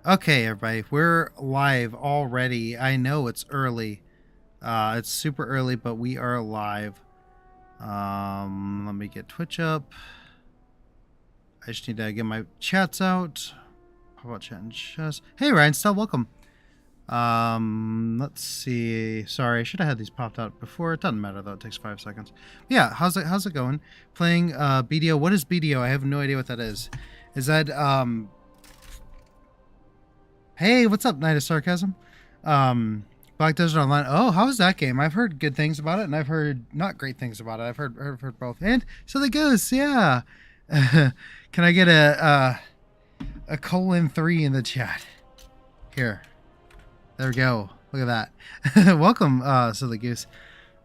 Okay, everybody, we're live already. I know it's early. It's super early, but we are live. Let me get Twitch up. I just need to get my chats out. How about chat and chess? Hey, Ryan, still welcome. Let's see. Sorry, I should have had these popped out before. It doesn't matter though. It takes 5 seconds. Yeah, how's it going? Playing BDO. What is BDO? I have no idea what that is. Is that Hey, what's up, Night of Sarcasm? Black Desert Online. Oh, how's that game? I've heard good things about it, and I've heard not great things about it. I've heard both. And so the Ghosts, yeah. Can I get a :3 in the chat? Here. There we go. Look at that. Welcome, Silly Goose.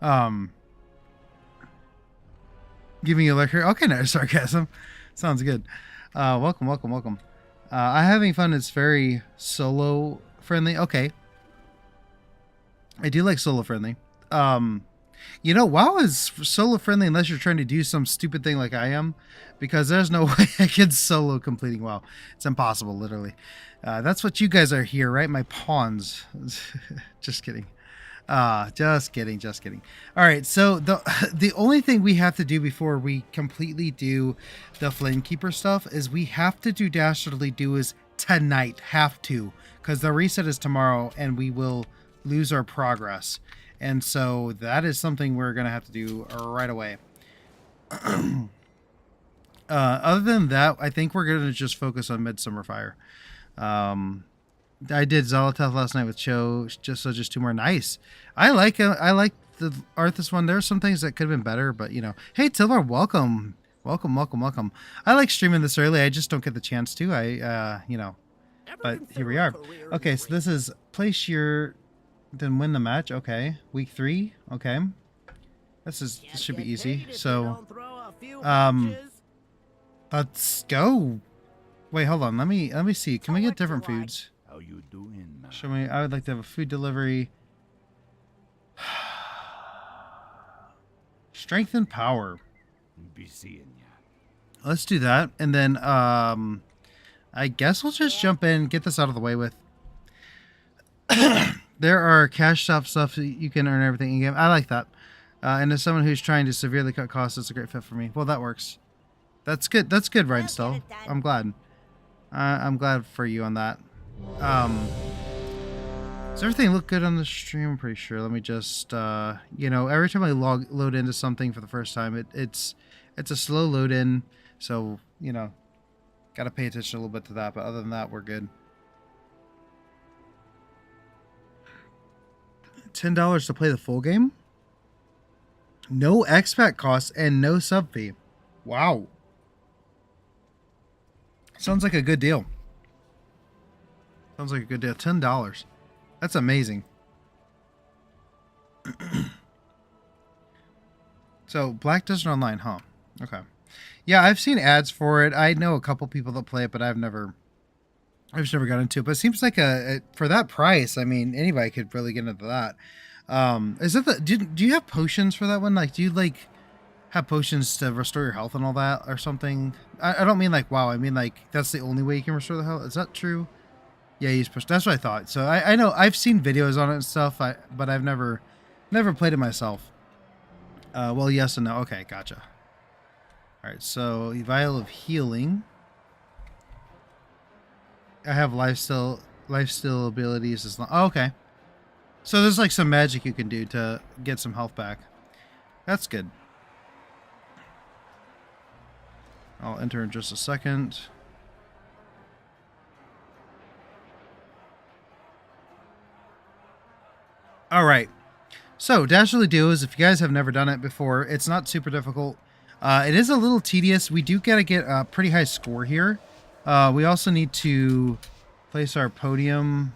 Giving you a lecture. Okay, Night of Sarcasm. Sounds good. Welcome. I'm having fun. It's very solo friendly. Okay. I do like solo friendly. WoW is solo friendly unless you're trying to do some stupid thing like I am, because there's no way I can solo completing WoW. It's impossible, literally. That's what you guys are here, right? My pawns. Just kidding. Just kidding. All right, so the only thing we have to do before we completely do the Flamekeeper stuff is we have to do Dastardly Duos tonight. Have to, because the reset is tomorrow, and we will lose our progress. And so that is something we're gonna have to do right away. Other than that, I think we're gonna just focus on Midsummer Fire. I did Zoloteth last night with Cho, just 2 more. Nice. I like the Arthas one. There's some things that could have been better, but Hey Tilbar, welcome. I like streaming this early. I just don't get the chance to. But here we are. Okay, so this is place your, then win the match. Okay, week 3. Okay, this should be easy. So, let's go. Wait, hold on. Let me see. Can we get different foods? How you doing, man? Show me. I would like to have a food delivery. Strength and power. Be seeing ya. Let's do that, and then I guess we'll just jump in, get this out of the way with. There are cash shop stuff that you can earn everything in game. I like that. And as someone who's trying to severely cut costs, it's a great fit for me. Well, that works. That's good. That's good, Rhinestone. I'm glad. I'm glad for you on that. Does everything look good on the stream? I'm pretty sure. Let me just, every time I load into something for the first time, it's a slow load in. So, got to pay attention a little bit to that. But other than that, we're good. $10 to play the full game? No expat costs and no sub fee. Wow. Sounds like a good deal. Sounds like a good deal. $10. That's amazing. So, Black Desert Online, huh? Okay. Yeah, I've seen ads for it. I know a couple people that play it, but I've just never got into it. But it seems like for that price, I mean, anybody could really get into that. Is it do you have potions for that one? Like, do you have potions to restore your health and all that or something? I don't mean like WoW. I mean like that's the only way you can restore the health. Is that true? Yeah, use push. That's what I thought. So I know I've seen videos on it and stuff. But I've never played it myself. Well, yes and no. Okay, gotcha. All right, so vial of healing. I have lifesteal abilities as long. Oh, okay. So there's like some magic you can do to get some health back. That's good. I'll enter in just a second. All right. So Dastardly Duos, if you guys have never done it before, it's not super difficult. It is a little tedious. We do gotta get a pretty high score here. We also need to place our podium.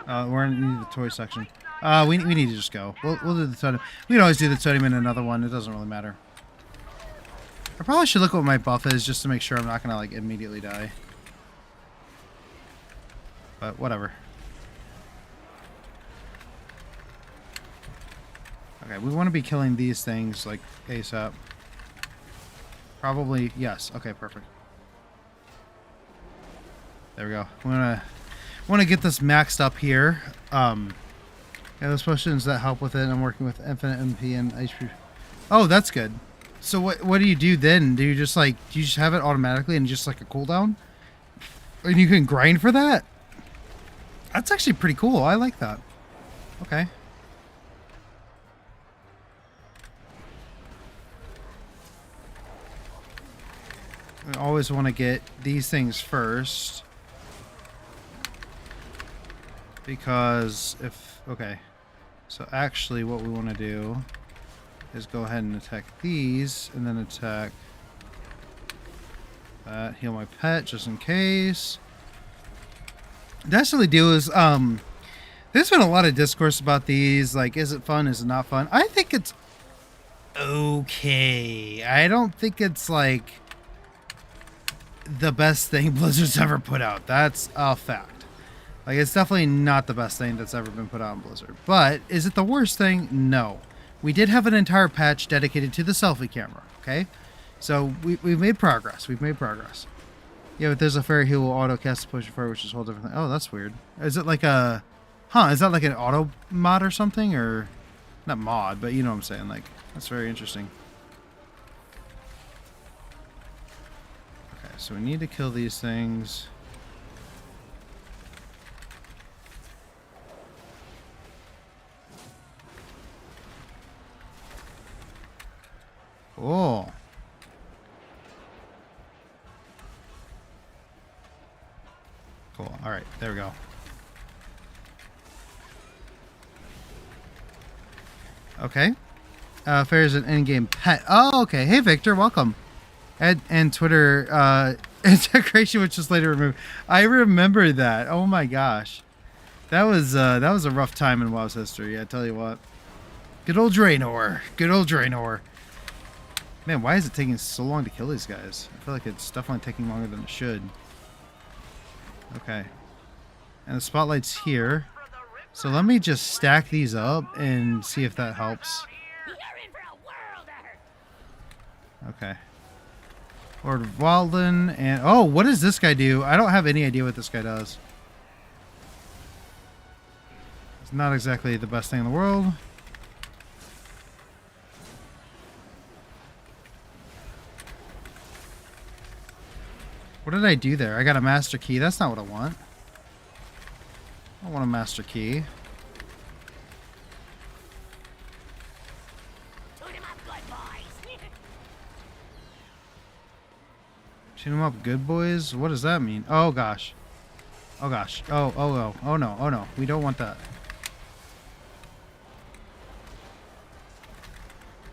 We're in the toy section. We need to just go. We'll do the totem. We can always do the totem in another one. It doesn't really matter. I probably should look at what my buff is just to make sure I'm not gonna immediately die. But whatever. Okay, we want to be killing these things ASAP. Probably, yes. Okay, perfect. There we go. We want to get this maxed up here. Yeah, those potions that help with it. I'm working with infinite MP and HP. Oh, that's good. So what do you do then? Do you just have it automatically and just like a cooldown? And you can grind for that? That's actually pretty cool. I like that. Okay. I always want to get these things first. Because if... Okay. So actually what we want to do is go ahead and attack these. And then attack that. Heal my pet just in case. Definitely do is... There's been a lot of discourse about these. Like, is it fun? Is it not fun? I think it's okay. I don't think it's like the best thing Blizzard's ever put out. That's a fact. Like, it's definitely not the best thing that's ever been put out in Blizzard. But is it the worst thing? No. We did have an entire patch dedicated to the selfie camera, okay? So we've made progress. We've made progress. Yeah, but there's a fairy who will auto cast a potion fire, which is a whole different thing. Oh, that's weird. Is it like a... Huh, is that like an auto mod or something? Or... Not mod, but you know what I'm saying. Like, that's very interesting. Okay, so we need to kill these things. Cool. Cool. All right, there we go. Okay. Fair's an in-game pet. Oh, okay. Hey, Victor, welcome. And Twitter integration, which was later removed. I remember that. Oh my gosh, that was a rough time in WoW's history. I tell you what. Good old Draenor. Good old Draenor. Man, why is it taking so long to kill these guys? I feel like it's definitely taking longer than it should. Okay. And the spotlight's here. So let me just stack these up and see if that helps. Okay. Lord Walden and... Oh, what does this guy do? I don't have any idea what this guy does. It's not exactly the best thing in the world. What did I do there? I got a master key. That's not what I want. I want a master key. Shoot 'em up, good boys? What does that mean? Oh gosh. Oh gosh. Oh no. Oh no. We don't want that.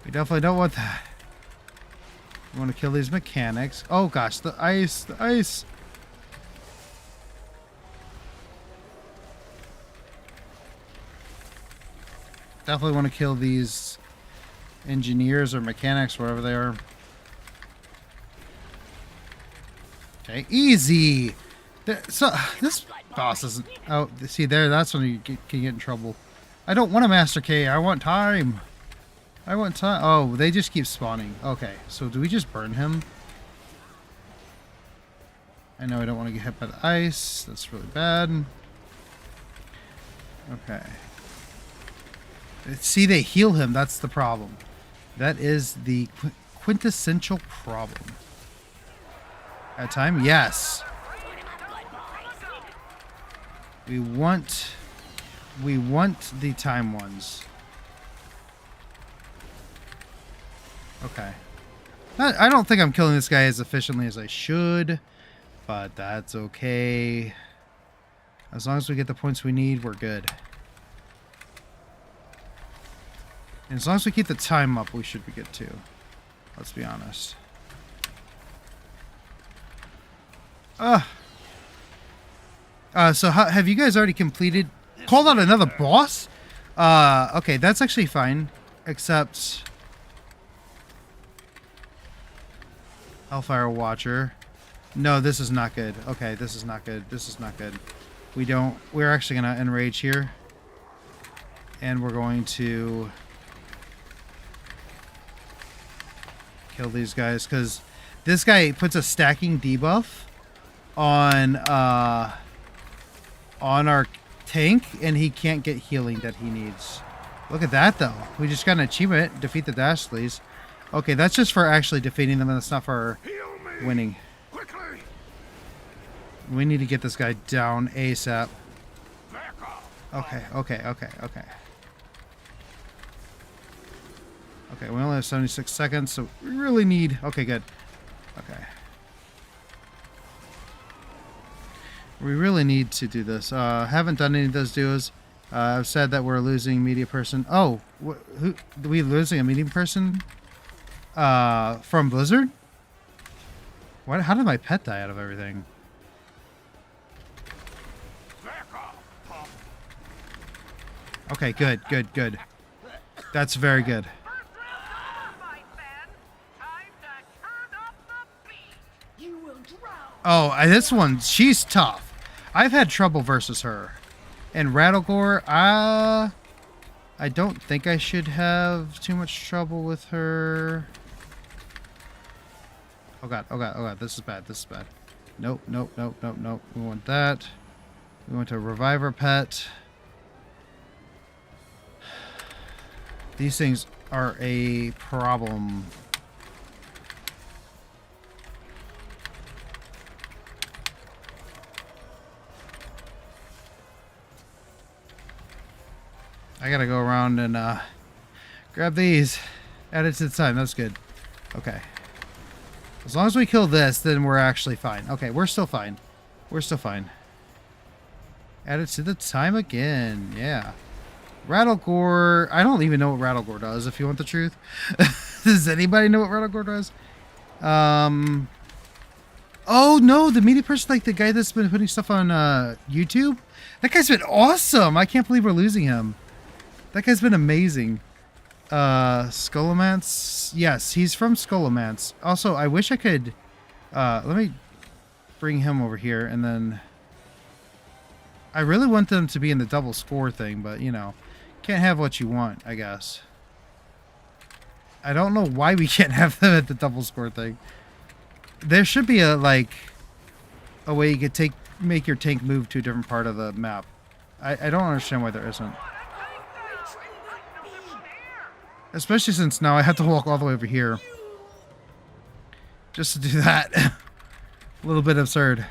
We definitely don't want that. We want to kill these mechanics. Oh gosh, the ice, the ice. Definitely want to kill these engineers or mechanics, wherever they are. Okay, easy. So this boss isn't. Oh, see there. That's when you can get in trouble. I don't want a master K. I want time. I want time. Oh, they just keep spawning. Okay, so do we just burn him? I know I don't want to get hit by the ice. That's really bad. Okay. See, they heal him. That's the problem. That is the quintessential problem. At time? Yes. We want the time ones. Okay. I don't think I'm killing this guy as efficiently as I should, but that's okay. As long as we get the points we need, we're good. And as long as we keep the time up, we should be good too. Let's be honest. So have you guys already completed? Called out another boss? Okay, that's actually fine. Except... Hellfire Watcher. No, this is not good. Okay, this is not good. This is not good. We're actually going to enrage here. And we're going to... kill these guys, because This guy puts a stacking debuff on our tank, and he can't get healing that he needs. Look at that, though. We just got an achievement. Defeat the Dastleys. Okay, that's just for actually defeating them, and that's not for winning. Quickly. We need to get this guy down ASAP. Back off. Okay. Okay, we only have 76 seconds, so we really need... Okay, good. Okay. We really need to do this. Haven't done any of those duos. I've said that we're losing media person. Oh, who? Are we losing a media person? From Blizzard? What? How did my pet die out of everything? Back off. Okay, good. That's very good. Oh, this one, she's tough. I've had trouble versus her. And Rattlegore, I don't think I should have too much trouble with her. Oh god, this is bad. Nope. We want that. We want to revive our pet. These things are a problem. I gotta go around and grab these. Add it to the time. That's good. Okay. As long as we kill this, then we're actually fine. Okay, we're still fine. Add it to the time again. Yeah. Rattlegore. I don't even know what Rattlegore does, if you want the truth. Does anybody know what Rattlegore does? Oh, no. The media person, like the guy that's been putting stuff on YouTube? That guy's been awesome. I can't believe we're losing him. That guy's been amazing. Skullomance. Yes, he's from Skullomance. Also, I wish I could... let me bring him over here, and then... I really want them to be in the double score thing, but, you know, can't have what you want, I guess. I don't know why we can't have them at the double score thing. There should be a, like, a way you could make your tank move to a different part of the map. I don't understand why there isn't. Especially since now I have to walk all the way over here. Just to do that. A little bit absurd.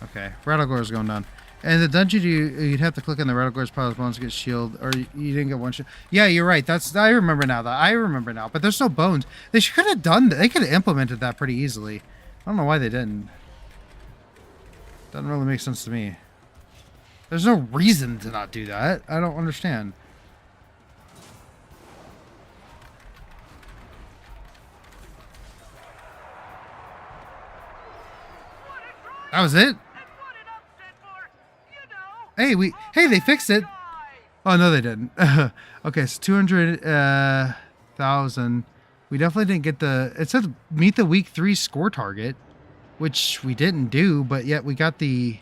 Okay, Rattlegore's going down. And the dungeon, you'd have to click on the Rattlegore's pile of bones to get shield, or you didn't get one shield. Yeah, you're right. I remember now. But there's no bones. They could have done that. They could have implemented that pretty easily. I don't know why they didn't. Doesn't really make sense to me. There's no reason to not do that. I don't understand. That was it? Hey, they fixed it. Oh, no, they didn't. Okay, so 200,000. We definitely didn't get it said meet the week 3 score target, which we didn't do, but yet we got the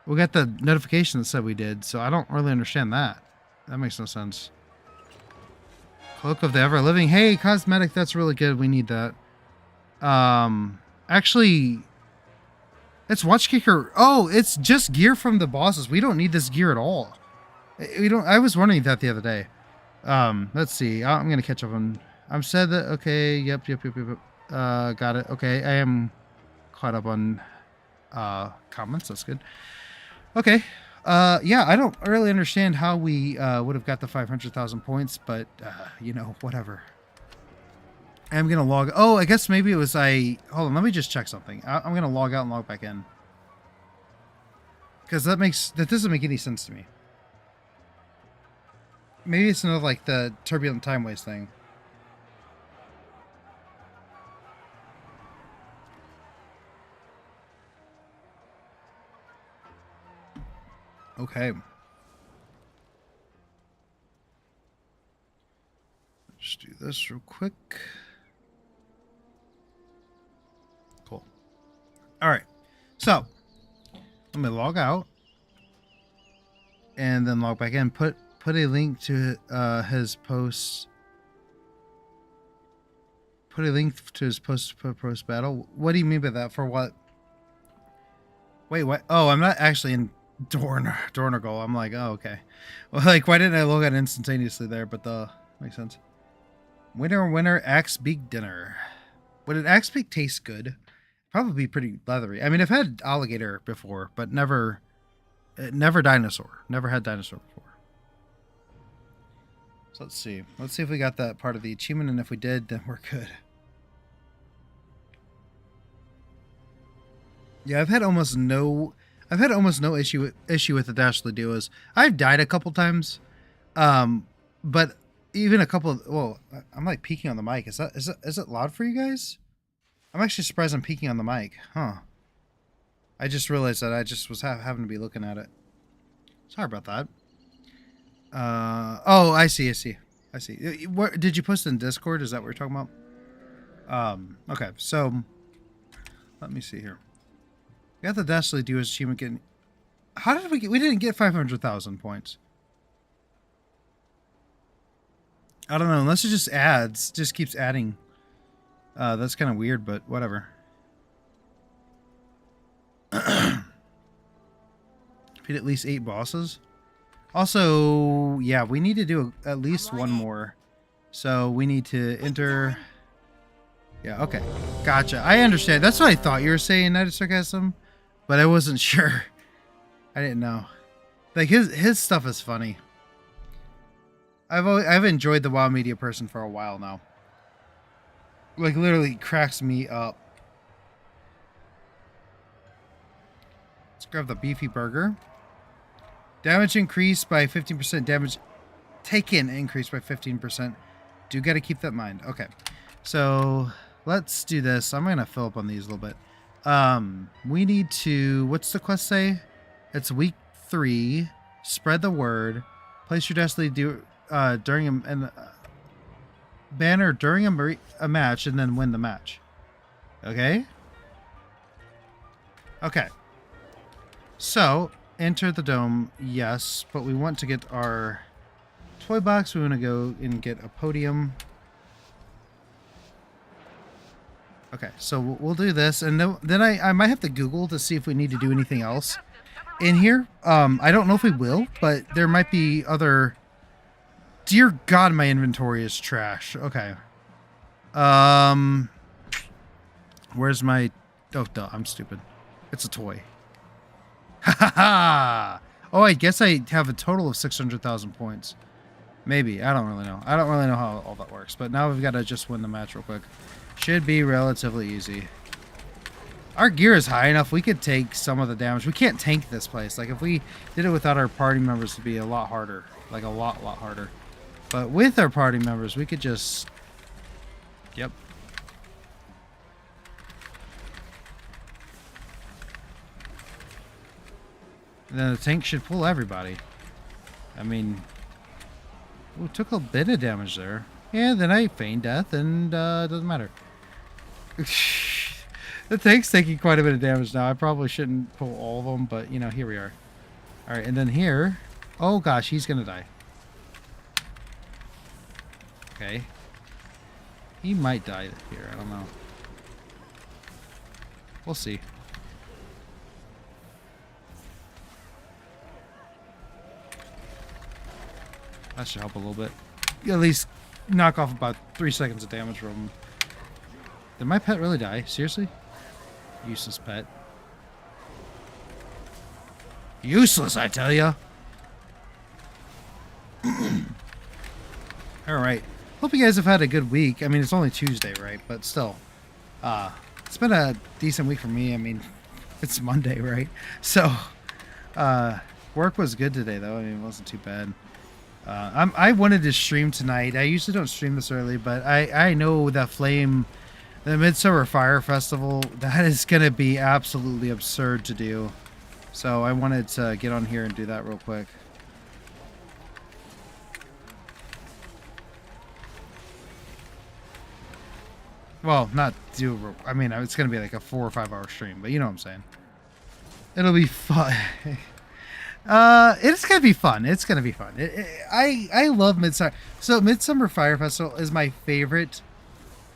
notification that said we did, so I don't really understand that. That makes no sense. Cloak of the Ever Living. Hey, cosmetic, that's really good. We need that. Actually, it's Watch Kicker. Oh, it's just gear from the bosses. We don't need this gear at all. I was wondering that the other day. Let's see. I'm gonna catch up on. I'm said that. Okay. Yep. Got it. Okay. I am caught up on comments. That's good. Okay. Yeah. I don't really understand how we would have got the 500,000 points, but you know, whatever. I'm gonna log. Oh, I guess maybe it was Hold on. Let me just check something. I'm gonna log out and log back in because that doesn't make any sense to me. Maybe it's another like the turbulent time waste thing. Okay. Let's do this real quick. Cool. All right. So, let me log out. and then log back in. Put a link to his post. Put a link to his post battle. What do you mean by that? For what? Wait, what? Oh, I'm not actually in Dornergol. I'm like, oh, okay. Well, like, why didn't I log out instantaneously there? But makes sense. Winter axe beak dinner. Would an axe beak taste good? Probably pretty leathery. I mean, I've had alligator before, but never dinosaur. Never had dinosaur before. So let's see. Let's see if we got that part of the achievement, and if we did, then we're good. Yeah, I've had almost no issue with the Dashly Duos. I've died a couple times, but even a couple of, whoa, I'm like peeking on the mic. Is it loud for you guys? I'm actually surprised I'm peeking on the mic, huh? I just realized that I just was having to be looking at it. Sorry about that. Oh, I see. What did you post in Discord? Is that what we're talking about? Okay, so let me see here. We got the Dashly Duos achievement getting. How did we get? We didn't get 500,000 points. I don't know. Unless it just adds, just keeps adding. That's kind of weird, but whatever. Beat at least 8 bosses. Also, yeah, we need to do at least one more. So we need to enter. Yeah, okay. Gotcha. I understand. That's what I thought you were saying, Night of Sarcasm. But I wasn't sure. I didn't know. Like, his stuff is funny. I've enjoyed the WoW Media person for a while now. Like, literally cracks me up. Let's grab the beefy burger. Damage increased by 15%. Damage taken increased by 15%. Do gotta keep that in mind. Okay. So, let's do this. I'm gonna fill up on these a little bit. We need to, what's the quest say? It's week 3. Spread the word. Place your Destiny during a banner during a match, and then win the match. Okay? Okay. So, enter the dome, yes, but we want to get our toy box. We want to go and get a podium. Okay, so we'll do this, and then I might have to Google to see if we need to do anything else in here. I don't know if we will, but there might be other. Dear God, my inventory is trash. Okay. Where's my? Oh, duh, I'm stupid. It's a toy. Ha ha ha! Oh, I guess I have a total of 600,000 points. Maybe. I don't really know. I don't really know how all that works. But now we've got to just win the match real quick. Should be relatively easy. Our gear is high enough. We could take some of the damage. We can't tank this place. Like, if we did it without our party members, it'd be a lot harder. Like, a lot harder. But with our party members, we could just... Yep. And then the tank should pull everybody. I mean... Ooh, took a bit of damage there. Yeah, then I feigned death, and it doesn't matter. The tank's taking quite a bit of damage now. I probably shouldn't pull all of them, but, you know, here we are. Alright, and then here... Oh, gosh, he's gonna die. Okay. He might die here. I don't know. We'll see. That should help a little bit. At least knock off about 3 seconds of damage from him. Did my pet really die? Seriously? Useless pet. Useless, I tell ya! Alright. Hope you guys have had a good week. I mean, it's only Tuesday, right? But still. It's been a decent week for me. I mean, it's Monday, right? So, work was good today, though. I mean, it wasn't too bad. I wanted to stream tonight. I usually don't stream this early, but I know that the Midsummer Fire Festival, that is going to be absolutely absurd to do. So I wanted to get on here and do that real quick. Well, not do, I mean, it's going to be like a 4 or 5 hour stream, but you know what I'm saying. It'll be fun. It's gonna be fun. It's gonna be fun. I love Midsummer. So Midsummer Fire Festival is my favorite.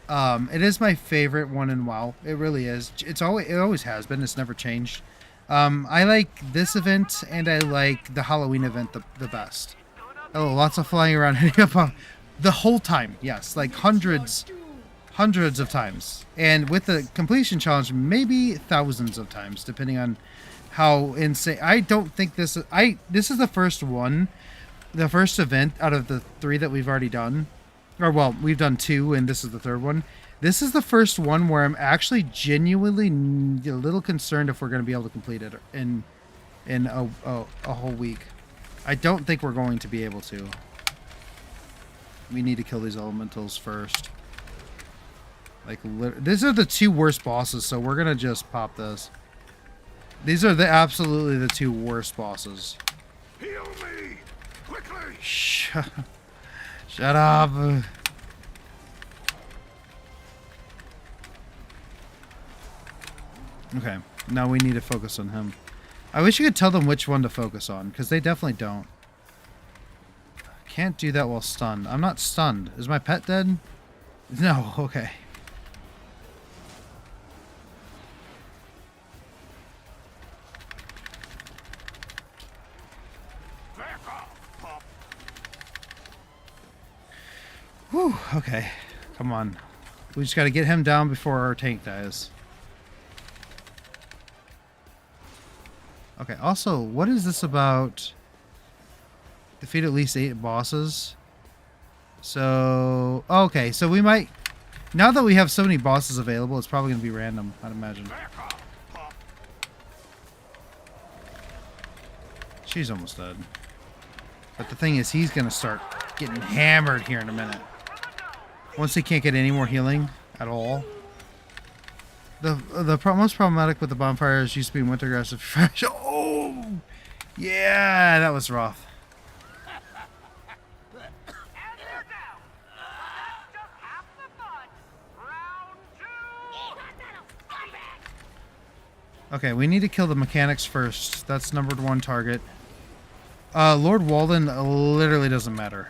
It is my favorite one in WoW. It really is. It always has been. It's never changed. I like this event and I like the Halloween event the best. Oh, lots of flying around the whole time. Yes, like hundreds of times, and with the completion challenge, maybe thousands of times, depending on how insane. I don't think this is the first one, the first event out of the 3 that we've already done, or well, we've done 2 and this is the 3rd one. This is the first one where I'm actually genuinely a little concerned if we're going to be able to complete it in a whole week. I don't think we're going to be able to. We need to kill these elementals first. Like, these are the 2 worst bosses, so we're gonna just pop this. These are absolutely the 2 worst bosses. Heal me! Quickly! Shut up. Okay, now we need to focus on him. I wish you could tell them which one to focus on, because they definitely don't. Can't do that while stunned. I'm not stunned. Is my pet dead? No, okay. Back off, pup! Whew, okay. Come on. We just gotta get him down before our tank dies. Okay, also, what is this about? Defeat at least 8 bosses. So, okay, so we might... Now that we have so many bosses available, it's probably going to be random, I'd imagine. Back off, pup! She's almost dead. But the thing is, he's going to start getting hammered here in a minute. Once he can't get any more healing at all. The most problematic with the bonfires used to be wintergrass. Oh! Yeah, that was rough. Okay, we need to kill the mechanics first. That's number 1 target. Lord Walden literally doesn't matter.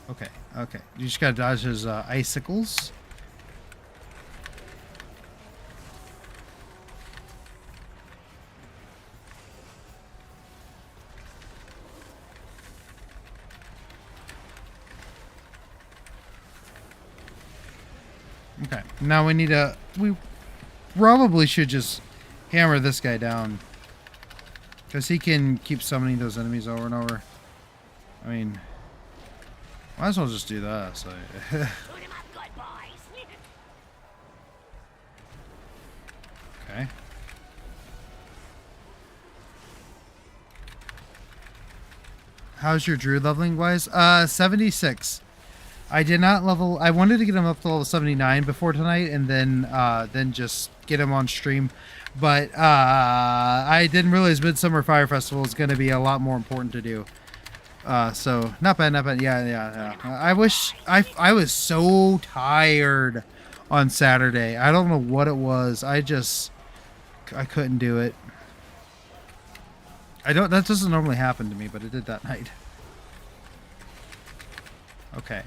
Okay, okay. You just gotta dodge his icicles. Okay, now we need to... We probably should just hammer this guy down. Because he can keep summoning those enemies over and over. I mean... Might as well just do that. So. Okay. How's your druid leveling wise? 76. I did not level. I wanted to get him up to level 79 before tonight, and then just get him on stream. But I didn't realize Midsummer Fire Festival is going to be a lot more important to do. So not bad, not bad. Yeah. I wish I was so tired on Saturday. I don't know what it was. I couldn't do it. That doesn't normally happen to me, but it did that night. Okay.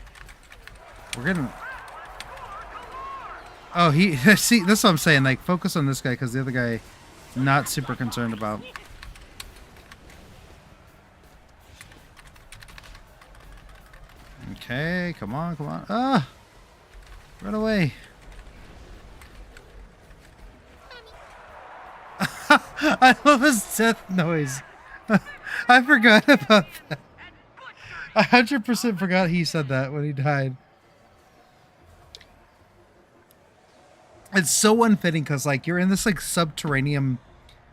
We're getting... Oh, see, that's what I'm saying. Like, focus on this guy, because the other guy, not super concerned about. Okay, come on. Ah! Run away. I love his death noise. I forgot about that. I 100% forgot he said that when he died. It's so unfitting because, like, you're in this, like, subterranean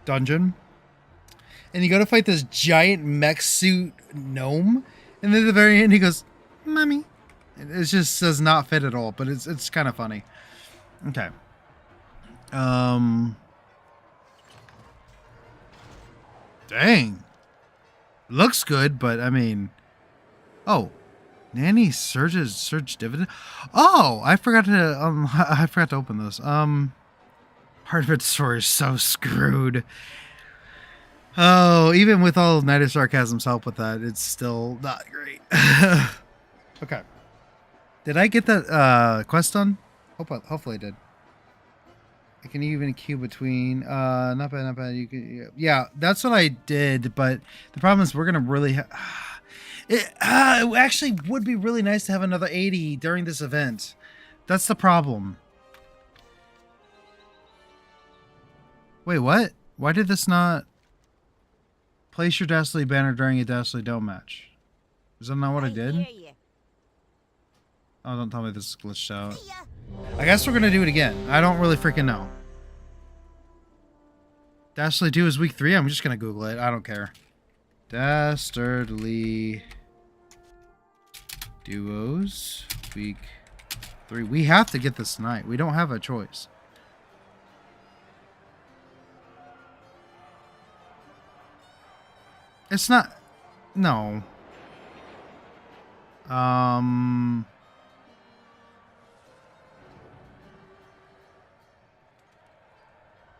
dungeon. And you go to fight this giant mech suit gnome. And then at the very end, he goes, "Mommy." It just does not fit at all. But it's kind of funny. Okay. Dang. Looks good, but, I mean... Oh. Nanny surge dividend. Oh, I forgot to I forgot to open this. Part of its story is so screwed. Oh, even with all of Night of Sarcasm's help with that, it's still not great. Okay. Did I get that quest done? Hopefully I did. I can even queue between not bad, not bad. You can, yeah, that's what I did, but the problem is we're gonna really it actually would be really nice to have another 80 during this event. That's the problem. Wait, what? Why did this not place your Dastardly banner during a Dastardly Dome match? Is that not what I did? Oh, don't tell me this is glitched out. I guess we're gonna do it again. I don't really freaking know. Dastardly Duo is week 3. I'm just gonna Google it. I don't care. Dastardly Duos week 3. We have to get this tonight. We don't have a choice. It's not. No.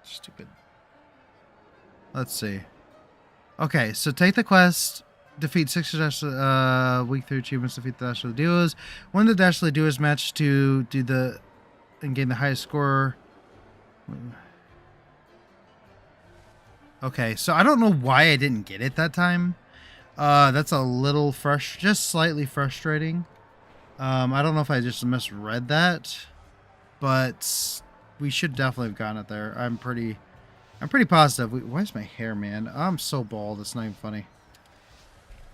Stupid. Let's see. Okay, so take the quest, defeat 6 week 3 achievements, defeat the Dastardly Duos, win the Dastardly Duos match to do the and gain the highest score. Okay, so I don't know why I didn't get it that time. That's a little just slightly frustrating. I don't know if I just misread that, but we should definitely have gotten it there. I'm pretty positive. Why is my hair, man? I'm so bald. It's not even funny.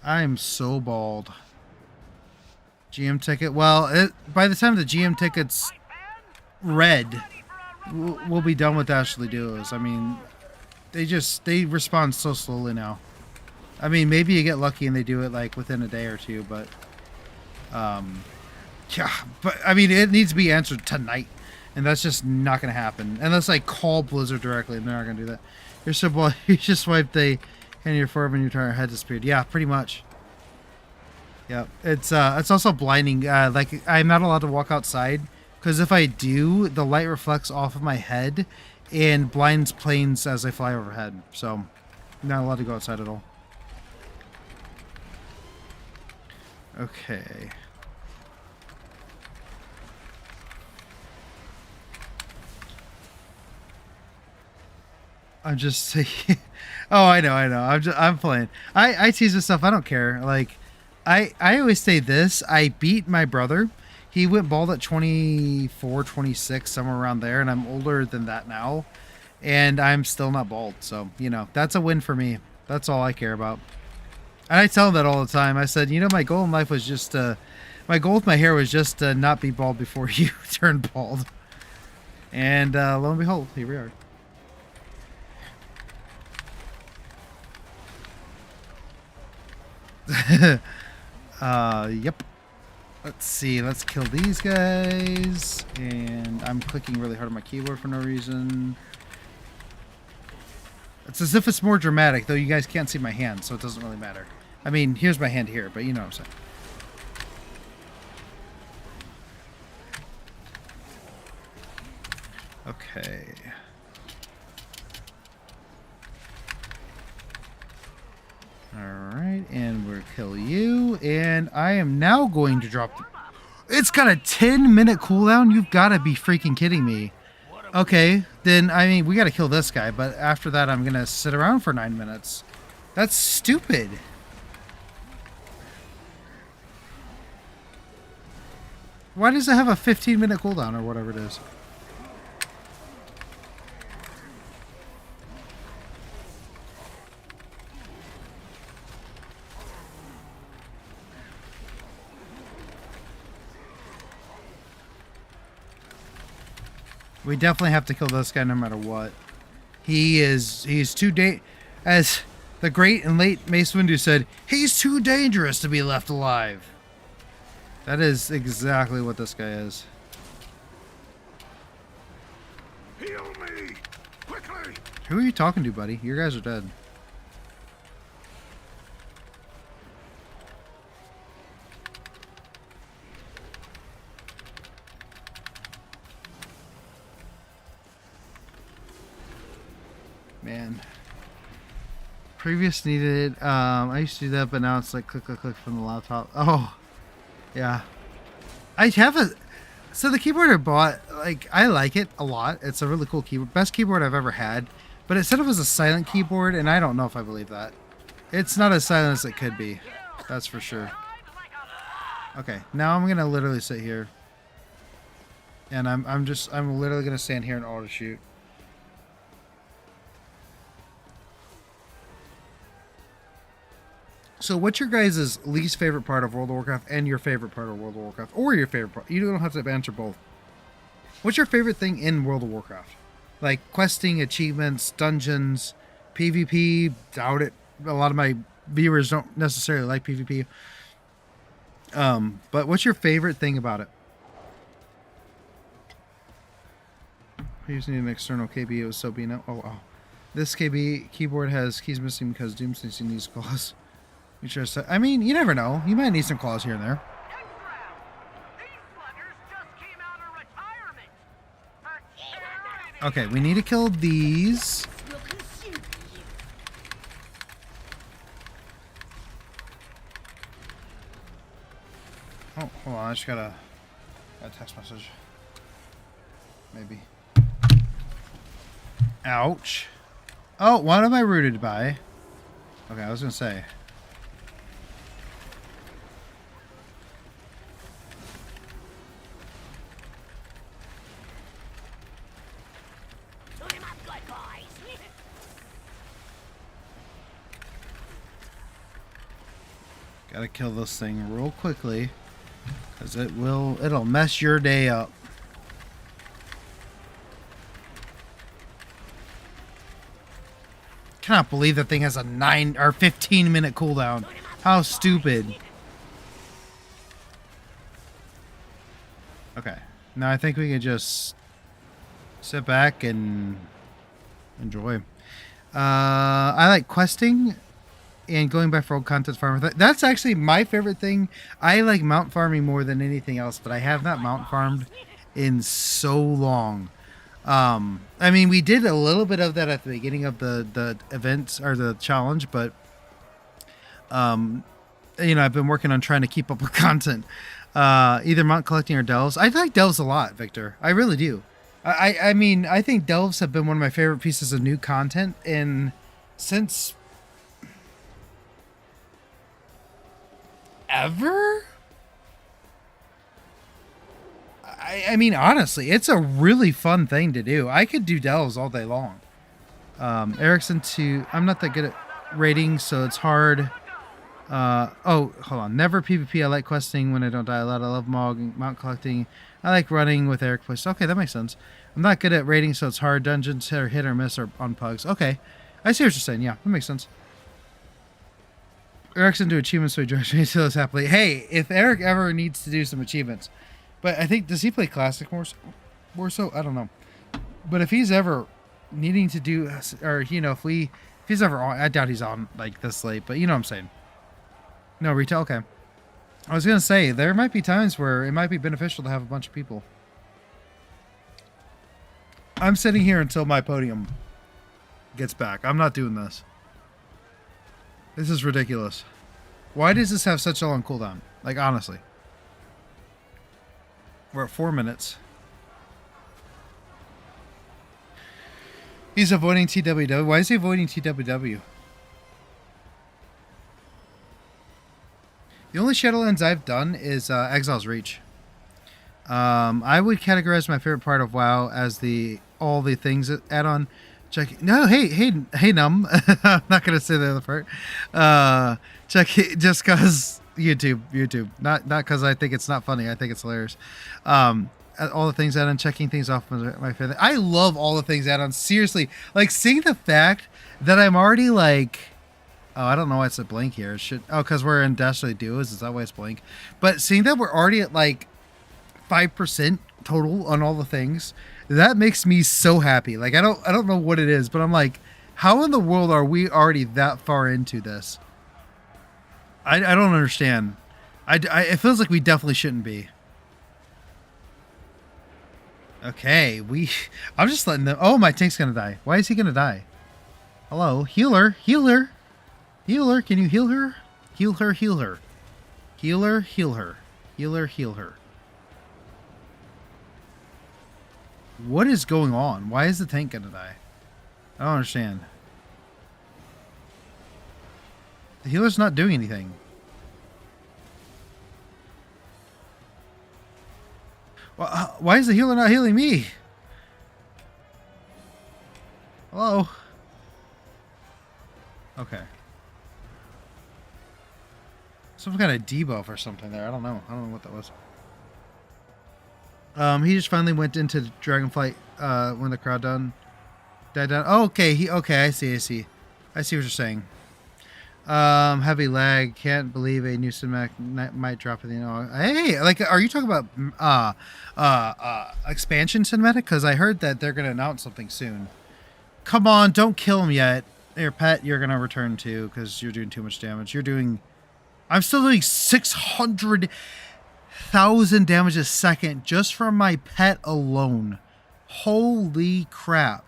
I'm so bald. GM ticket. Well, by the time the GM ticket's red, we'll be done with Dastardly Duos. I mean, they respond so slowly now. I mean, maybe you get lucky and they do it like within a day or two, but yeah. But I mean, it needs to be answered tonight. And that's just not going to happen. Unless I call Blizzard directly, and they're not going to do that. You're so bold. You just swiped the hand of your forearm and your entire head disappeared. Yeah, pretty much. Yeah, it's also blinding. Like, I'm not allowed to walk outside. Because if I do, the light reflects off of my head and blinds planes as I fly overhead. So, I'm not allowed to go outside at all. Okay. I'm just saying. Oh, I know. I'm playing. I tease this stuff. I don't care. Like, I always say this. I beat my brother. He went bald at 24, 26, somewhere around there, and I'm older than that now, and I'm still not bald. So, you know, that's a win for me. That's all I care about. And I tell him that all the time. I said, you know, my goal in life was just my goal with my hair was just to not be bald before you turn bald. And lo and behold, here we are. Yep. Let's see. Let's kill these guys. And I'm clicking really hard on my keyboard for no reason. It's as if it's more dramatic, though you guys can't see my hand, so it doesn't really matter. I mean, here's my hand here, but you know what I'm saying. Okay. Alright, and we'll kill you. And I am now going to drop... It's got a 10-minute cooldown? You've got to be freaking kidding me. Okay, then, I mean, we got to kill this guy. But after that, I'm going to sit around for 9 minutes. That's stupid. Why does it have a 15-minute cooldown or whatever it is? We definitely have to kill this guy no matter what. He's too as the great and late Mace Windu said, he's too dangerous to be left alive. That is exactly what this guy is. Heal me! Quickly! Who are you talking to, buddy? Your guys are dead. Man. Previous needed, I used to do that, but now it's like click, click, click from the laptop. Oh, yeah. I have a, so the keyboard I bought, like, I like it a lot. It's a really cool keyboard. Best keyboard I've ever had. But it said it was a silent keyboard, and I don't know if I believe that. It's not as silent as it could be. That's for sure. Okay, now I'm gonna literally sit here. And I'm literally gonna stand here and auto shoot. So what's your guys' least favorite part of World of Warcraft and your favorite part of World of Warcraft? Or your favorite part? You don't have to answer both. What's your favorite thing in World of Warcraft? Like questing, achievements, dungeons, PvP? Doubt it. A lot of my viewers don't necessarily like PvP. But what's your favorite thing about it? I used an external KB. It was so being out. Oh, wow. This KB keyboard has keys missing because Doomsday needs claws. I mean, you never know. You might need some claws here and there. Okay, we need to kill these. Oh, hold on. I just got a text message. Maybe. Ouch. Oh, what am I rooted by? Okay, I was going to say. Gotta kill this thing real quickly, because it'll mess your day up. Cannot believe that thing has a 9 or 15-minute cooldown. How stupid. Okay, now I think we can just sit back and enjoy. I like questing and going back for old content farming. That's actually my favorite thing. I like mount farming more than anything else, but I have not mount farmed in so long. I mean, we did a little bit of that at the beginning of the event or the challenge, but you know, I've been working on trying to keep up with content. Either mount collecting or delves. I like delves a lot, Victor. I really do. I mean, I think delves have been one of my favorite pieces of new content since ever. I mean, honestly, it's a really fun thing to do. I could do delves all day long. Erickson I'm not that good at raiding, so it's hard. Oh, hold on. Never PvP. I like questing when I don't die a lot. I love mount collecting. I like running with Eric Place. Okay, that makes sense. I'm not good at raiding, so it's hard. Dungeons are hit or miss or on pugs. Okay, I see what you're saying. Yeah, that makes sense. Eric's into achievements, so he joins me to those happily. Hey, if Eric ever needs to do some achievements, but I think, does he play Classic more so? I don't know. But if he's ever needing to do, or, you know, if he's ever on, I doubt he's on like this late, but you know what I'm saying. No, retail, okay. I was going to say, there might be times where it might be beneficial to have a bunch of people. I'm sitting here until my podium gets back. I'm not doing this. This is ridiculous. Why does this have such a long cooldown? Like, honestly. We're at 4 minutes. He's avoiding TWW. Why is he avoiding TWW? The only Shadowlands I've done is Exile's Reach. I would categorize my favorite part of WoW as all the things add-on. No, hey, Num. I'm not gonna say the other part. Check it just cause YouTube. Not because I think it's not funny. I think it's hilarious. All the things add-on, checking things off was my favorite. I love all the things add-on. Seriously, like seeing the fact that I'm already like. Oh, I don't know why it's a blank here. Because we're in Dastardly Duos. Is that why it's blank? But seeing that we're already at like 5% total on all the things, that makes me so happy. Like I don't know what it is, but I'm like, how in the world are we already that far into this? I don't understand. It feels like we definitely shouldn't be. Okay, I'm just letting them. Oh, my tank's gonna die. Why is he gonna die? Hello, healer, healer, healer. Can you heal her? Heal her, heal her. Healer, heal her. Healer, heal her. What is going on? Why is the tank gonna die? I don't understand. The healer's not doing anything. Why is the healer not healing me? Hello? Okay. Some kind of debuff or something there. I don't know. I don't know what that was. He just finally went into Dragonflight when the crowd died down. Oh, okay. Okay, I see. I see what you're saying. Heavy lag. Can't believe a new cinematic might drop at the end. Hey, like, are you talking about expansion cinematic? Because I heard that they're gonna announce something soon. Come on, don't kill him yet. Your pet, you're gonna return to because you're doing too much damage. I'm still doing 600,000 damage a second just from my pet alone. Holy crap,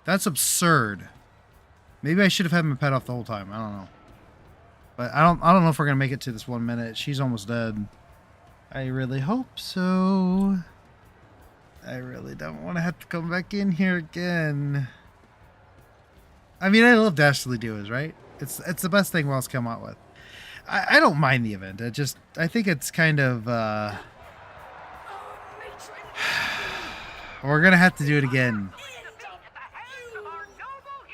that's absurd. Maybe I should have had my pet off the whole time. I don't know. But I don't know if we're gonna make it to this 1 minute. She's almost dead. I really hope so. I really don't want to have to come back in here again. I mean, I love Dastardly Duos, right? It's the best thing Wells come out with. I don't mind the event. I think it's kind of we're gonna have to do it again.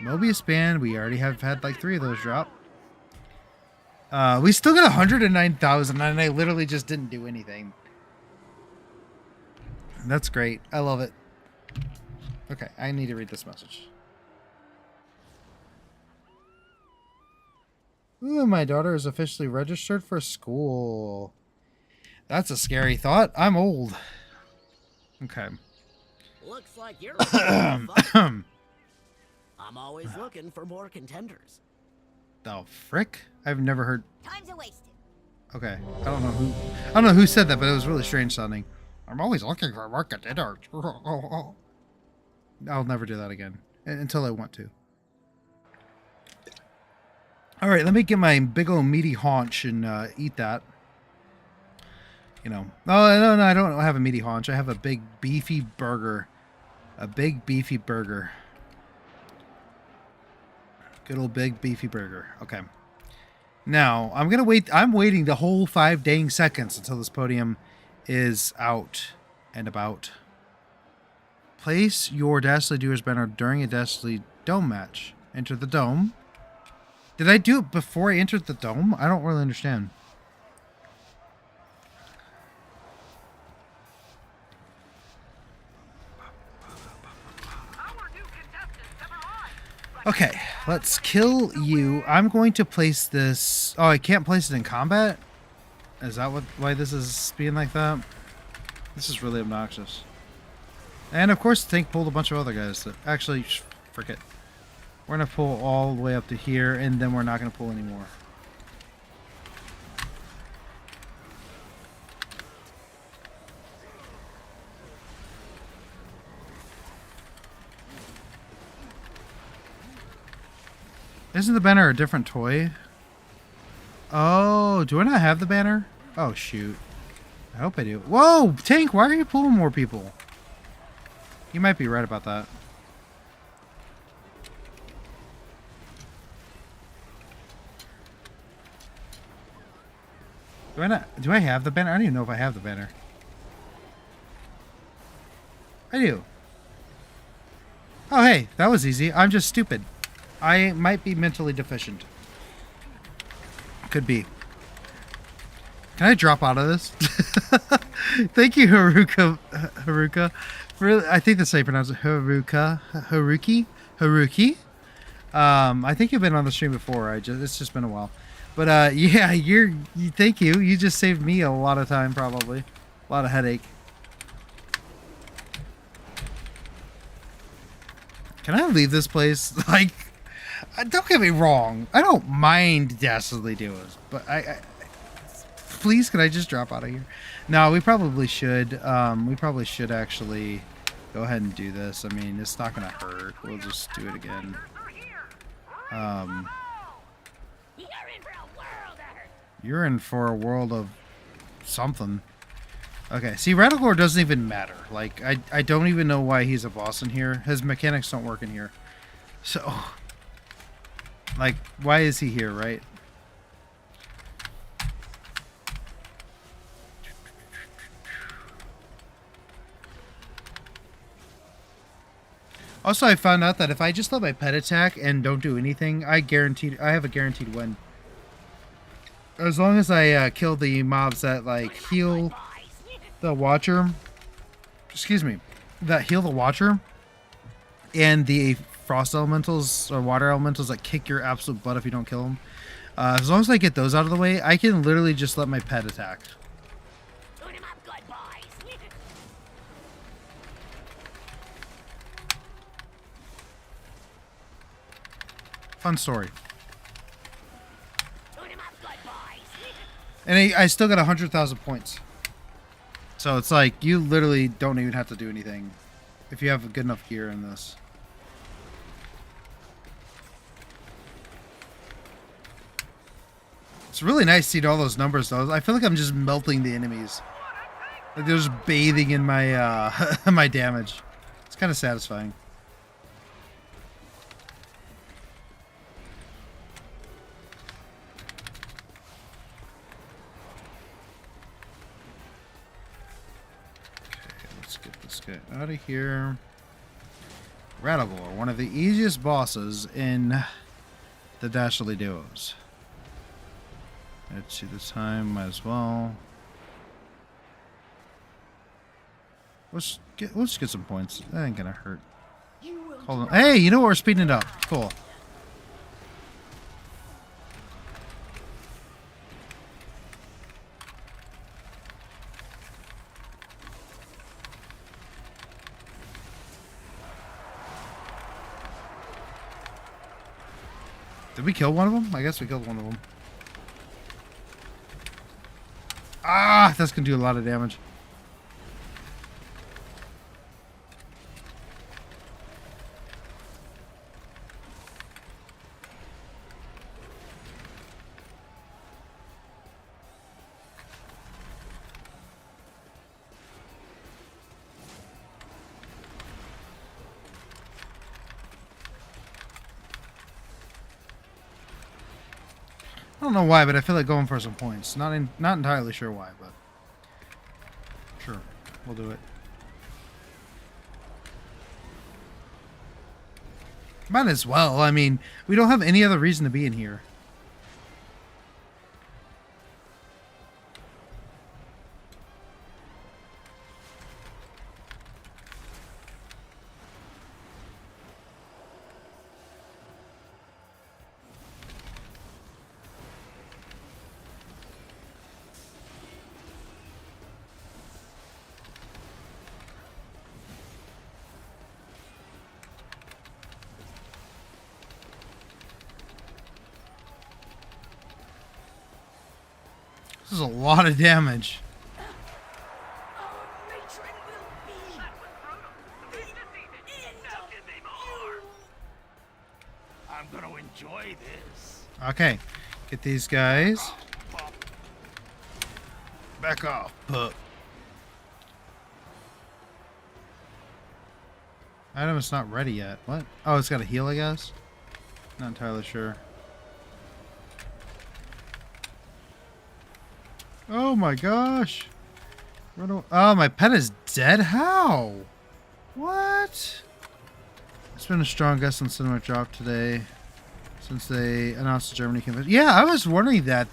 Mobius Band, we already have had like 3 of those drop. We still got 109,000 and I literally just didn't do anything. That's great. I love it. Okay, I need to read this message. Ooh, my daughter is officially registered for school. That's a scary thought. I'm old. Okay. Looks like you're fun. I'm always looking for more contenders. The frick? I've never heard. Time's a wasted. Okay. I don't know who said that, but it was really strange sounding. I'm always looking for more contenders. I'll never do that again until I want to. All right, let me get my big old meaty haunch and eat that. You know. Oh, no, I don't have a meaty haunch. I have a big beefy burger. A big beefy burger. Good old big beefy burger. Okay. Now, I'm going to wait. I'm waiting the whole 5 dang seconds until this podium is out and about. Place your Dastardly Duos banner during a Dastardly Dome match. Enter the dome. Did I do it before I entered the dome? I don't really understand. Okay, let's kill you. I'm going to place this... Oh, I can't place it in combat? Is that why this is being like that? This is really obnoxious. And of course the tank pulled a bunch of other guys that... Actually, frick it. We're going to pull all the way up to here, and then we're not going to pull anymore. Isn't the banner a different toy? Oh, do I not have the banner? Oh, shoot. I hope I do. Whoa, tank, why are you pulling more people? You might be right about that. Do I have the banner? I don't even know if I have the banner. I do. Oh, hey, that was easy. I'm just stupid. I might be mentally deficient. Could be. Can I drop out of this? Thank you, Haruka. I think that's how you pronounce it. Haruki. I think you've been on the stream before. It's just been a while. But yeah, thank you. You just saved me a lot of time, probably. A lot of headache. Can I leave this place? Like, don't get me wrong. I don't mind Dastardly Duos, but please, can I just drop out of here? No, we probably should. We probably should actually go ahead and do this. I mean, it's not gonna hurt. We'll just do it again. Um, You're in for a world of hurt. you're in for a world of something. Okay, see, Radicor doesn't even matter. Like, I don't even know why he's a boss in here. His mechanics don't work in here. So, like, why is he here, right? Also, I found out that if I just let my pet attack and don't do anything, I have a guaranteed win. As long as I kill the mobs that, like, heal the Watcher. Excuse me. That heal the Watcher. And the Frost Elementals or Water Elementals that kick your absolute butt if you don't kill them. As long as I get those out of the way, I can literally just let my pet attack. Tune him up good, boys. Fun story. Tune him up good, boys. And I still got 100,000 points. So it's like, you literally don't even have to do anything if you have good enough gear in this. It's really nice seeing all those numbers, though. I feel like I'm just melting the enemies. Like they're just bathing in my my damage. It's kind of satisfying. Okay, let's get this guy out of here. Radivor, one of the easiest bosses in the Dashly Duos. Let's see the time, might as well. Let's get some points. That ain't gonna hurt. Hold on. Hey, you know what? We're speeding it up. Cool. Did we kill one of them? I guess we killed one of them. Ah, that's gonna do a lot of damage. I don't know why, but I feel like going for some points. Not entirely sure why, but sure, we'll do it. Might as well. I mean, we don't have any other reason to be in here. This is a lot of damage. I'm gonna enjoy this. Okay, get these guys. Back off, pup. Item is not ready yet. What? Oh, it's got a heal, I guess? Not entirely sure. Oh my gosh. Oh, my pet is dead? How? What? It's been a strong guest on Cinema Drop today since they announced the Germany convention. Yeah, I was wondering that.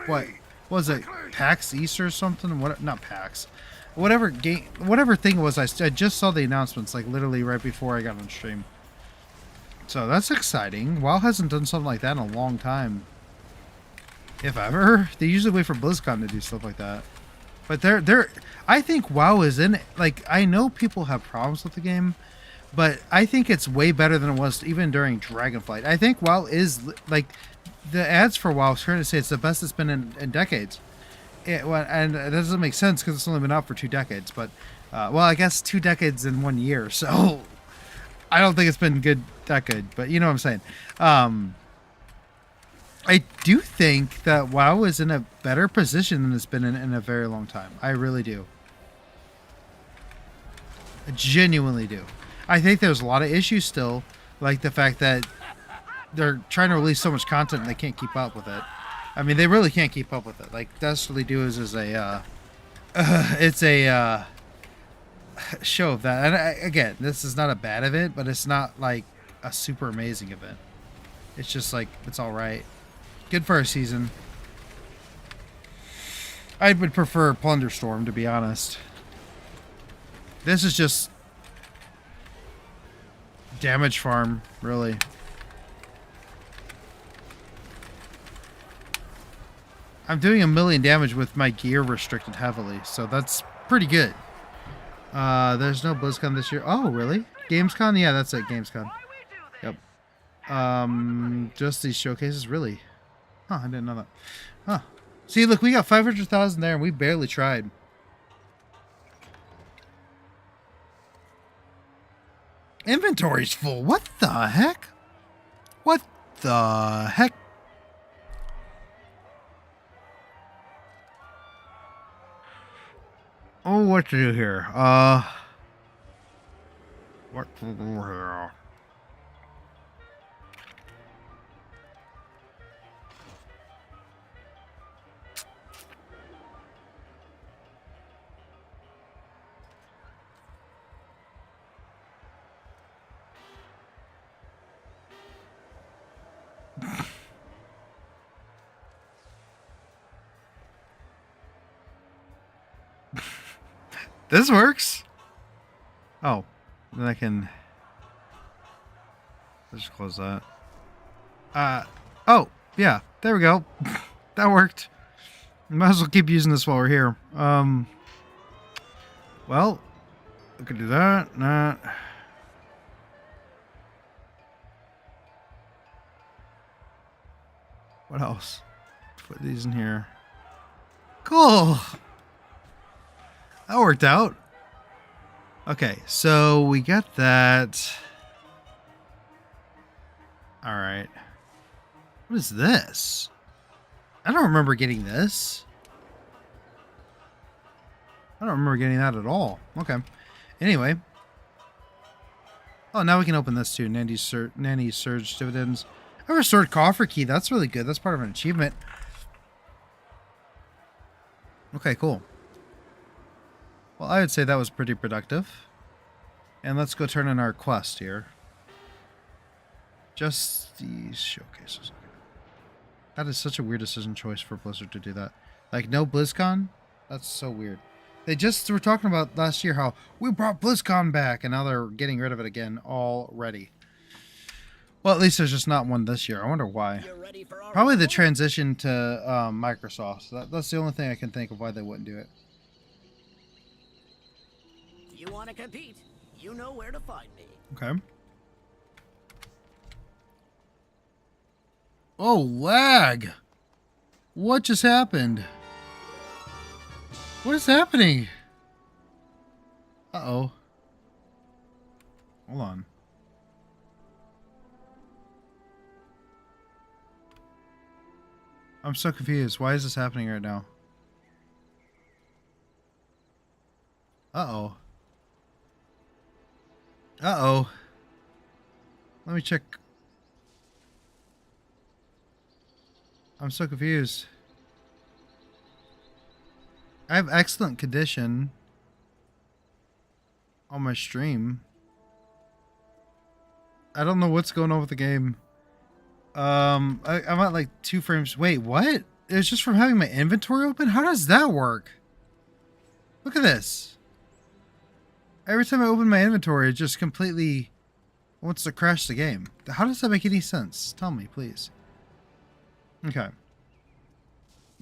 What was it? PAX East or something? What? Not PAX. Whatever game, whatever thing it was, I just saw the announcements like literally right before I got on stream. So that's exciting. WoW hasn't done something like that in a long time. If ever. They usually wait for BlizzCon to do stuff like that. But I think WoW is in, like, I know people have problems with the game, but I think it's way better than it was even during Dragonflight. I think WoW is, like, the ads for WoW are trying to say it's the best it's been in decades. And it doesn't make sense because it's only been out for 2 decades. But, well, I guess 2 decades in 1 year. So, I don't think it's been that good, but you know what I'm saying. I do think that WoW is in a better position than it's been in a very long time. I really do. I genuinely do. I think there's a lot of issues still, like the fact that they're trying to release so much content and they can't keep up with it. I mean, they really can't keep up with it. Like, Destiny Duos is a, it's a show of that. And again, this is not a bad event, but it's not like a super amazing event. It's just like, it's all right. Good for a season. I would prefer Plunderstorm, to be honest. This is just damage farm, really. I'm doing 1,000,000 damage with my gear restricted heavily, so that's pretty good. There's no BlizzCon this year. Oh, really? Gamescom? Yeah, that's it. Gamescom. Yep. Just these showcases, really? Huh, I didn't know that. Huh. See, look, we got 500,000 there, and we barely tried. Inventory's full. What the heck? What the heck? Oh, what to do here? What to do here? This works. Oh, then I can. Let's just close that. Oh, yeah. There we go. That worked. Might as well keep using this while we're here. Well, we could do that. Nah. What else? Put these in here. Cool. That worked out. Okay, so we got that. All right. What is this? I don't remember getting this. I don't remember getting that at all. Okay. Anyway. Oh, now we can open this too. Nanny Surge Dividends. I restored Coffer Key. That's really good. That's part of an achievement. Okay, cool. Well, I would say that was pretty productive. And let's go turn in our quest here. Just these showcases. That is such a weird decision choice for Blizzard to do that. Like, no BlizzCon? That's so weird. They just were talking about last year how we brought BlizzCon back, and now they're getting rid of it again already. Well, at least there's just not one this year. I wonder why. Probably the transition to Microsoft. That's the only thing I can think of why they wouldn't do it. If you want to compete, you know where to find me. Okay. Oh, lag! What just happened? What is happening? Uh-oh. Hold on. I'm so confused. Why is this happening right now? Uh-oh. Uh-oh. Let me check. I'm so confused. I have excellent condition on my stream. I don't know what's going on with the game. I'm at like 2 frames. Wait, what? It's just from having my inventory open? How does that work? Look at this. Every time I open my inventory, it just completely wants to crash the game. How does that make any sense? Tell me, please. Okay.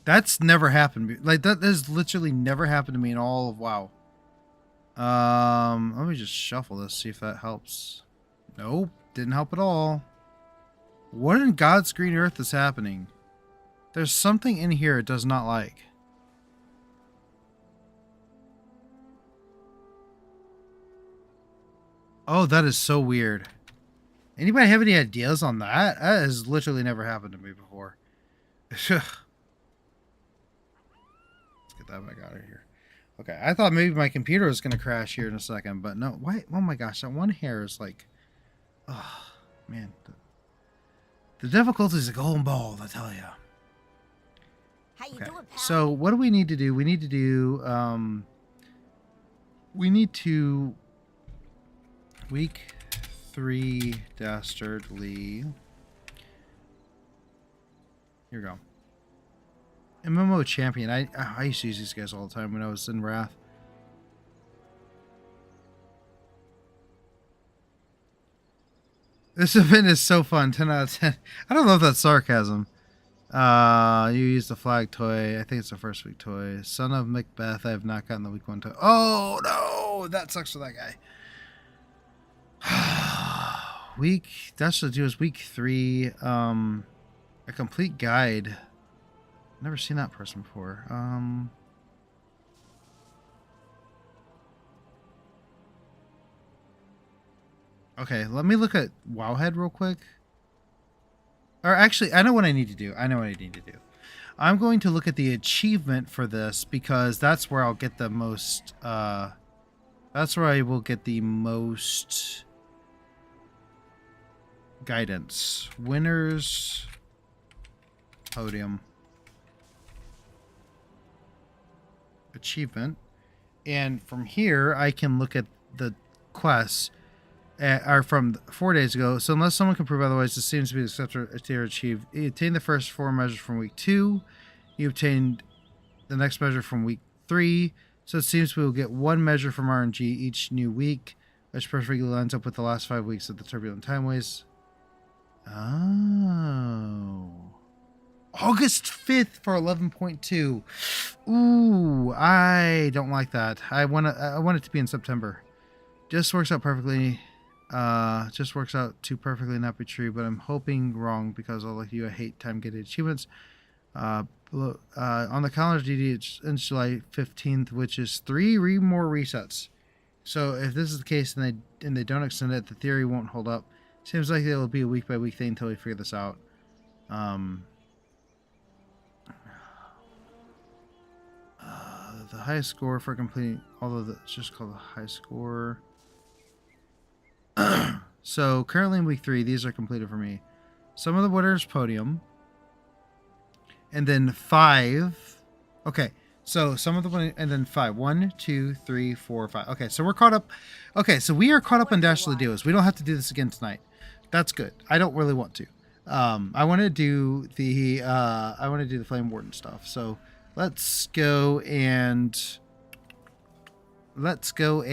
That's never happened. Like, that has literally never happened to me in all of WoW. Let me just shuffle this, see if that helps. Nope, didn't help at all. What in God's green earth is happening? There's something in here it does not like. Oh, that is so weird. Anybody have any ideas on that? That has literally never happened to me before. Let's get that back out of here. Okay, I thought maybe my computer was going to crash here in a second, but no. Why? Oh my gosh, that one hair is like... Oh, man. The difficulty is a golden ball, I tell you. How you Okay, doing, pal? so what do we need to do? We need to do... we need to... Week 3, Dastardly. Here we go. MMO Champion. I used to use these guys all the time when I was in Wrath. This event is so fun. 10 out of 10. I don't know if that's sarcasm. You used the flag toy. I think it's the first week toy. Son of Macbeth. I have not gotten the week 1 toy. Oh, no. That sucks for that guy. That's what do is week 3. A complete guide. Never seen that person before. Okay, let me look at Wowhead real quick. Or actually, I know what I need to do. I'm going to look at the achievement for this because that's where I'll get the most. That's where I will get the most guidance. Winners podium achievement, and from here I can look at the quests. Are from 4 days ago. So unless someone can prove otherwise, this seems to be the accepted tier achieved. You obtained the first 4 measures from week 2. You obtained the next measure from week 3. So it seems we will get 1 measure from RNG each new week, which perfectly lines up with the last 5 weeks of the turbulent timeways. Oh. August 5th for 11.2. Ooh, I don't like that. I want it to be in September. Just works out perfectly. Just works out to perfectly not be true, but I'm hoping wrong because all like you, I hate time-gated achievements. On the calendar DD, it's July 15th, which is 3 more resets. So if this is the case and they don't extend it, the theory won't hold up. Seems like it'll be a week-by-week thing until we figure this out. The highest score for completing, although it's just called the high score. So currently in week 3, these are completed for me. Some of the winners podium, and then 5. Okay, so some of the winners, and then 5. 1, 2, 3, 4, 5. Okay, so we're caught up. Okay, so we are caught up on Dashly Duos. We don't have to do this again tonight. That's good. I don't really want to. I want to do the Flame Warden stuff. So let's go and let's go to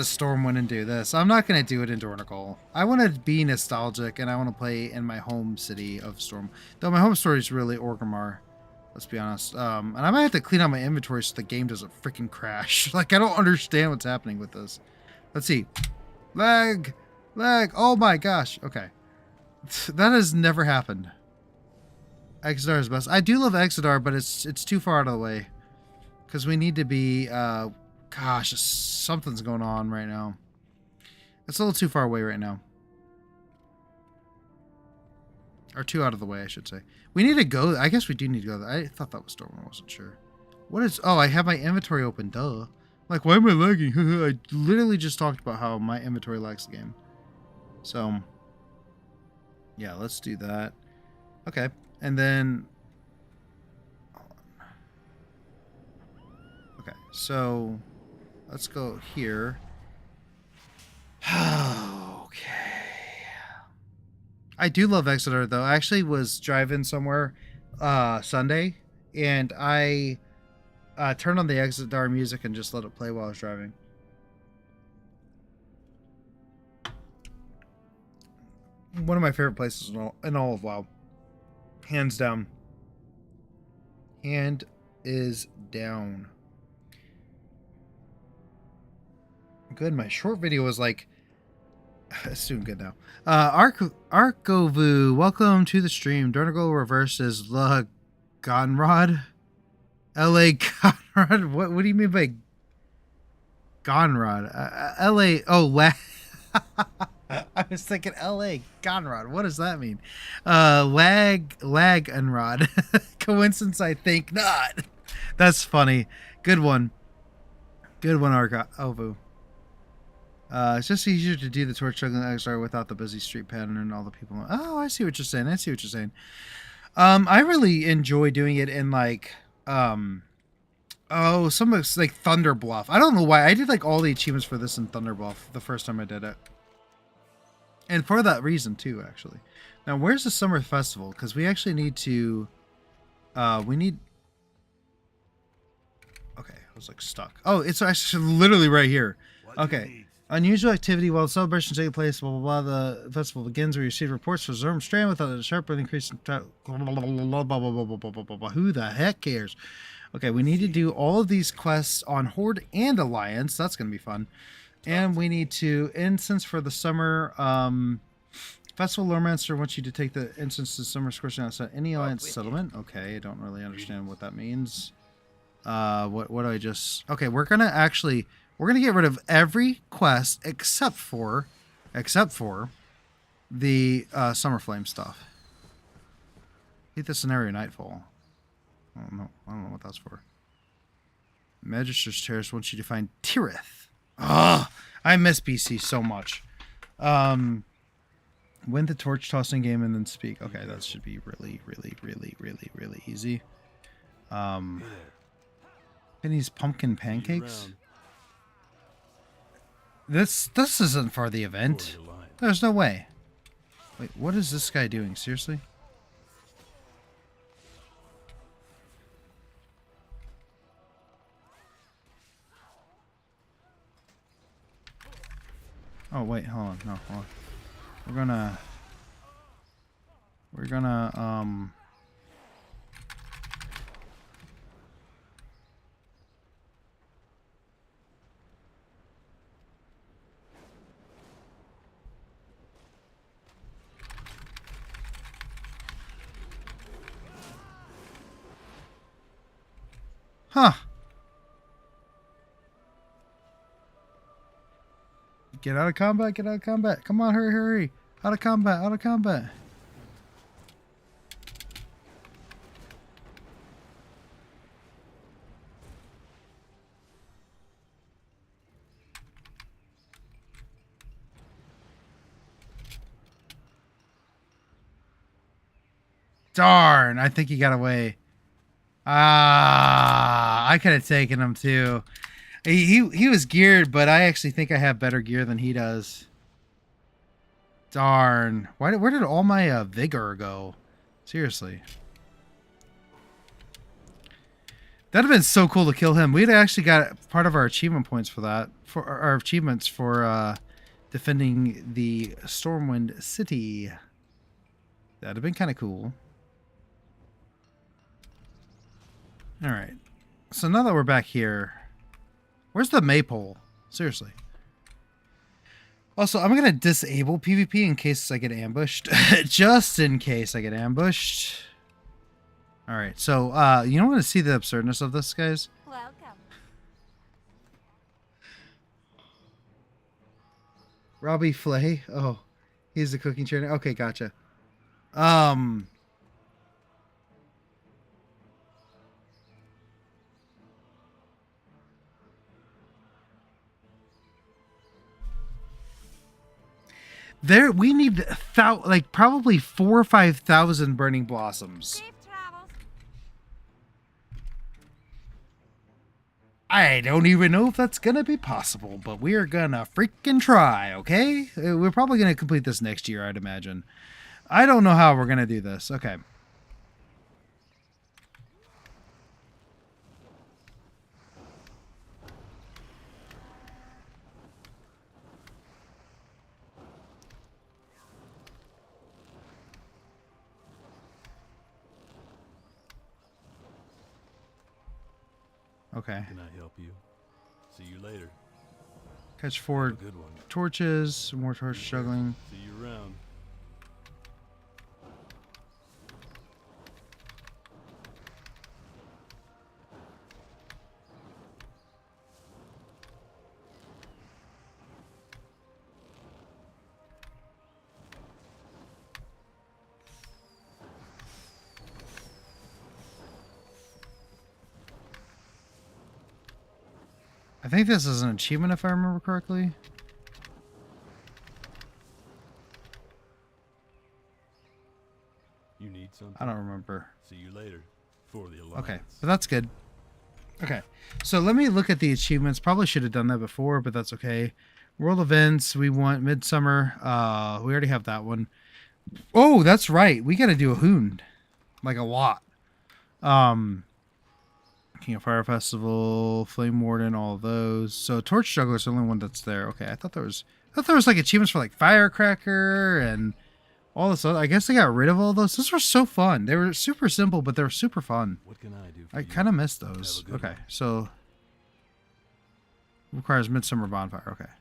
Stormwind and do this. I'm not going to do it in Dornical. I want to be nostalgic, and I want to play in my home city of Storm. Though my home story is really Orgrimmar, let's be honest. And I might have to clean out my inventory so the game doesn't freaking crash. Like, I don't understand what's happening with this. Let's see. Lag. Oh my gosh. Okay. That has never happened. Exodar is best. I do love Exodar, but it's too far out of the way. Because we need to be... gosh, something's going on right now. It's a little too far away right now. Or too out of the way, I should say. We need to go... I guess we do need to go there. I thought that was Stormwind. I wasn't sure. What is... Oh, I have my inventory open. Duh. Like, why am I lagging? I literally just talked about how my inventory lags the game. So... yeah, let's do that. Okay. And then... okay, so... let's go here. Okay. I do love Exeter, though. I actually was driving somewhere Sunday, and I turned on the Exeter music and just let it play while I was driving. One of my favorite places in all of WoW. Hands down. Hand is down. Good. My short video was like... it's doing good now. Arkovu, welcome to the stream. Dornigal Reverse is La Gonrod. L.A. Conrad. What do you mean by Gonrod? L.A. Oh, I was thinking L.A. Gonrod. What does that mean? Lag and Rod. Coincidence? I think not. That's funny. Good one. Good one, Ovu. It's just easier to do the torch juggling XR without the busy street pattern and all the people. Oh, I see what you're saying. I see what you're saying. I really enjoy doing it in like, some like Thunder Bluff. I don't know why. I did like all the achievements for this in Thunder Bluff the first time I did it. And for that reason too, actually. Now, where's the summer festival? Because we actually need to, okay, I was like stuck. Oh, it's actually literally right here. Okay. Unusual activity while the celebration takes place, blah, blah, blah. The festival begins. We receive reports from Zerm Strand without a sharp increase in blah, blah, blah, blah, blah, blah. Who the heck cares? Okay, we need to do all of these quests on Horde and Alliance. That's going to be fun. And we need to incense for the summer festival. Loremancer wants you to take the incense to summer scorching outside any Alliance settlement. Okay, I don't really understand what that means. What do I just... Okay, we're going to get rid of every quest except for the Summer Flame stuff. Hit the scenario Nightfall. I don't know what that's for. Magister's Terrace wants you to find Tirith. Oh, I miss BC so much. Win the torch tossing game and then speak. Okay, that should be really, really, really, really, really easy. Penny's pumpkin pancakes. This isn't for the event. There's no way. Wait, what is this guy doing? Seriously? Oh wait, hold on. No, hold on. We're gonna Huh. Get out of combat, get out of combat. Come on, hurry, hurry. Out of combat, out of combat. Darn, I think he got away. Ah, I could have taken him too. He was geared, but I actually think I have better gear than he does. Darn. Where did all my vigor go? Seriously. That'd have been so cool to kill him. We'd actually got part of our achievement points for that. For our achievements for defending the Stormwind City. That'd have been kind of cool. Alright. So now that we're back here, where's the maypole? Seriously. Also, I'm going to disable PvP in case I get ambushed. Just in case I get ambushed. Alright, so, you don't want to see the absurdness of this, guys? Welcome. Robbie Flay? Oh, he's the cooking trainer? Okay, gotcha. There, we need like probably 4,000 or 5,000 burning blossoms. Safe travels. I don't even know if that's gonna be possible, but we're gonna freaking try. Okay, we're probably gonna complete this next year, I'd imagine. I don't know how we're gonna do this. Okay. Okay. Can I help you? See you later. Catch 4 Good one. torches, more torch juggling. See you around. I think this is an achievement if I remember correctly. You need something? I don't remember. See you later. For the alliance. Okay, but that's good. Okay, so let me look at the achievements. Probably should have done that before, but that's okay. World events, we want Midsummer. We already have that one. Oh, that's right. We got to do a hound, like a lot. King of Fire Festival, Flame Warden, all of those. So Torch Juggler is the only one that's there. Okay, I thought there was like achievements for like Firecracker and all this other. I guess they got rid of all those. Those were so fun. They were super simple, but they were super fun. What can I do for I you? kind of missed those. Have a good Okay, one. so requires Midsummer Bonfire. Okay.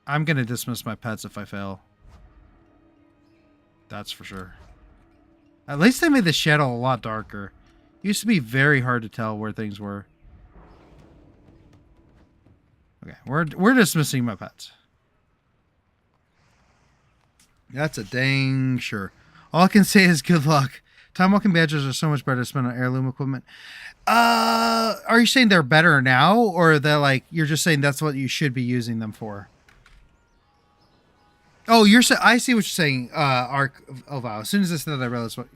I'm gonna dismiss my pets if I fail. That's for sure. At least they made the shadow a lot darker. It used to be very hard to tell where things were. Okay, we're dismissing my pets. That's a dang sure. All I can say is good luck. Time walking badges are so much better to spend on heirloom equipment. Are you saying they're better now, or that like you're just saying that's what you should be using them for? Oh, I see what you're saying, Arc of Vow. As soon as I said that, I realized what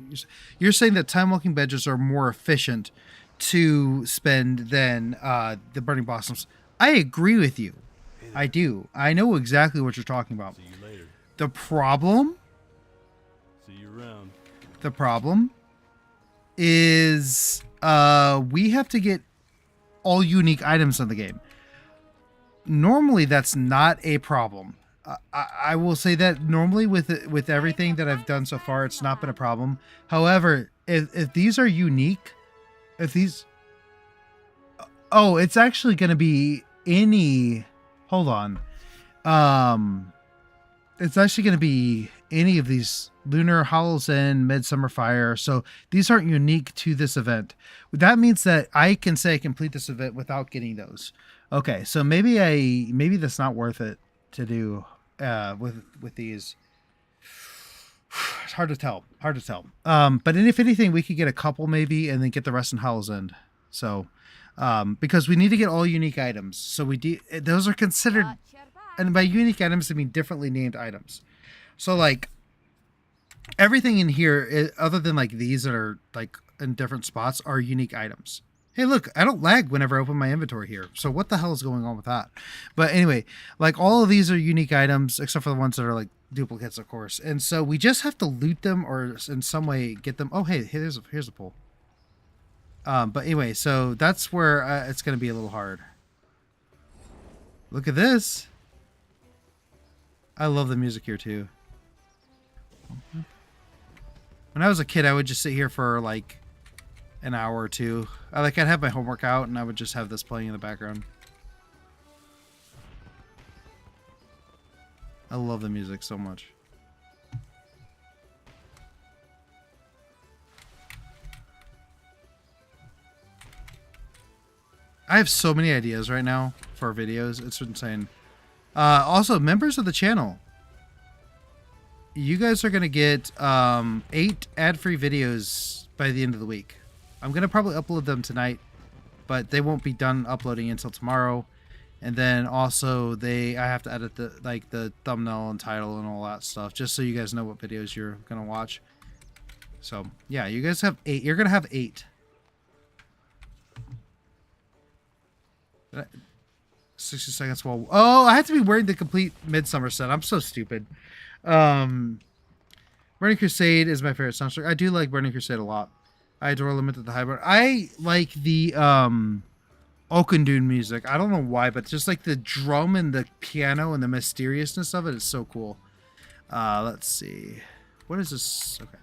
you're saying, that time walking badges are more efficient to spend than the burning blossoms. I agree with you. I do. I know exactly what you're talking about. See you later. The problem See you around. The problem is we have to get all unique items in the game. Normally, that's not a problem. I will say that normally with everything that I've done so far, it's not been a problem. However, if these are unique, it's actually going to be any. Hold on. It's actually going to be any of these: Lunar, Hollow's End, Midsummer Fire. So these aren't unique to this event. That means that I can say I complete this event without getting those. Okay, so maybe that's not worth it to do with these. It's hard to tell. But if anything, we could get a couple maybe, and then get the rest in Hollow's End. So, because we need to get all unique items. So those are considered. And by unique items, I mean differently named items. So, like, everything in here, other than, like, these that are, like, in different spots, are unique items. Hey, look, I don't lag whenever I open my inventory here. So what the hell is going on with that? But anyway, like, all of these are unique items, except for the ones that are, like, duplicates, of course. And so we just have to loot them or in some way get them. Oh, hey, here's a pull. But anyway, so that's where it's going to be a little hard. Look at this. I love the music here too. When I was a kid, I would just sit here for like an hour or two. I'd have my homework out and I would just have this playing in the background. I love the music so much. I have so many ideas right now for videos. It's insane. Also, members of the channel, you guys are going to get 8 ad-free videos by the end of the week. I'm going to probably upload them tonight, but they won't be done uploading until tomorrow. And then also I have to edit the thumbnail and title and all that stuff, just so you guys know what videos you're going to watch. So, yeah, you guys have 8. You're going to have 8. 60 seconds. Well, oh, I have to be wearing the complete Midsummer set. I'm so stupid. Burning Crusade is my favorite soundtrack. I do like Burning Crusade a lot. I adore Limited the High. I like the Okundun music. I don't know why, but just like the drum and the piano and the mysteriousness of it is so cool. Let's see. What is this? Okay.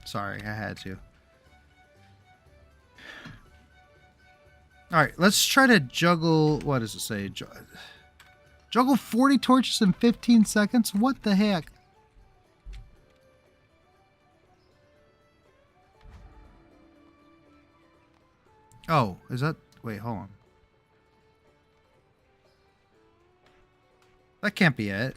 Sorry, I had to. Alright, let's try to juggle... What does it say? Juggle 40 torches in 15 seconds? What the heck? Oh, is that... Wait, hold on. That can't be it.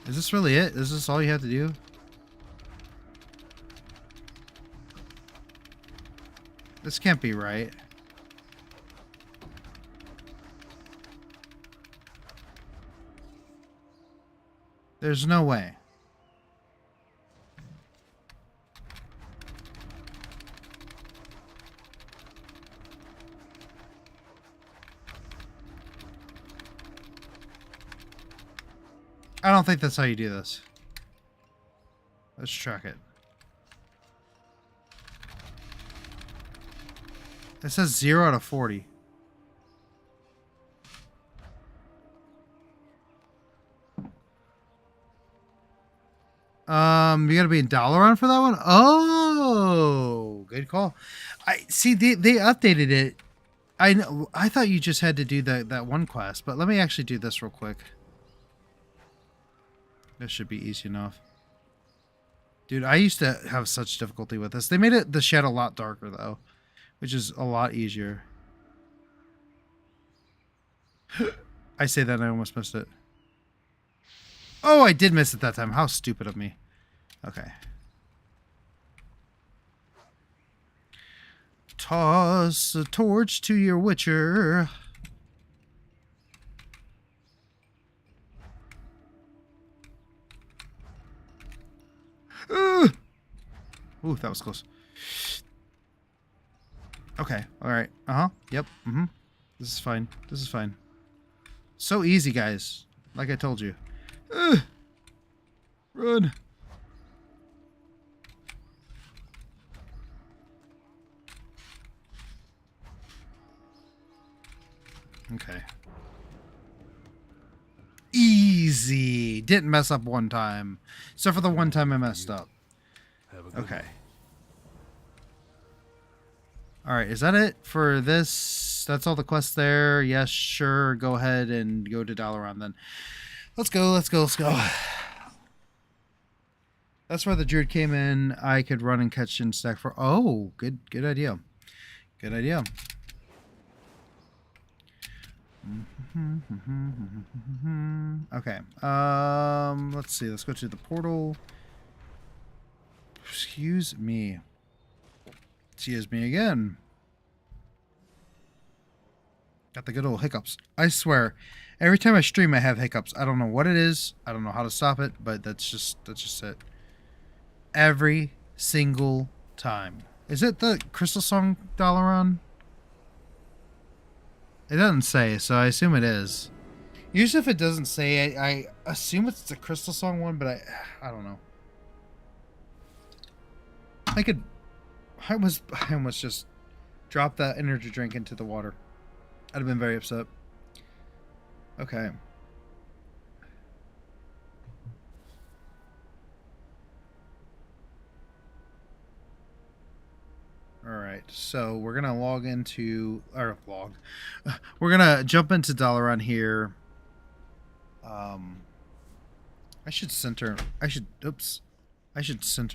Is this really it? Is this all you have to do? This can't be right. There's no way. I don't think that's how you do this. Let's track it. It says 0 out of 40. You gotta be in Dalaran for that one? Oh, good call. I see they updated it. I know, I thought you just had to do that one quest, but let me actually do this real quick. This should be easy enough. Dude, I used to have such difficulty with this. They made the shed a lot darker though, which is a lot easier. I say that and I almost missed it. Oh, I did miss it that time. How stupid of me. Okay. Toss a torch to your witcher. Ooh, that was close. Okay, alright. Uh-huh. Yep. Mm-hmm. This is fine. This is fine. So easy, guys. Like I told you. Run. Okay. Easy. Didn't mess up one time. Except for the one time I messed up. Okay. Alright, is that it for this? That's all the quests there? Yes, sure. Go ahead and go to Dalaran then. Let's go, let's go, let's go. That's where the druid came in. I could run and catch and stack for... Oh, good idea. Good idea. Okay. Let's see. Let's go to the portal. Excuse me. Excuse me again. Got the good old hiccups. I swear, every time I stream, I have hiccups. I don't know what it is. I don't know how to stop it, but that's just it. Every single time. Is it the Crystal Song Dalaran? It doesn't say, so I assume it is. Usually if it doesn't say, I assume it's the Crystal Song one, but I don't know. I almost just dropped that energy drink into the water. I'd have been very upset. Okay. Alright, so we're gonna log into we're gonna jump into Dalaran here. I should center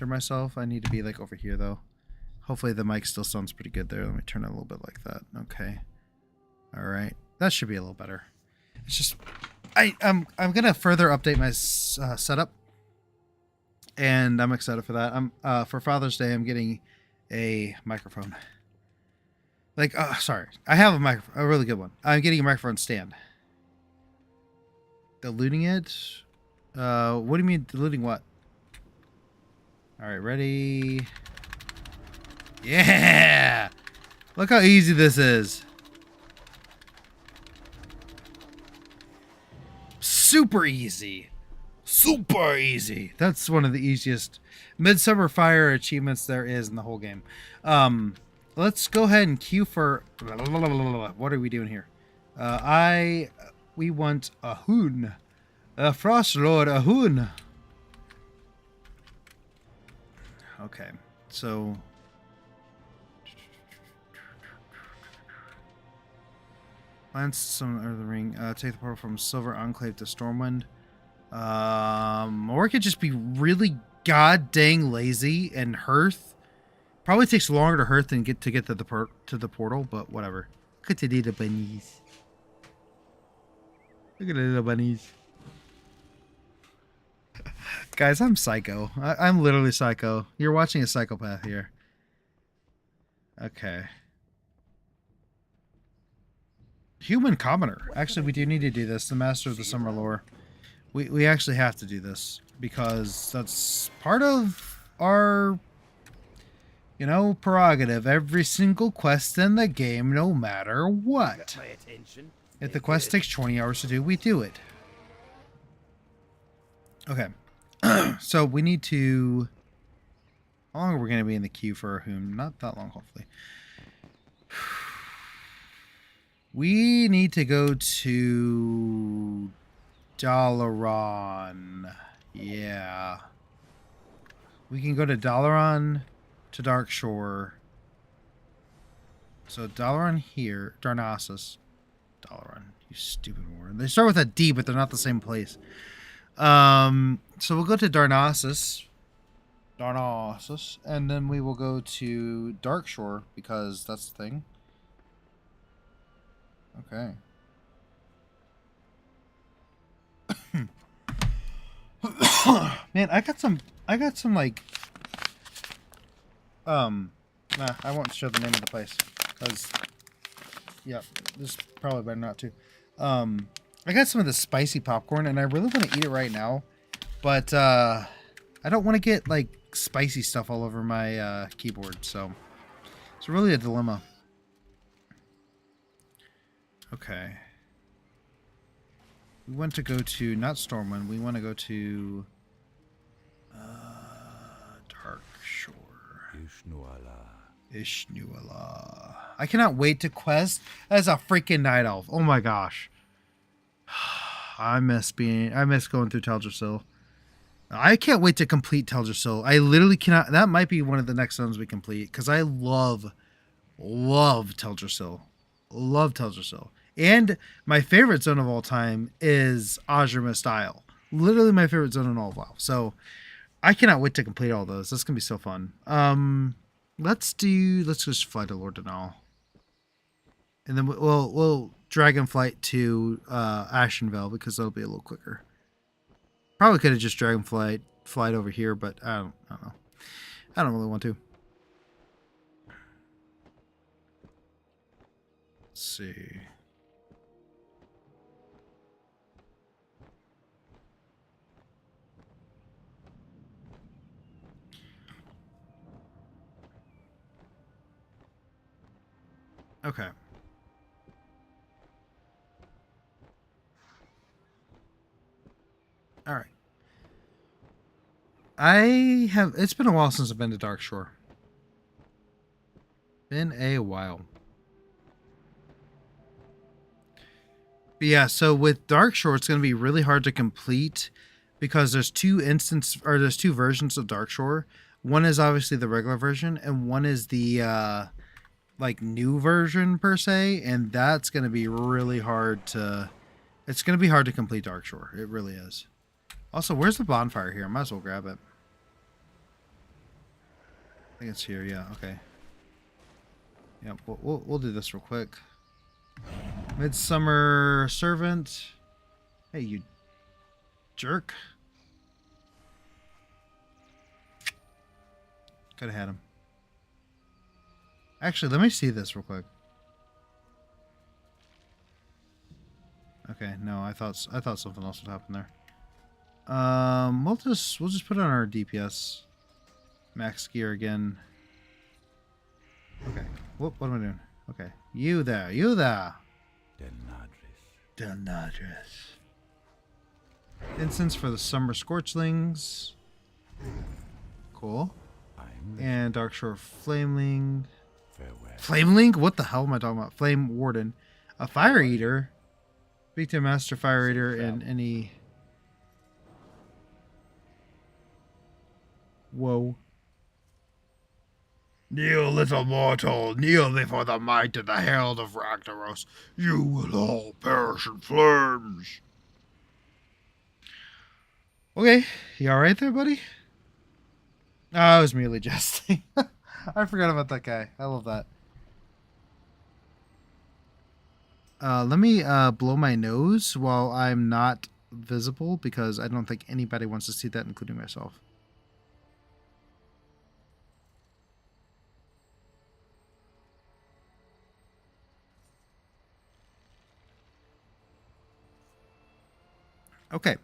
myself. I need to be like over here though. Hopefully the mic still sounds pretty good there. Let me turn it a little bit like that. Okay. Alright. That should be a little better. It's just I'm gonna further update my setup. And I'm excited for that. For Father's Day I'm getting a microphone. Like, sorry. I have a really good one. I'm getting a microphone stand. Diluting it? What do you mean diluting what? Alright, ready? Yeah! Look how easy this is. Super easy. Super easy. That's one of the easiest Midsummer Fire achievements there is in the whole game. Let's go ahead and queue for... What are we doing here? We want Ahun. Frost Lord Ahun. Okay, so... Lance some of the ring. Take the portal from Silver Enclave to Stormwind. Or it could just be really god dang lazy, and hearth. Probably takes longer to hearth than get to the portal, but whatever. Look at the little bunnies. Look at the little bunnies. Guys, I'm psycho. I'm literally psycho. You're watching a psychopath here. Okay. Human Commoner. Actually, we do need to do this. The Master of the Summer Lore. We actually have to do this because that's part of our, you know, prerogative. Every single quest in the game, no matter what. My attention. If the quest takes 20 hours to do, we do it. Okay. So we need to... How long are we going to be in the queue for whom? Not that long, hopefully. We need to go to Dalaran. Yeah. We can go to Dalaran to Darkshore. So Dalaran here. Darnassus. Dalaran. You stupid word. They start with a D, but they're not the same place. So we'll go to Darnassus. Darnassus. And then we will go to Darkshore because that's the thing. Okay. Man, I got some like nah, I won't show the name of the place because yeah, this is probably better not to. I got some of the spicy popcorn and I really want to eat it right now, but I don't want to get like spicy stuff all over my keyboard, so it's really a dilemma. Okay. We want to go to, not Stormwind, we want to go to Darkshore. Ishnuala. I cannot wait to quest as a freaking night elf. Oh my gosh. I miss going through Teldrassil. I can't wait to complete Teldrassil. I literally cannot. That might be one of the next zones we complete because I love Teldrassil. Love Teldrassil. And my favorite zone of all time is Azure Mist Isle. Literally my favorite zone in all of WoW. So I cannot wait to complete all those. That's gonna be so fun. Let's just fly to Lord Denal. And then we'll dragonflight to Ashenvale because that'll be a little quicker. Probably could have just flight over here, but I don't know. I don't really want to. Let's see. Okay. All right. It's been a while since I've been to Darkshore. Been a while. But yeah, so with Darkshore, it's going to be really hard to complete because there's two versions of Darkshore. One is obviously the regular version, and one is the like new version per se, and that's going to be really hard to. It's going to be hard to complete Darkshore. It really is. Also, where's the bonfire here? I might as well grab it. I think it's here. Yeah. Okay. Yeah. We'll do this real quick. Midsummer Servant. Hey, you jerk. Could have had him. Actually, let me see this real quick. Okay, no, I thought something else would happen there. We'll just put on our DPS max gear again. Okay. What am I doing? Okay. You there. Delnadris. Incense for the Summer Scorchlings. Cool. And Darkshore Flameling. Flameling? What the hell am I talking about? Flame Warden. A Fire Eater. Speak to Master Fire Eater and any... Whoa. Kneel, little mortal, kneel before the might of the herald of Ragnaros. You will all perish in flames. Okay, you alright there, buddy? Oh, I was merely jesting. I forgot about that guy. I love that. Let me blow my nose while I'm not visible because I don't think anybody wants to see that, including myself. Okay.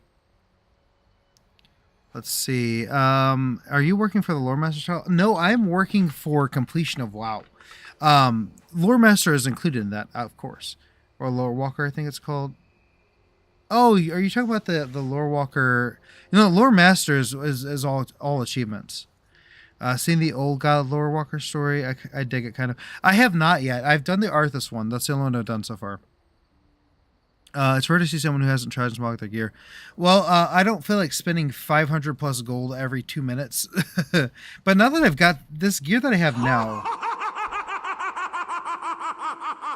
Let's see. Are you working for the Lore Master Trial? No, I'm working for completion of WoW. Lore Master is included in that, of course. Or Lore Walker, I think it's called. Oh, are you talking about the Lore Walker? You know, Lore Master is all achievements. Seeing the old God Lore Walker story, I dig it kind of. I have not yet. I've done the Arthas one. That's the only one I've done so far. It's rare to see someone who hasn't transmogged their gear. Well, I don't feel like spending 500 plus gold every 2 minutes. But now that I've got this gear that I have now.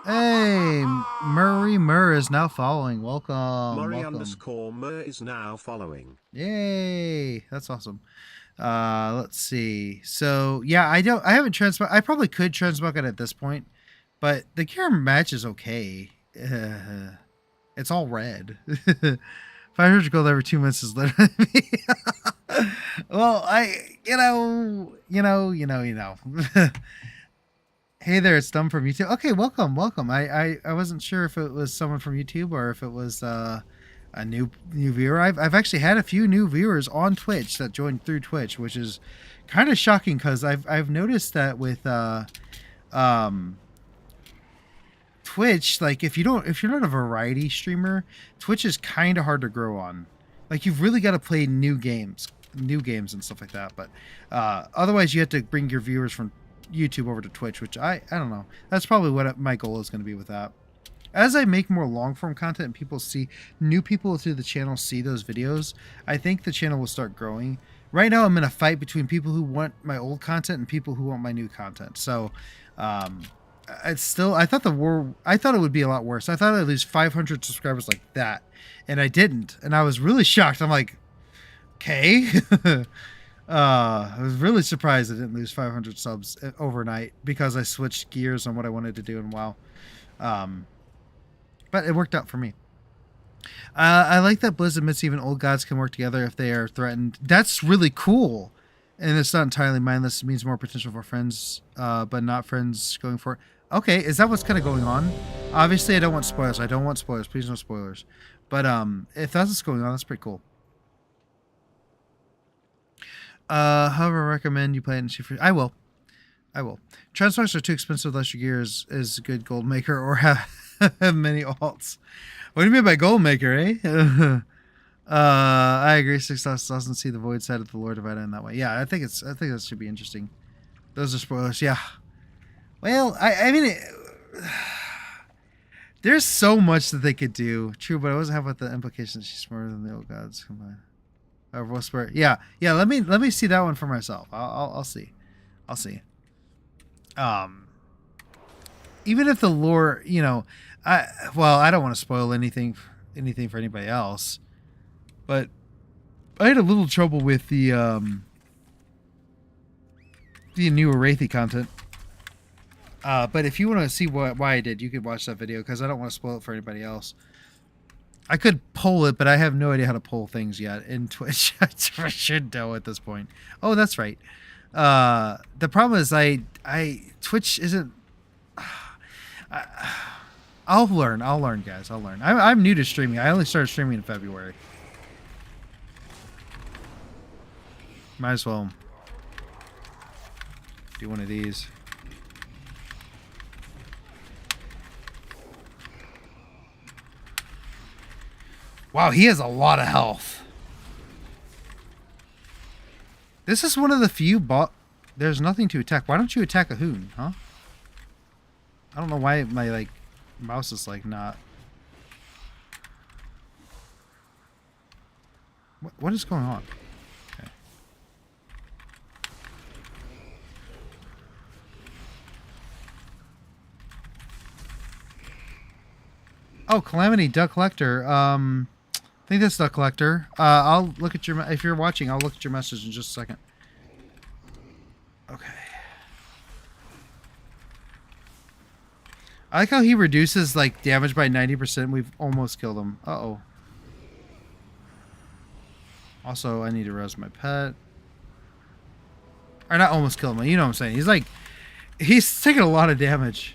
Hey, Murray Murr is now following. Welcome. Murray welcome. _Murr is now following. Yay. That's awesome. Let's see. So yeah, I haven't transmog. I probably could transmog it at this point, but the gear match is okay. It's all red. 500 gold every 2 minutes is literally me. Well, you know. Hey there, it's Dumb from YouTube. Okay, welcome. I wasn't sure if it was someone from YouTube or if it was a new viewer. I've actually had a few new viewers on Twitch that joined through Twitch, which is kind of shocking because I've noticed that with Twitch, like if you're not a variety streamer, Twitch is kind of hard to grow on. Like you've really got to play new games and stuff like that. But otherwise, you have to bring your viewers from YouTube over to Twitch, which I don't know. That's probably what my goal is going to be with that. As I make more long form content and people see new people through the channel see those videos, I think the channel will start growing. Right now, I'm in a fight between people who want my old content and people who want my new content. So, it's still. I thought it would be a lot worse. I thought I'd lose 500 subscribers like that, and I didn't. And I was really shocked. I'm like, okay. I was really surprised I didn't lose 500 subs overnight because I switched gears on what I wanted to do in WoW. But it worked out for me. I like that Blizz admits even old gods can work together if they are threatened. That's really cool. And it's not entirely mindless. It means more potential for friends, but not friends going for it. Okay, is that what's kind of going on? Obviously, I don't want spoilers. Please no spoilers. But if that's what's going on, that's pretty cool. However, I recommend you play it and see for. I will. Transmogs are too expensive unless your gear is a good gold maker or have many alts. What do you mean by gold maker, eh? I agree. 6 doesn't see the void side of the lore divided in that way. Yeah, I think that should be interesting. Those are spoilers. Yeah. Well, I mean, there's so much that they could do. True, but I wasn't happy with the implication that she's smarter than the old gods combined. Yeah. Let me see that one for myself. I'll see. Even if the lore, I don't want to spoil anything for anybody else, but I had a little trouble with the new Wraithy content. But if you want to see why I did, you could watch that video because I don't want to spoil it for anybody else. I could poll it, but I have no idea how to poll things yet in Twitch. I should know at this point. Oh, that's right. The problem is Twitch isn't. I'll learn, guys. I'll learn. I'm new to streaming. I only started streaming in February. Might as well do one of these. Wow, he has a lot of health. This is one of the few there's nothing to attack. Why don't you attack a hoon, huh? I don't know why my mouse is not. What is going on? Okay. Oh, Calamity Duck Collector. I think that's Duck Collector. I'll look at if you're watching, I'll look at your message in just a second. Okay. I like how he reduces like damage by 90%. We've almost killed him. Uh-oh. Also, I need to res my pet. Or not almost kill him. You know what I'm saying. He's taking a lot of damage.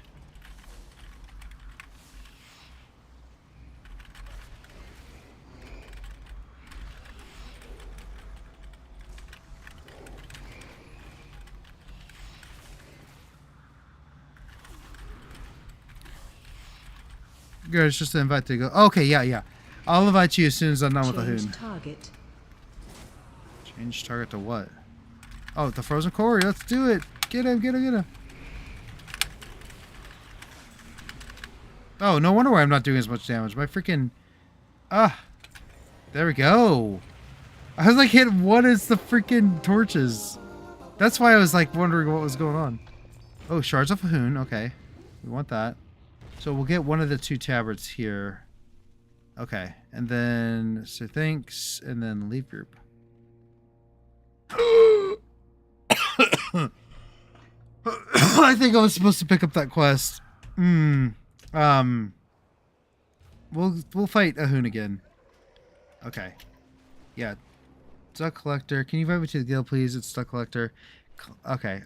Good, it's just an invite to go. Okay, yeah. I'll invite you as soon as I'm done with the hoon. Target. Change target to what? Oh, the frozen core. Let's do it. Get him. Oh, no wonder why I'm not doing as much damage. My freaking... There we go. I was like, what is the freaking torches? That's why I was like wondering what was going on. Oh, shards of a hoon. Okay. We want that. So we'll get one of the 2 tabards here. Okay. And then, so thanks. And then leave group. I think I was supposed to pick up that quest. We'll fight a hoon again. Okay. Yeah. Duck collector. Can you invite me to the guild, please? It's duck collector. Okay.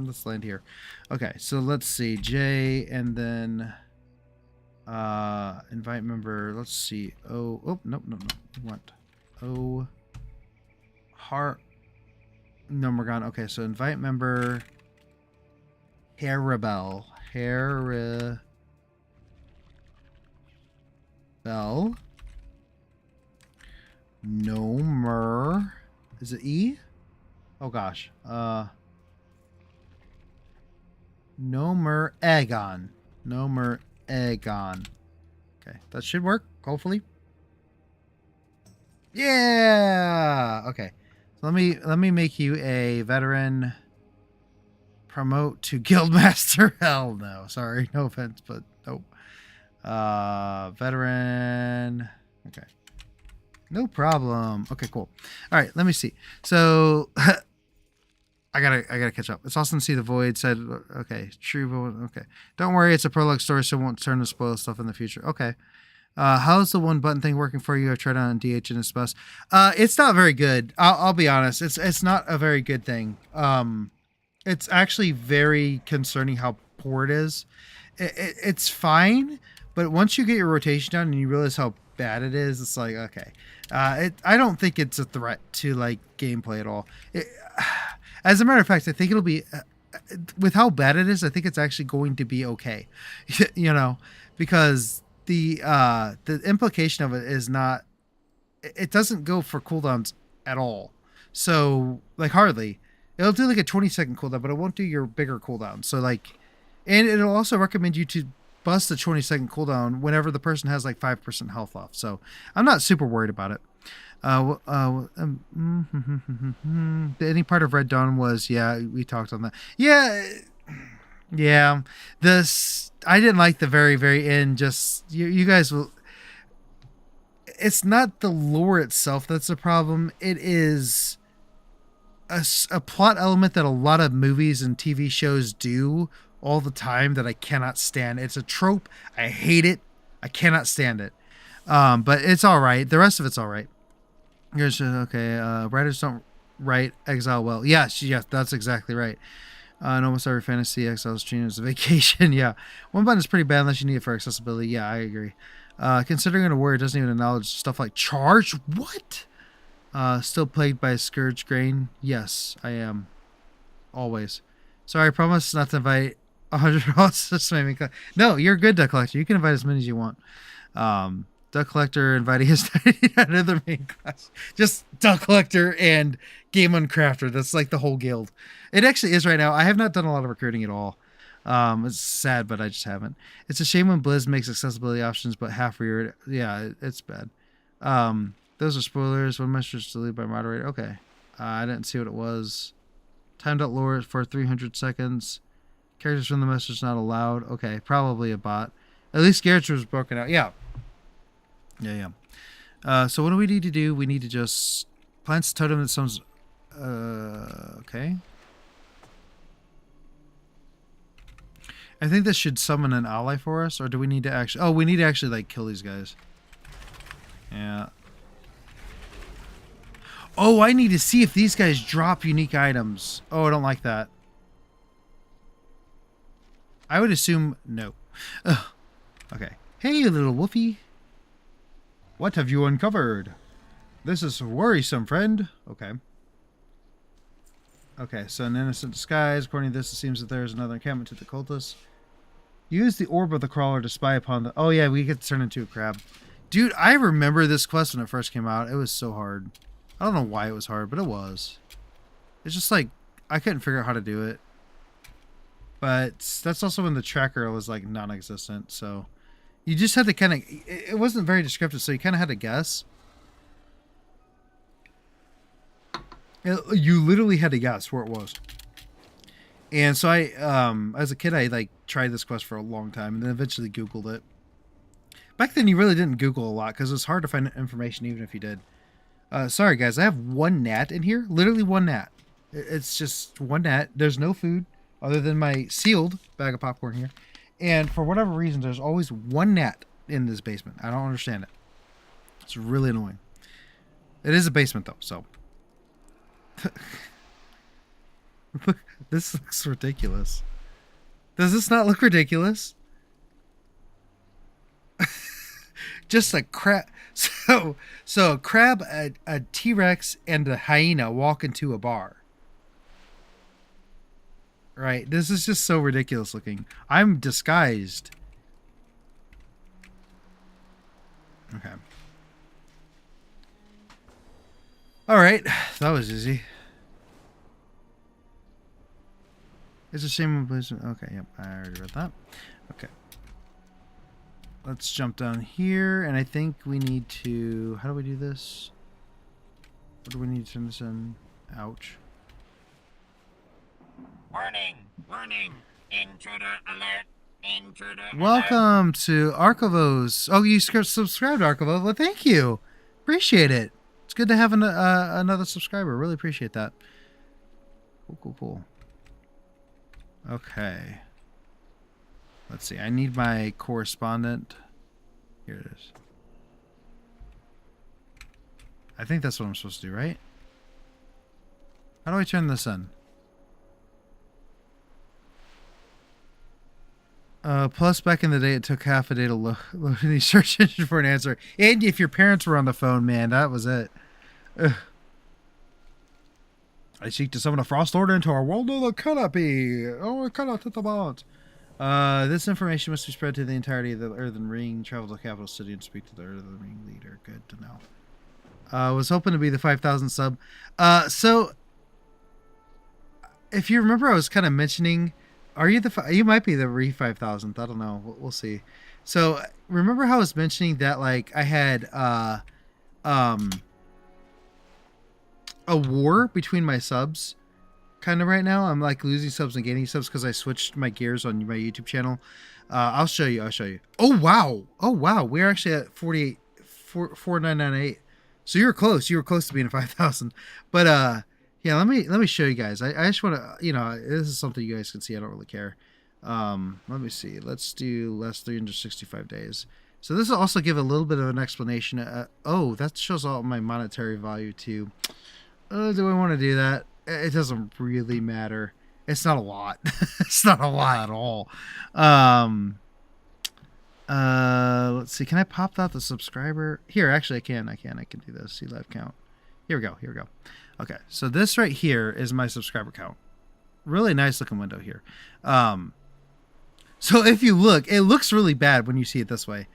Let's land here. Okay. So let's see. J and then invite member. Let's see. Oh, nope. We want heart. No, we're gone. Okay. So invite member. Harabel. Nomer. Is it E? Oh gosh. Nomer Aegon. Okay, that should work, hopefully. Yeah. Okay. So let me make you a veteran. Promote to guildmaster. Hell no. Sorry. No offense, but nope. Veteran. Okay. No problem. Okay, cool. All right, let me see. So I gotta catch up. It's awesome to see the void said. Okay, true. Okay, don't worry. It's a prologue story, so it won't turn to spoil stuff in the future. Okay. How's the one button thing working for you? I've tried on DH and it's best. It's not very good. I'll be honest. It's not a very good thing. It's actually very concerning how poor it is. It's fine, but once you get your rotation down and you realize how bad it is, it's like, okay. I don't think it's a threat to like gameplay at all. As a matter of fact, I think it'll be with how bad it is. I think it's actually going to be okay, you know, because the implication of it is not. It doesn't go for cooldowns at all. So like hardly. It'll do like a 20-second cooldown, but it won't do your bigger cooldown. So like, and it'll also recommend you to bust the 20-second cooldown whenever the person has like 5% health left. So I'm not super worried about it. Any part of Red Dawn was, yeah, we talked on that. Yeah. This, I didn't like the very, very end. Just, you guys will, it's not the lore itself that's the problem. It is a plot element that a lot of movies and TV shows do all the time that I cannot stand. It's a trope. I hate it. I cannot stand it. But it's all right. The rest of it's all right. Here's okay. Writers don't write Exile well. Yes, that's exactly right. In almost every fantasy, Exile is treated as a vacation. Yeah, one button is pretty bad unless you need it for accessibility. Yeah, I agree. Considering a word doesn't even acknowledge stuff like charge. What? Still plagued by Scourge Grain? Yes, I am. Always. Sorry, I promise not to invite 100 hosts. Just made me no, you're good, Duck Collector. You can invite as many as you want. Duck Collector inviting his another main class. Just Duck Collector and Game Uncrafter. That's like the whole guild. It actually is right now. I have not done a lot of recruiting at all. It's sad, but I just haven't. It's a shame when Blizz makes accessibility options, but half weird. Yeah, it's bad. Those are spoilers. One message deleted by moderator. Okay. I didn't see what it was. Timed out lore for 300 seconds. Characters from the message not allowed. Okay, probably a bot. At least Garrett's was broken out. Yeah. So what do we need to do? We need to just Plants totem that sounds... okay. I think this should summon an ally for us, or do we need to actually... Oh, we need to actually, like, kill these guys. Yeah. Oh, I need to see if these guys drop unique items. Oh, I don't like that. I would assume no. Ugh. Okay. Hey, little woofy. What have you uncovered? This is worrisome, friend. Okay. Okay, so an innocent disguise. According to this, it seems that there is another encampment to the cultists. Use the orb of the crawler to spy upon the... Oh, yeah, we get to turn into a crab. Dude, I remember this quest when it first came out. It was so hard. I don't know why it was hard, but it was. It's just like, I couldn't figure out how to do it. But that's also when the tracker was like non-existent, so... You just had to kind of... It wasn't very descriptive, so you kind of had to guess. You literally had to guess where it was. And so I, as a kid, I like tried this quest for a long time and then eventually Googled it. Back then, you really didn't Google a lot because it was hard to find information even if you did. Sorry, guys. I have one gnat in here. Literally one gnat. It's just one gnat. There's no food other than my sealed bag of popcorn here. And for whatever reason, there's always one gnat in this basement. I don't understand it. It's really annoying. It is a basement, though, so... Look, this looks ridiculous. Does this not look ridiculous? Just a crab. So a crab, a T-Rex, and a hyena walk into a bar. Right? This is just so ridiculous looking. I'm disguised. Okay. Alright. That was easy. It's a shame. Okay, yep. I already read that. Okay. Let's jump down here, and I think we need to... How do we do this? What do we need to turn this in? Ouch. Warning! Warning! Intruder alert! Intruder Welcome to Archivos. Oh, you subscribed to Archivos. Well, thank you. Appreciate it. It's good to have another subscriber. Really appreciate that. Cool, cool, cool. Okay. Let's see. I need my correspondent. Here it is. I think that's what I'm supposed to do, right? How do I turn this on? Plus, back in the day, it took half a day to load any search engine for an answer. And if your parents were on the phone, man, that was it. Ugh. I seek to summon a frost lord into our world. No, that cannot be. Oh, it cannot hit the bounds. This information must be spread to the entirety of the Earthen Ring. Travel to the capital city and speak to the Earthen Ring leader. Good to know. Was hoping to be the 5,000 sub. So, if you remember, I was kind of mentioning... Are you the... You might be the 5,000th. I don't know. We'll see. So, remember how I was mentioning that, like, I had... a war between my subs kind of right now. I'm like losing subs and gaining subs because I switched my gears on my YouTube channel. I'll show you. Oh wow, we're actually at 4998. So you're close to being 5,000. But yeah, let me show you guys. I just want to, you know, this is something you guys can see. I don't really care. Let me see. Let's do last 365 days. So this will also give a little bit of an explanation. Oh, that shows all my monetary value too. Do I want to do that? It doesn't really matter. It's not a lot. It's not a lot at all. Let's see. Can I pop out the subscriber? Here, actually, I can do this. See live count. Here we go. Okay, so this right here is my subscriber count. Really nice looking window here. So if you look, it looks really bad when you see it this way.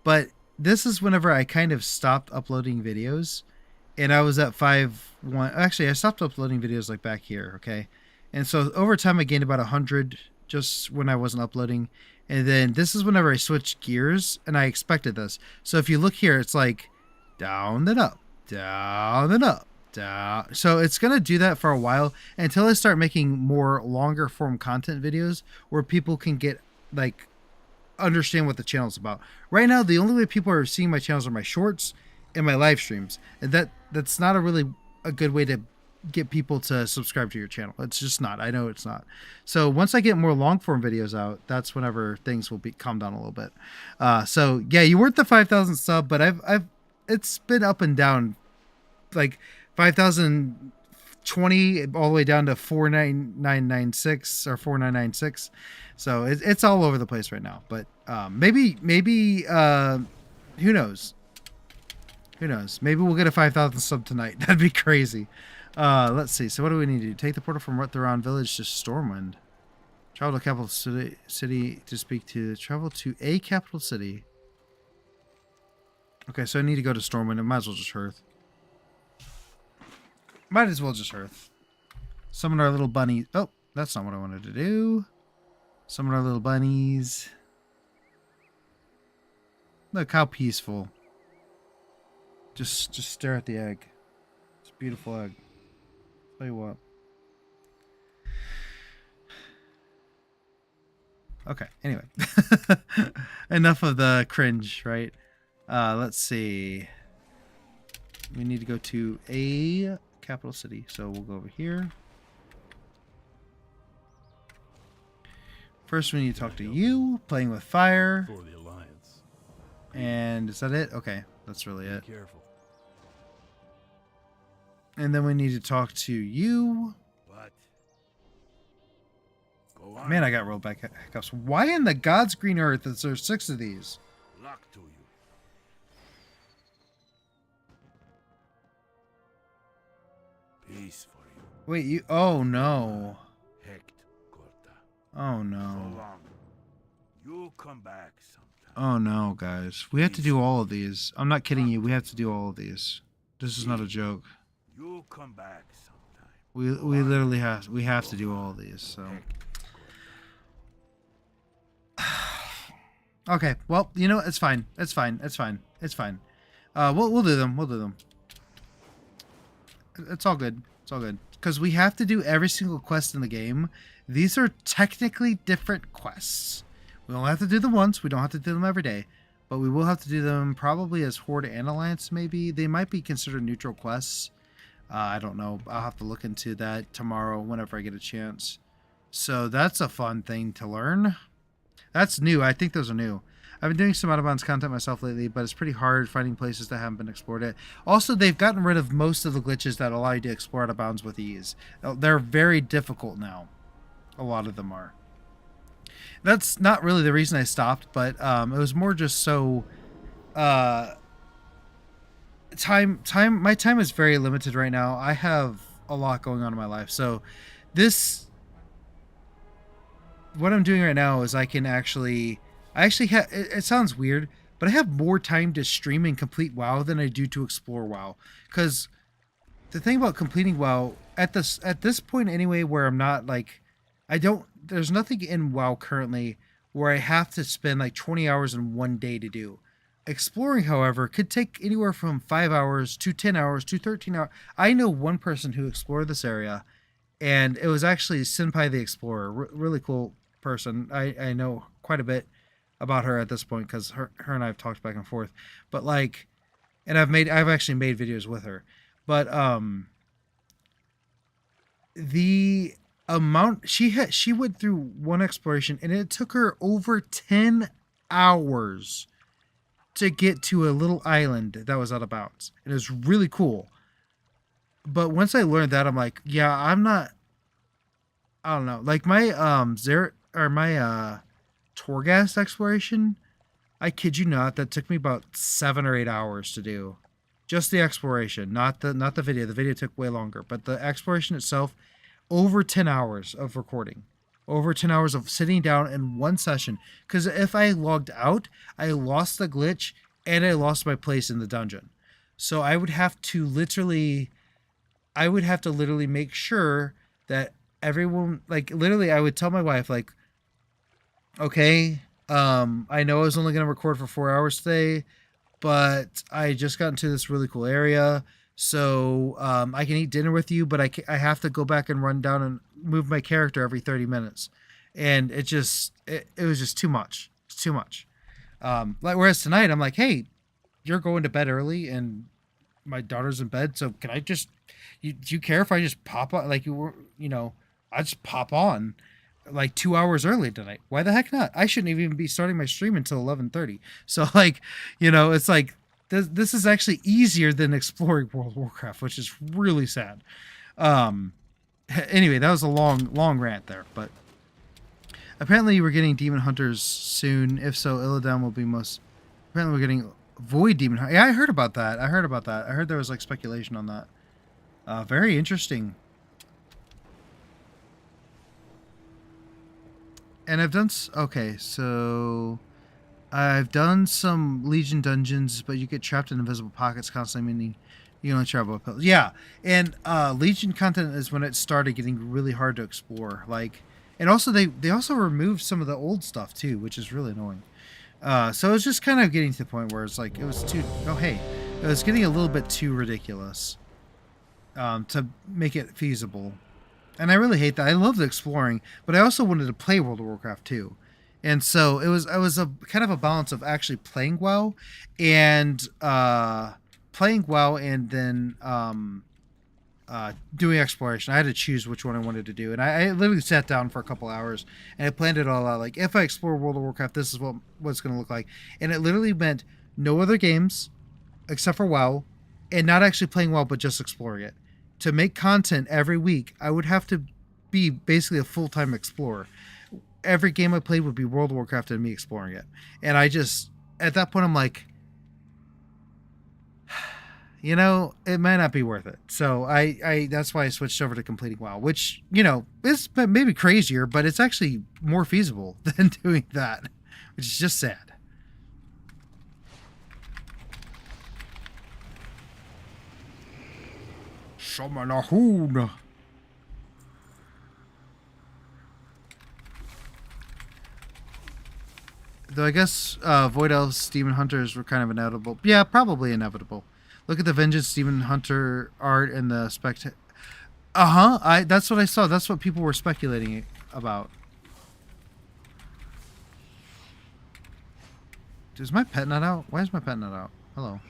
But this is whenever I kind of stopped uploading videos. And I was at 5.1. Actually, I stopped uploading videos like back here, okay? And so over time, I gained about 100 just when I wasn't uploading. And then this is whenever I switched gears, and I expected this. So if you look here, it's like down, then up, down, then up, down. So it's going to do that for a while until I start making more longer form content videos where people can get, like, understand what the channel's about. Right now, the only way people are seeing my channels are my shorts and my live streams, and that's not a really a good way to get people to subscribe to your channel. It's just not. I know it's not. So once I get more long form videos out, that's whenever things will be calm down a little bit. So yeah, you weren't the 5,000 sub, but I've it's been up and down, like 5,020 all the way down to 49996 or 4996. So it's all over the place right now. But maybe who knows? Who knows? Maybe we'll get a 5,000 sub tonight. That'd be crazy. Let's see. So what do we need to do? Take the portal from Rutherford Village to Stormwind. Travel to capital city to speak to. Travel to a capital city. Okay, so I need to go to Stormwind. I might as well just Hearth. Might as well just Hearth. Summon our little bunny. Oh, that's not what I wanted to do. Summon our little bunnies. Look how peaceful. Just stare at the egg. It's a beautiful egg. Tell you what. Okay, anyway. Enough of the cringe, right? Let's see. We need to go to a capital city. So we'll go over here. First we need to talk to you. Playing with fire. For the Alliance. And is that it? Okay, that's really it. Be careful. And then we need to talk to you. What? Go on. Man, I got rollback hiccups. Why in the God's green earth is there 6 of these? Luck to you. Peace for you. Wait, you... Oh, no. Hecht, Corta. Oh, So no. long. You come back sometime. Oh, no, guys. We have to do all of these. I'm not kidding you. We have to do all of these. This is not a joke. You come back sometime. We literally have to do all of these, so... Okay, well, you know, it's fine. It's fine. It's fine. It's fine. We'll do them. We'll do them. It's all good. It's all good. Because we have to do every single quest in the game. These are technically different quests. We only have to do them once. We don't have to do them every day. But we will have to do them probably as Horde and Alliance, maybe. They might be considered neutral quests. I don't know. I'll have to look into that tomorrow whenever I get a chance. So that's a fun thing to learn. That's new. I think those are new. I've been doing some out-of-bounds content myself lately, but it's pretty hard finding places that haven't been explored yet. Also, they've gotten rid of most of the glitches that allow you to explore out-of-bounds with ease. They're very difficult now. A lot of them are. That's not really the reason I stopped, but it was more just so... my time is very limited right now. I have a lot going on in my life. So what I'm doing right now is I actually have, it sounds weird, but I have more time to stream and complete WoW than I do to explore WoW. Because the thing about completing WoW, at this point anyway, where I'm not like, there's nothing in WoW currently where I have to spend like 20 hours in one day to do. Exploring, however, could take anywhere from 5 hours to 10 hours to 13 hours. I know one person who explored this area, and it was actually Senpai the Explorer. Really cool person. I know quite a bit about her at this point because her and I have talked back and forth. But like, and I've actually made videos with her. But the amount she went through one exploration, and it took her over 10 hours to get to a little island that was out of bounds. It was really cool. But once I learned that, I'm like, yeah, I don't know. Like my Torghast exploration, I kid you not, that took me about 7 or 8 hours to do. Just the exploration, not the video. The video took way longer, but the exploration itself, over 10 hours of recording. Over 10 hours of sitting down in one session. Because if I logged out, I lost the glitch and I lost my place in the dungeon. So I would have to literally make sure that everyone, like, literally I would tell my wife, like, okay, I know I was only going to record for 4 hours today, but I just got into this really cool area. So I can eat dinner with you, but I have to go back and run down and move my character every 30 minutes. And it was just too much. It's too much. Whereas tonight I'm like, hey, you're going to bed early and my daughter's in bed. So can I just do you care if I just pop on? Like, I just pop on like 2 hours early tonight. Why the heck not? I shouldn't even be starting my stream until 11:30. So like, it's like this is actually easier than exploring World of Warcraft, which is really sad. Anyway, that was a long rant there, but apparently we're getting demon hunters soon. If so, Illidan will be most. Apparently we're getting void demon hunter. Yeah, I heard about that. I heard there was like speculation on that. Very interesting. And I've done okay, so I've done some Legion dungeons, but you get trapped in invisible pockets constantly, meaning you can only travel up hills. Yeah, and Legion content is when it started getting really hard to explore. Like, and also they also removed some of the old stuff too, which is really annoying. So it's just kind of getting to the point where it's like it was too. Oh hey, it was getting a little bit too ridiculous to make it feasible. And I really hate that. I love the exploring, but I also wanted to play World of Warcraft too. And so it was a kind of a balance of actually playing WoW and then doing exploration. I had to choose which one I wanted to do. And I literally sat down for a couple hours and I planned it all out. Like, if I explore World of Warcraft, this is what it's going to look like. And it literally meant no other games except for WoW, and not actually playing WoW, but just exploring it. To make content every week, I would have to be basically a full-time explorer. Every game I played would be World of Warcraft and me exploring it. And I just, at that point, I'm like, it might not be worth it. So I that's why I switched over to completing WoW, which, is maybe crazier, but it's actually more feasible than doing that, which is just sad. Shamanahun. Though I guess Void Elves Demon Hunters were kind of inevitable. Yeah, probably inevitable. Look at the Vengeance Demon Hunter art and the that's what I saw. That's what people were speculating about. Is my pet not out? Why is my pet not out? Hello.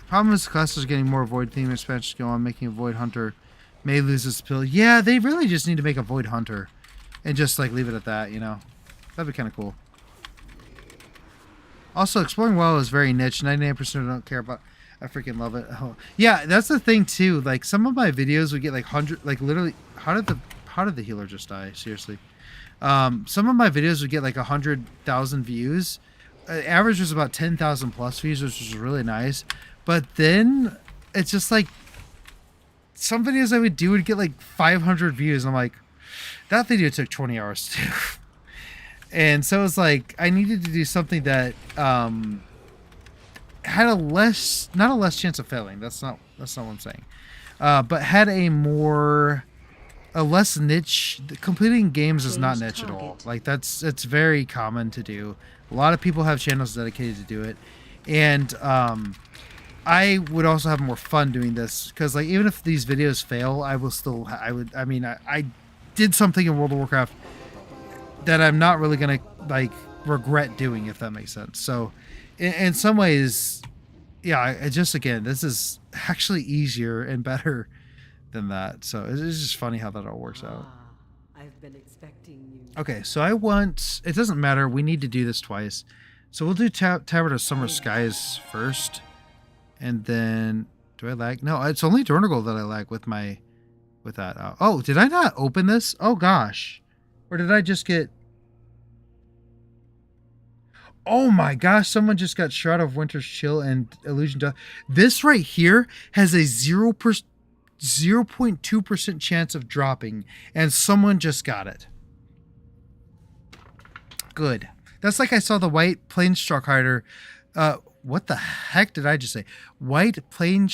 Problem is, class is getting more Void theme expansions go on, making a Void Hunter may lose its pill. Yeah, they really just need to make a Void Hunter and just like leave it at that, That'd be kind of cool. Also, exploring WoW is very niche. 99% don't care about. I freaking love it. Oh. Yeah, that's the thing too. Like, some of my videos would get like 100, like literally. How did the healer just die? Seriously. Some of my videos would get like 100,000 views. Average was about 10,000 plus views, which was really nice. But then it's just like some videos I would do would get like 500 views. I'm like, that video took 20 hours to do. And so it's like I needed to do something that had not a less chance of failing. That's not what I'm saying. But had a less niche. Completing games is not niche at all. Like it's very common to do. A lot of people have channels dedicated to do it, and I would also have more fun doing this because, like, even if these videos fail, I did something in World of Warcraft that I'm not really gonna like regret doing, if that makes sense. So, in some ways, yeah, this is actually easier and better than that. So it's just funny how that all works out. I've been expecting you. Okay, so it doesn't matter. We need to do this twice. So we'll do Tavern of Summer Skies first. And then, do I lag? No, it's only Dornigal that I lag with that. Oh, did I not open this? Oh gosh. Or did I just get... Oh my gosh, someone just got Shroud of Winter's Chill and Illusion Dust. This right here has a 0.2% chance of dropping, and someone just got it. Good. That's like I saw the White Planeswalk Hider. What the heck did I just say? White Plain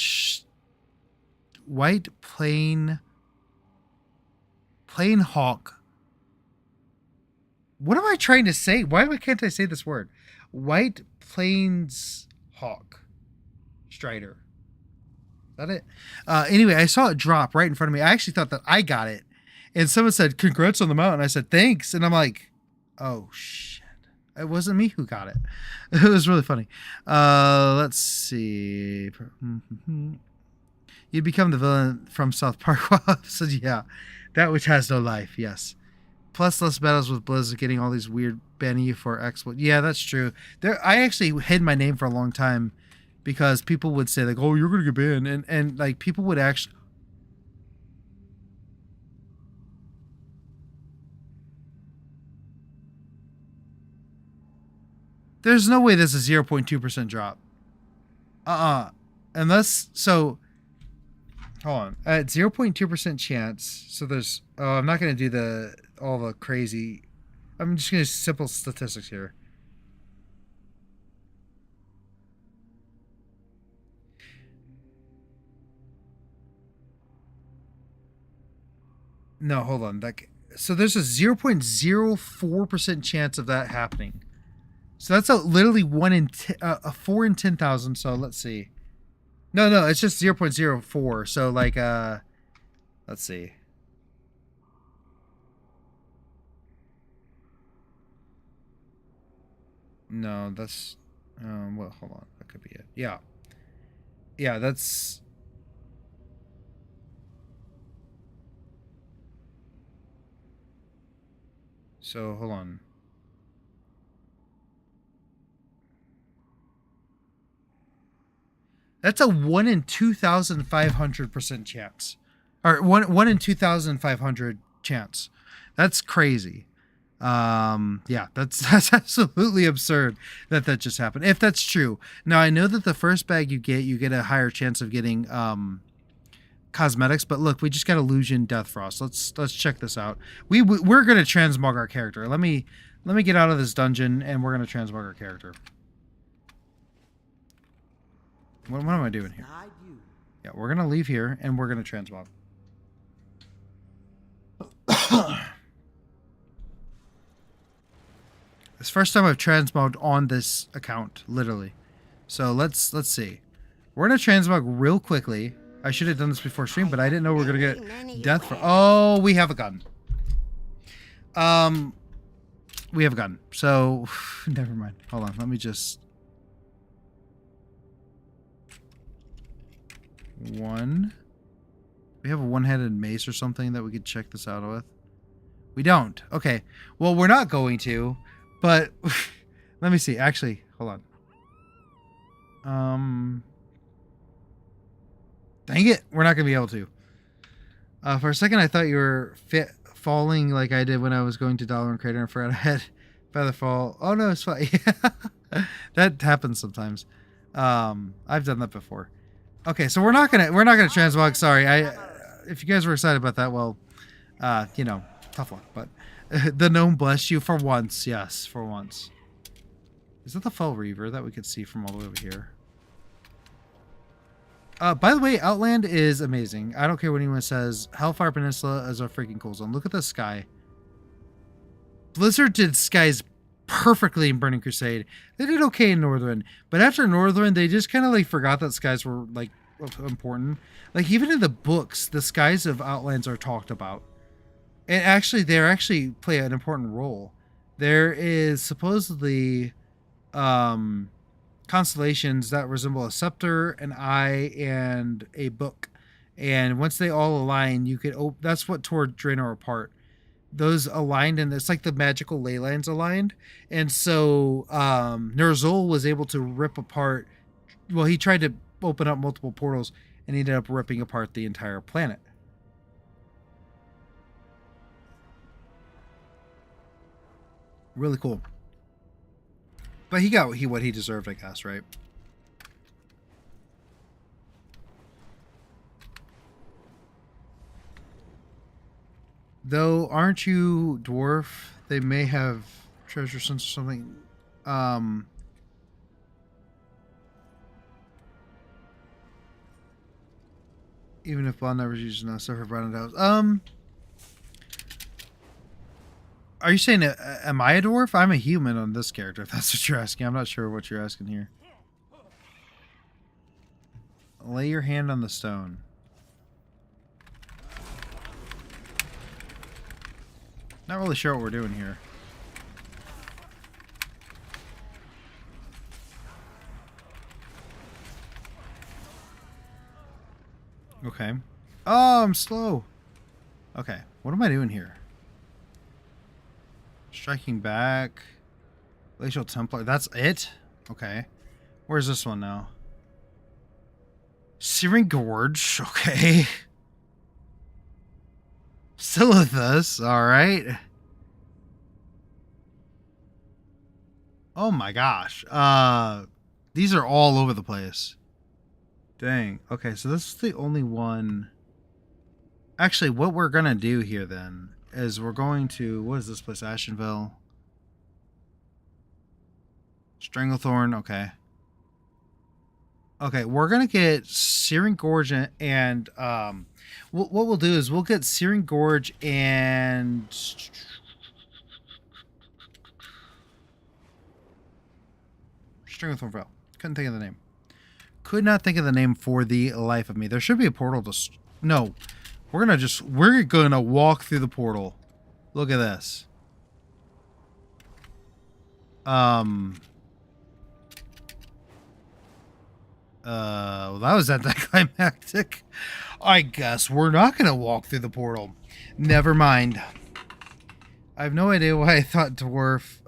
Hawk. What am I trying to say? Why can't I say this word? White Plains Hawk Strider. Is that it? Anyway, I saw it drop right in front of me. I actually thought that I got it. And someone said, "Congrats on the mount." And I said, "Thanks." And I'm like, "Oh shit, it wasn't me who got it." It was really funny. Let's see. You'd become the villain from South Park. So yeah, that which has no life. Yes. Plus less battles with Blizzard, getting all these weird banning you for exploit. Yeah, that's true. I actually hid my name for a long time because people would say like, "Oh, you're gonna get banned," and like people would actually. There's no way this is 0.2% drop. Unless so. Hold on. At 0.2% chance. So there's. Oh, I'm not gonna do all the crazy. I'm just gonna do simple statistics here. No, hold on. So there's a 0.04% chance of that happening. So that's literally a 4 in 10,000. So let's see. No, it's just 0.04. So like let's see. No, that's well, hold on. That could be it. Yeah. Yeah, that's so hold on. That's a 1 in 2,500% chance. Or 1 in 2,500 chance. That's crazy. Yeah, that's absolutely absurd that just happened. If that's true. Now I know that the first bag you get a higher chance of getting cosmetics, but look, we just got illusion death frost. Let's check this out. We're going to transmog our character. Let me get out of this dungeon and we're going to transmog our character. What am I doing here? Yeah, we're going to leave here and we're going to transmog. It's the first time I've transmogged on this account, literally. So let's see. We're going to transmog real quickly. I should have done this before stream, but I didn't know we were going to get death for. Oh, we have a gun. We have a gun. So never mind. Hold on. Let me just. One. We have a one-handed mace or something that we could check this out with. We don't. Okay. Well, we're not going to, but let me see. Actually, hold on. Dang it. We're not going to be able to. For a second, I thought you were falling like I did when I was going to Dollar and Crater and forgot I had feather fall. Oh, no, it's fine. That happens sometimes. I've done that before. Okay, so we're not gonna transmog. Sorry, if you guys were excited about that, well, you know, tough luck. But the gnome bless you for once. Yes, for once. Is that the Fell Reaver that we could see from all the way over here? By the way, Outland is amazing. I don't care what anyone says. Hellfire Peninsula is a freaking cool zone. Look at the sky. Blizzard did skies perfectly in Burning Crusade. They did okay in Northrend, but after Northrend, they just kind of like forgot that skies were like important. Like even in the books, the skies of Outlands are talked about, and actually they actually play an important role. There is supposedly constellations that resemble a scepter, an eye, and a book, and once they all align, you could that's what tore Draenor apart. Those aligned, and it's like the magical ley lines aligned, and so Ner'zhul was able to rip apart. Well, he tried to open up multiple portals, and he ended up ripping apart the entire planet. Really cool. But he got what he deserved, I guess, right? Though, aren't you dwarf? They may have treasure sense or something. Even if blonde never uses no stuff for brown and dows. Are you saying, am I a dwarf? I'm a human on this character, if that's what you're asking. I'm not sure what you're asking here. Lay your hand on the stone. Not really sure what we're doing here. Okay. Oh, I'm slow. Okay. What am I doing here? Striking back. Glacial Templar. That's it? Okay. Where's this one now? Searing Gorge. Okay. Silithus. Alright. Oh my gosh. These are all over the place. Dang. Okay, so this is the only one. Actually, what we're gonna do here then is we're going to, what is this place? Ashenville. Stranglethorn. Okay. Okay, we're gonna get Searing Gorge and what we'll do is we'll get Searing Gorge and Stranglethorn Vale. Couldn't think of the name. Could not think of the name for the life of me. There should be a portal to... No. We're gonna walk through the portal. Look at this. Well, that was anticlimactic. I guess we're not gonna walk through the portal. Never mind. I have no idea why I thought dwarf,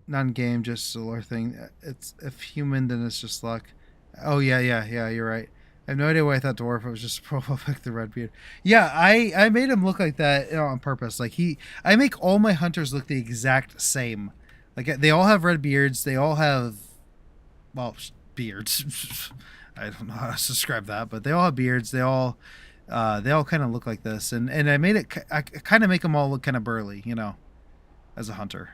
non-game, just solar thing. It's if human, then it's just luck. Oh yeah, you're right. I have no idea why I thought dwarf. It was just profile pic the red beard. Yeah, I made him look like that, you know, on purpose. Like I make all my hunters look the exact same. Like they all have red beards. They all have, well, beards. I don't know how to describe that, but they all have beards. They all kind of look like this, and I made it. I kind of make them all look kind of burly, you know, as a hunter.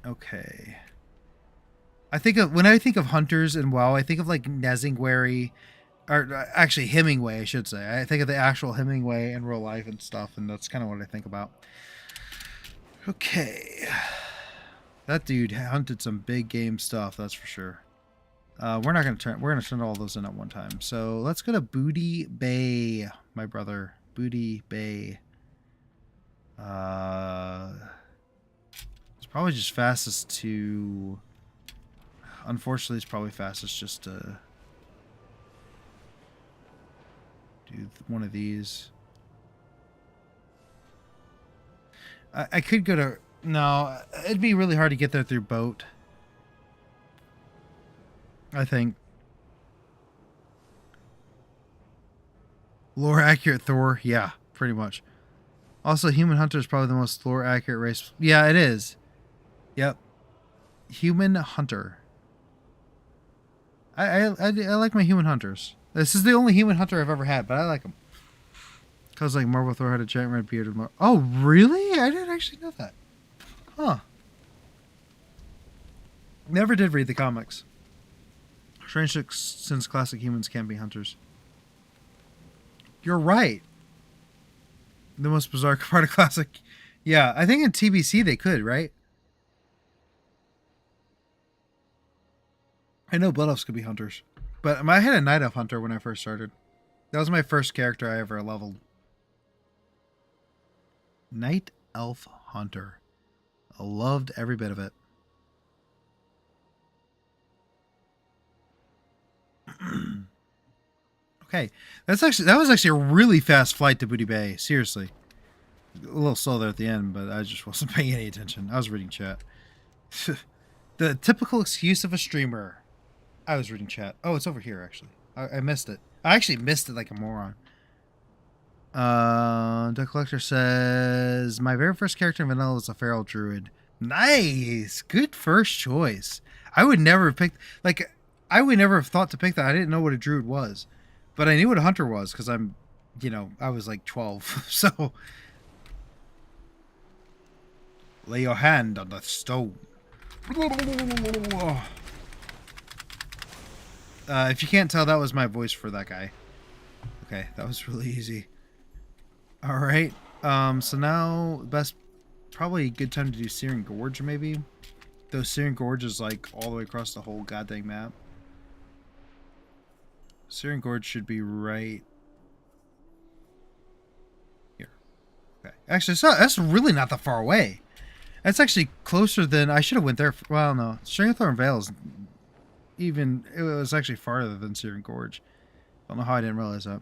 Okay. When I think of hunters in WoW, I think of like Nezingwary, or actually Hemingway, I should say. I think of the actual Hemingway in real life and stuff, and that's kind of what I think about. Okay. That dude hunted some big game stuff, that's for sure. We're gonna turn all those in at one time. So let's go to Booty Bay, my brother. Booty Bay. It's probably just fastest to... Unfortunately, it's probably fastest just to do one of these. I could go to... No, it'd be really hard to get there through boat. I think. Lore accurate Thor, yeah, pretty much. Also, Human Hunter is probably the most lore accurate race. Yeah, it is. Yep. Human Hunter. I like my Human Hunters. This is the only Human Hunter I've ever had, but I like them. Cause like Marvel Thor had a giant red beard. Oh, really? I didn't actually know that. Huh. Never did read the comics. Strange since classic humans can't be hunters. You're right. The most bizarre part of classic. Yeah, I think in TBC they could, right? I know Blood Elves could be hunters. But I had a Night Elf Hunter when I first started. That was my first character I ever leveled. Night Elf Hunter. I loved every bit of it. Okay, that was actually a really fast flight to Booty Bay. Seriously, a little slow there at the end, but I just wasn't paying any attention. I was reading chat. The typical excuse of a streamer. I was reading chat. Oh, it's over here actually. I missed it. I actually missed it like a moron. The collector says my very first character in vanilla was a feral druid. Nice, good first choice. I would never have picked I would never have thought to pick that. I didn't know what a druid was. But I knew what a hunter was because I'm, you know, I was like 12. So, lay your hand on the stone. If you can't tell, that was my voice for that guy. Okay, that was really easy. All right. So now, probably a good time to do Searing Gorge, maybe. Though Searing Gorge is like all the way across the whole goddamn map. Searing Gorge should be right. Okay. Actually, so that's really not that far away. That's actually closer than I should have went there. Well, no, Stranglethorn Vale is even. It was actually farther than Searing Gorge. Don't know how I didn't realize that.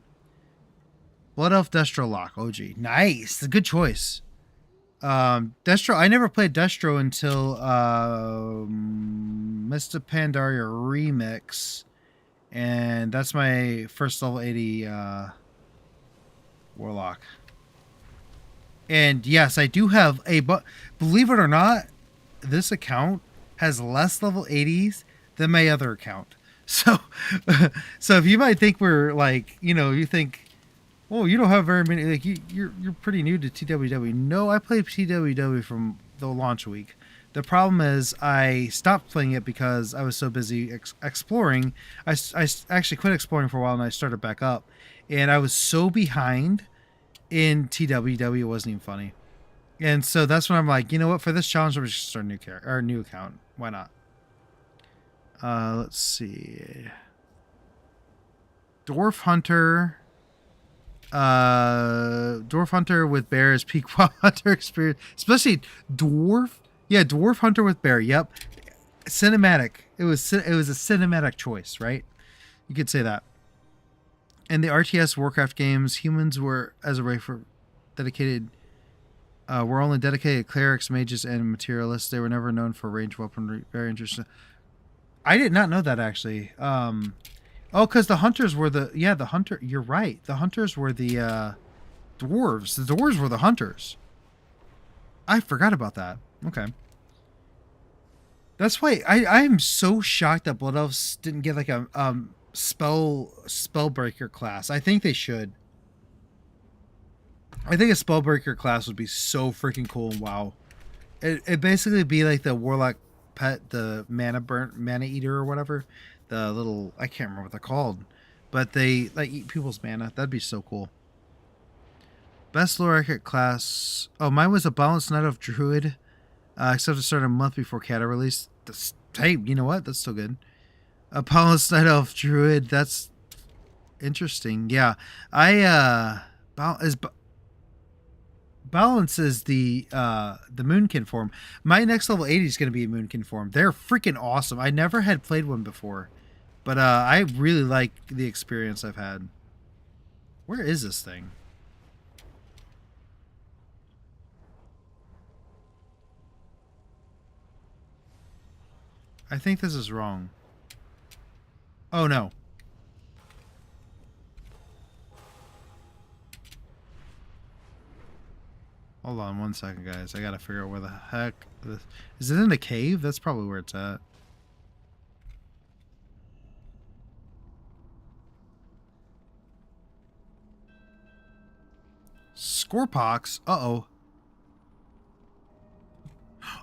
Blood Elf Destro Lock. OG. Nice. A good choice. Destro. I never played Destro until Mr. Pandaria Remix, and that's my first level 80 Warlock. And yes, I do have a, but believe it or not, this account has less level 80s than my other account. So, so if you might think we're like, you think, oh, you don't have very many, like you're pretty new to TWW. No, I played TWW from the launch week. The problem is I stopped playing it because I was so busy exploring. I actually quit exploring for a while and I started back up, and I was so behind in TWW, it wasn't even funny. And so that's when I'm like, you know what, for this challenge, I'm just start a new account. Why not? Let's see. Dwarf Hunter. Dwarf Hunter with bear is peak wild hunter experience. Especially dwarf. Yeah, Dwarf Hunter with bear. Yep. Cinematic. It was a cinematic choice, right? You could say that. In the RTS Warcraft games, humans were, as a race, for dedicated. Were only dedicated clerics, mages, and materialists. They were never known for ranged weaponry. Very interesting. I did not know that, actually. Oh, because the hunters were the hunter. You're right. The hunters were the dwarves. The dwarves were the hunters. I forgot about that. Okay. That's why I'm so shocked that Blood Elves didn't get like a spellbreaker class. I think they should. I think a spellbreaker class would be so freaking cool in WoW. It basically be like the warlock pet, the mana eater or whatever. The little, I can't remember what they're called, but they like eat people's mana. That'd be so cool. Best lore accurate class. Oh, mine was a balanced Night Elf Druid. Except it started a month before Cata release. Hey, you know what? That's still good. A balanced Night Elf Druid. That's interesting. Yeah, balance is the Moonkin form. My next level 80 is going to be a Moonkin form. They're freaking awesome. I never had played one before, but I really like the experience I've had. Where is this thing? I think this is wrong. Oh no. Hold on one second, guys. I gotta figure out where the heck this is. It in a cave? That's probably where it's at. Scorpox. Uh-oh.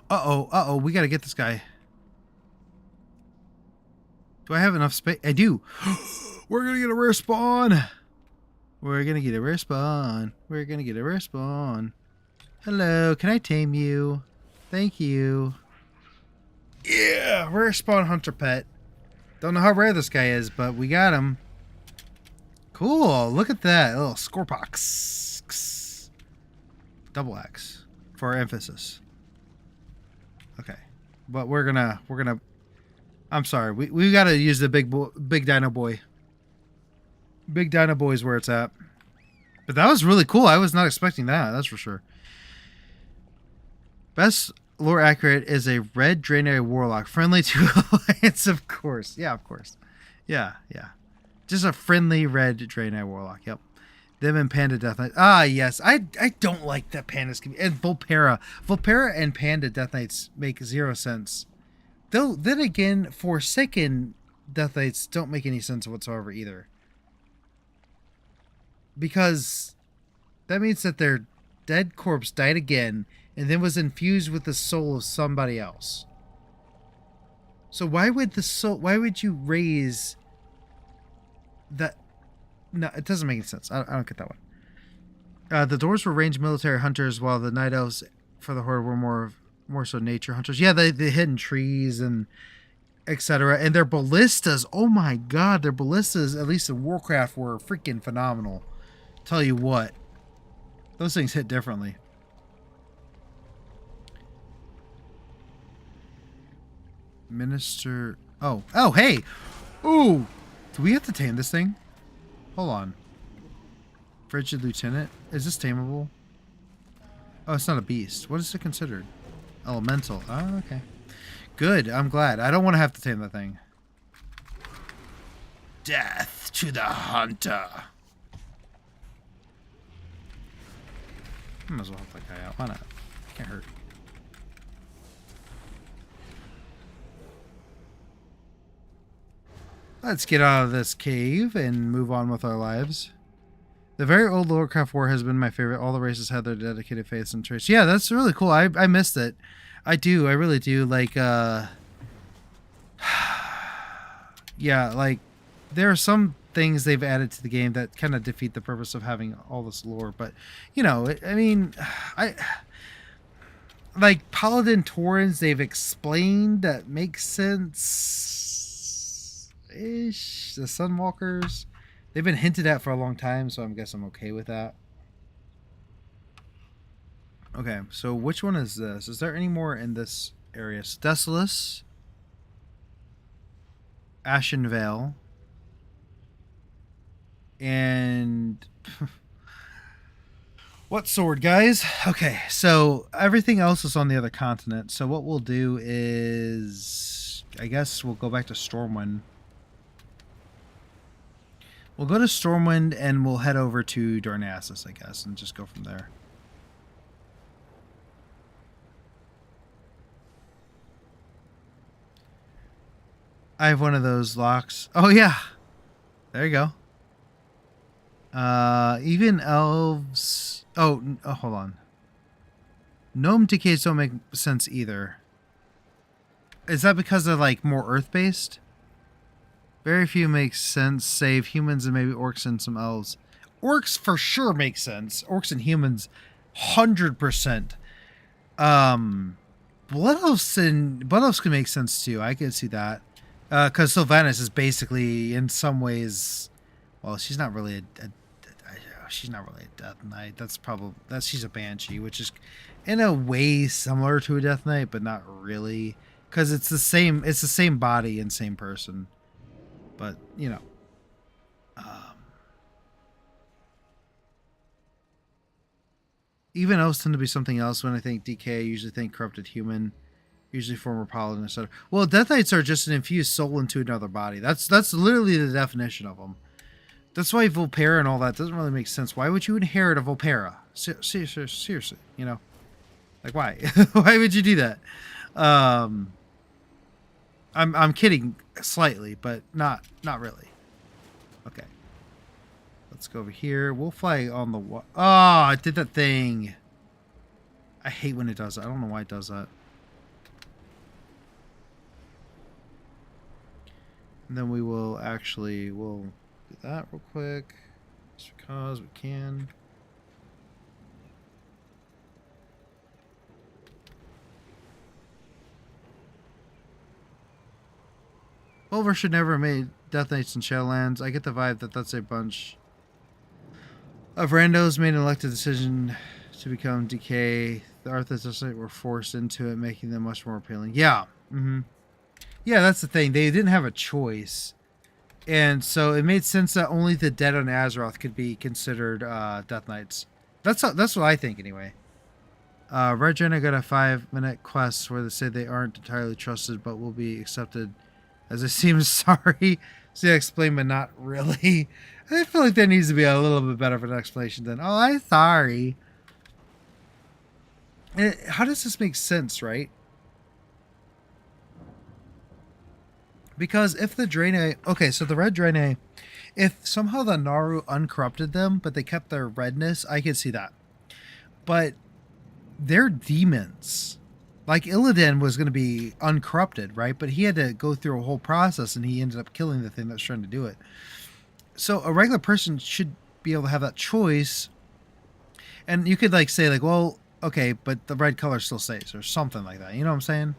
Uh-oh. Uh-oh. We gotta get this guy. Do I have enough space? I do. We're gonna get a rare spawn. We're gonna get a rare spawn. We're gonna get a rare spawn. Hello, can I tame you? Thank you. Yeah, rare spawn hunter pet. Don't know how rare this guy is, but we got him. Cool, look at that. Little Scorpox. Double X for emphasis. Okay. But we're gonna I'm sorry. We got to use the big dino boy. Big dino boy is where it's at. But that was really cool. I was not expecting that. That's for sure. Best lore accurate is a red Draenei warlock, friendly to alliance, of course. Yeah, of course. Yeah. Just a friendly red Draenei warlock. Yep. Them and Panda Death Knight. Ah, yes. I don't like that pandas can be. And Volpera and Panda Death Knights make zero sense. Though, then again, Forsaken Death Knights don't make any sense whatsoever either. Because that means that their dead corpse died again and then was infused with the soul of somebody else. So why would you raise that? No, it doesn't make any sense. I don't get that one. The Dwarves were ranged military hunters, while the Night Elves for the Horde were more so nature hunters. Yeah, they hid in trees and etc. And their ballistas, oh my god, their ballistas, at least in Warcraft, were freaking phenomenal. Tell you what, Those things hit differently. Minister. Oh. Oh, hey. Ooh. Do we have to tame this thing? Hold on. Frigid Lieutenant. Is this tameable? Oh, it's not a beast. What is it considered? Elemental. Oh, okay. Good. I'm glad. I don't want to have to tame that thing. Death to the hunter. Might as well help that guy out. Why not? Can't hurt. Let's get out of this cave and move on with our lives. The very old Lordcraft War has been my favorite. All the races had their dedicated faiths and traits. Yeah, that's really cool. I missed it. I do. I really do. Like, yeah, like, there are some things they've added to the game that kind of defeat the purpose of having all this lore. But, you know, I mean, like, Paladin Taurens, they've explained that makes sense-ish. The Sunwalkers, they've been hinted at for a long time, so I guess I'm okay with that. Okay, so which one is this? Is there any more in this area? Desolus, Ashen Vale, and what sword, guys? Okay, so everything else is on the other continent. So what we'll do is, I guess we'll go back to Stormwind. We'll go to Stormwind and we'll head over to Darnassus, I guess, and just go from there. I have one of those locks. Oh, yeah. There you go. Even elves... Oh, hold on. Gnome decays don't make sense either. Is that because they're, like, more earth-based? Very few make sense, save humans and maybe orcs and some elves. Orcs for sure make sense. Orcs and humans, 100%. Blood elves can make sense too. I can see that. Because Sylvanas is basically, in some ways, well, she's not really she's not really a Death Knight. She's a Banshee, which is in a way similar to a Death Knight, but not really, because it's the same body and same person. But you know, even elves tend to be something else. When I think DK, I usually think corrupted human. Usually former paladin, etc. Well, Death Knights are just an infused soul into another body. That's literally the definition of them. That's why Volpera and all that doesn't really make sense. Why would you inherit a Volpera? Seriously, you know, like why? Why would you do that? I'm kidding slightly, but not really. Okay, let's go over here. We'll fly on the oh, it did that thing. I hate when it does that. I don't know why it does that. And then we'll do that real quick, just because we can. Bolver should never have made Death Knights and Shadowlands. I get the vibe that that's a bunch of randos made an elected decision to become DK. The Arthas were forced into it, making them much more appealing. Yeah. Mm-hmm. Yeah, that's the thing. They didn't have a choice. And so it made sense that only the dead on Azeroth could be considered Death Knights. That's what I think, anyway. Red Jenna got a 5-minute quest where they say they aren't entirely trusted, but will be accepted as it seems sorry. See, I explain, but not really. I feel like there needs to be a little bit better of an explanation than, oh, I'm sorry. And how does this make sense, right? Because if the Draenei... Okay, so the red Draenei, if somehow the Naru uncorrupted them, but they kept their redness, I could see that. But they're demons. Like, Illidan was going to be uncorrupted, right? But he had to go through a whole process, and he ended up killing the thing that's trying to do it. So a regular person should be able to have that choice. And you could, like, say, like, well, okay, but the red color still stays, or something like that. You know what I'm saying?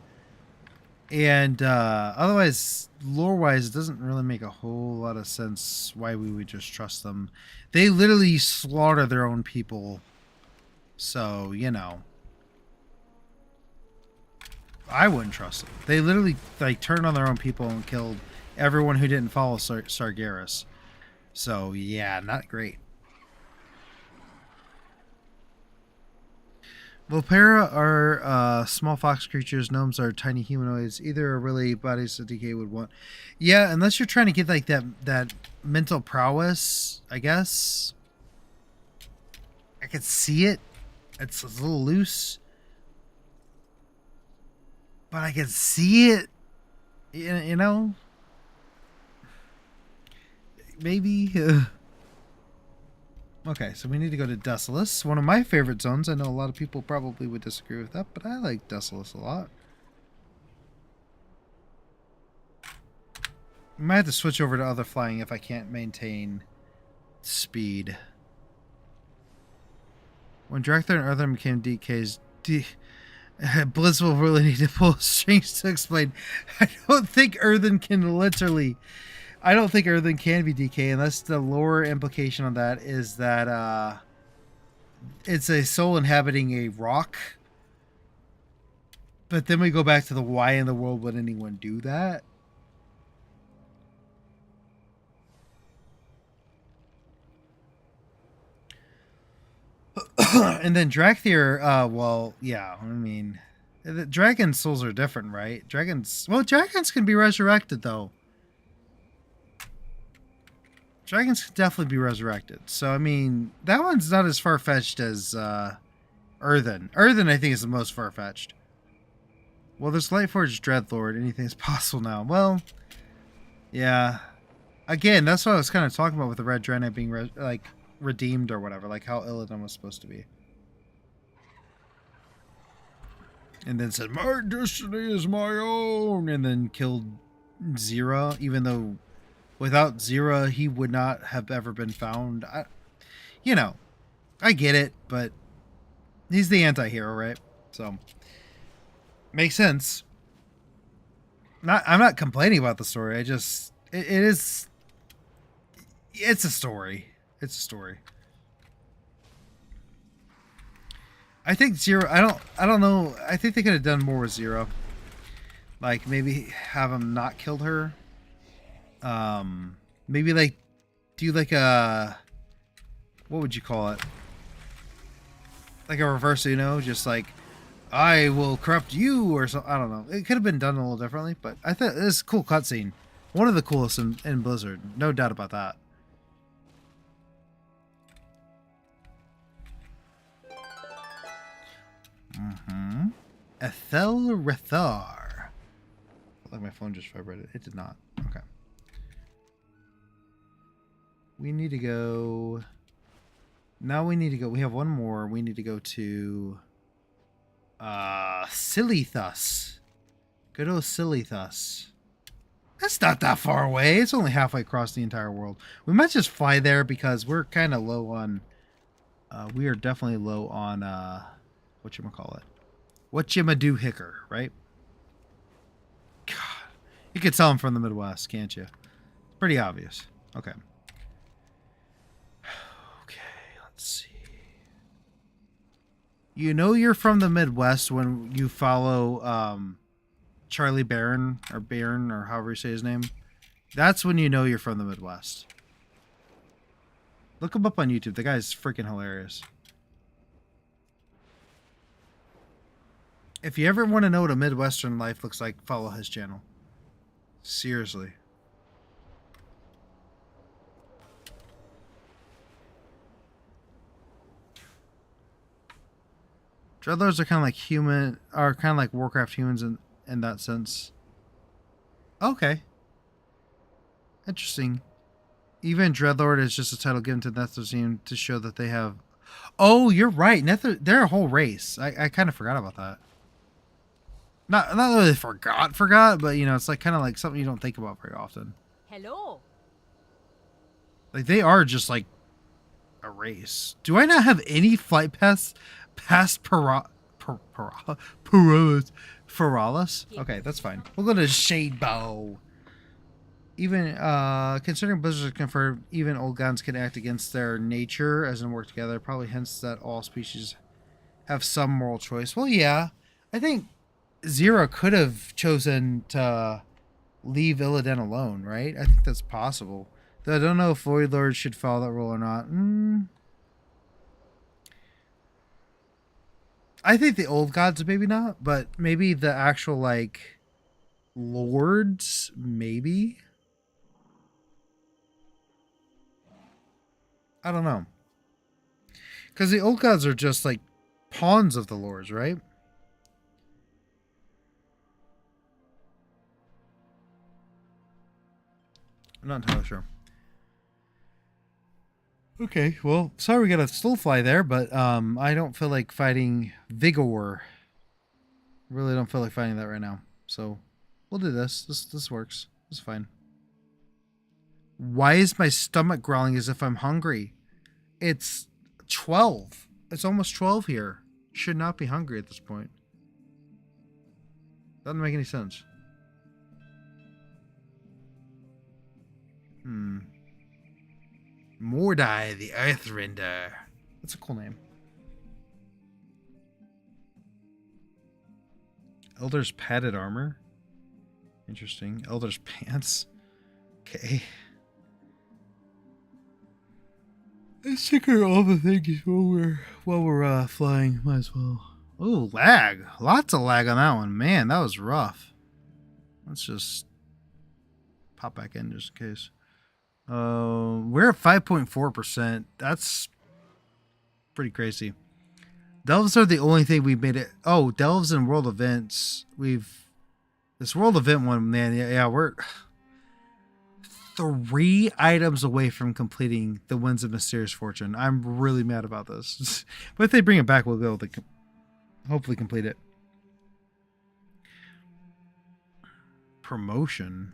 And otherwise, lore-wise, it doesn't really make a whole lot of sense why we would just trust them. They literally slaughter their own people So, you know, I wouldn't trust them. They literally like turned on their own people and killed everyone who didn't follow Sargeras. So, yeah, not great. Volpera are small fox creatures. Gnomes are tiny humanoids. Either are really bodies that DK would want. Yeah, unless you're trying to get like that mental prowess, I guess. I could see it. It's a little loose. But I can see it. You know? Maybe. Okay, so we need to go to Desolus, one of my favorite zones. I know a lot of people probably would disagree with that, but I like Desolus a lot. I might have to switch over to other flying if I can't maintain speed. When Drakthar and Earthen became DKs, Blizz will really need to pull strings to explain. I don't think Earthen can literally... I don't think Earthen can be DK unless the lore implication on that is that it's a soul inhabiting a rock. But then we go back to the why in the world would anyone do that? And then Drakthir, well, yeah, I mean, the dragon souls are different, right? Dragons can be resurrected though. Dragons can definitely be resurrected. So, I mean, that one's not as far-fetched as Earthen. Earthen, I think, is the most far-fetched. Well, there's Lightforged Dreadlord. Anything's possible now. Well, yeah. Again, that's what I was kind of talking about with the Red Dreadnought being, redeemed or whatever. Like, how Illidan was supposed to be. And then said, my destiny is my own. And then killed Zira, even though... Without Zira, he would not have ever been found. You know, I get it, but he's the anti-hero, right? So, makes sense. I'm not complaining about the story. It's a story. It's a story. I think Zero, I don't know. I think they could have done more with Zero. Like, maybe have him not killed her. Maybe like do like a, what would you call it? Like a reverse Uno, just like I will corrupt you or something. I don't know. It could have been done a little differently, but I thought this is a cool cutscene. One of the coolest in Blizzard, no doubt about that. Ethel Rethar. Like my phone just vibrated. It did not. Okay. We need to go... Now we need to go... We have one more. We need to go to... Silithus. Good old Silithus. That's not that far away. It's only halfway across the entire world. We might just fly there because we're kind of low on... we are definitely low on... whatchamacallit. Whatchamadoo Hicker, right? God. You could tell I'm from the Midwest, can't you? It's pretty obvious. Okay. Let's see. You know you're from the Midwest when you follow Charlie Barron or however you say his name. That's when you know you're from the Midwest. Look him up on YouTube. The guy's freaking hilarious. If you ever want to know what a Midwestern life looks like, follow his channel. Seriously. Dreadlords are kind of like Warcraft humans in that sense. Okay. Interesting. Even Dreadlord is just a title given to Netherzeem to show that they have... Oh, you're right. They're a whole race. I kind of forgot about that. Not really forgot, but you know, it's like kind of like something you don't think about very often. Hello. Like they are just like a race. Do I not have any flight paths past Feralis? Okay, that's fine. We'll go to Shadebow. Even considering Blizzard confirmed even old guns can act against their nature as in work together, probably hence that all species have some moral choice. Well, yeah, I think Zira could have chosen to leave Illidan alone, right? I think that's possible. Though I don't know if Void Lords should follow that rule or not. I think the old gods maybe not, but maybe the actual like lords maybe. I don't know. Because the old gods are just like pawns of the lords, right? I'm not entirely sure. Okay, well, sorry we got a slow fly there, but I don't feel like fighting Vigor. Really don't feel like fighting that right now. So we'll do this. This works. It's fine. Why is my stomach growling as if I'm hungry? It's 12. It's almost 12 here. Should not be hungry at this point. Doesn't make any sense. Mordai the Earthrender. That's a cool name. Elder's padded armor. Interesting. Elder's pants. Okay. Let's check out all the things while we're flying. Might as well. Oh, lag. Lots of lag on that one. Man, that was rough. Let's just pop back in just in case. We're at 5.4%. That's pretty crazy. Delves are the only thing we've made it. Oh, delves and world events. This world event one, man. Yeah, we're 3 items away from completing the Winds of Mysterious Fortune. I'm really mad about this. But if they bring it back, we'll be able to hopefully complete it. Promotion.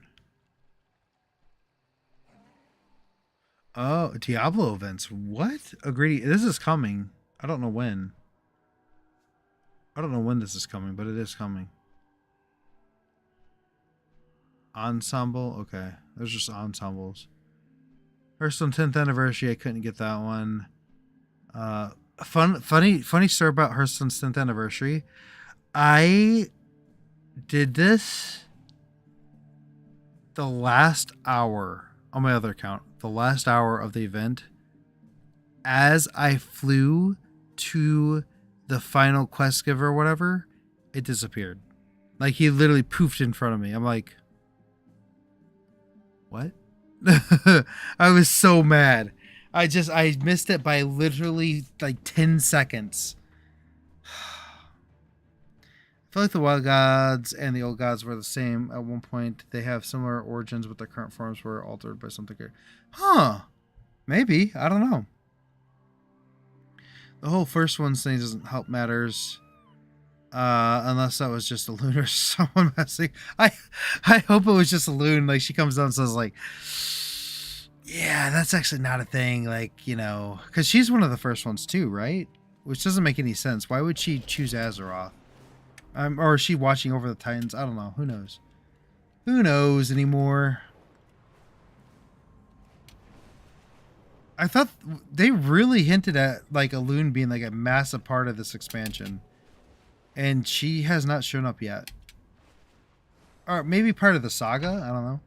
Oh, Diablo events. What? Agree. This is coming. I don't know when. I don't know when this is coming, but it is coming. Ensemble. Okay. There's just ensembles. Hearthstone 10th anniversary. I couldn't get that one. Funny story about Hearthstone's 10th anniversary. I did this the last hour on my other account. The last hour of the event. As I flew to the final quest giver or whatever, it disappeared. Like he literally poofed in front of me. I'm like, what? I was so mad. I missed it by literally like 10 seconds. I feel like the wild gods and the old gods were the same at one point. They have similar origins, but their current forms were altered by something. Huh. Maybe. I don't know. The whole first one's thing doesn't help matters. Unless that was just a loon or someone messing. I hope it was just a loon. Like she comes down and says like, yeah, that's actually not a thing. Like, you know, because she's one of the first ones too, right? Which doesn't make any sense. Why would she choose Azeroth? Or is she watching over the Titans? I don't know. Who knows? Who knows anymore? I thought they really hinted at like a loon being like a massive part of this expansion. And she has not shown up yet. Or maybe part of the saga? I don't know.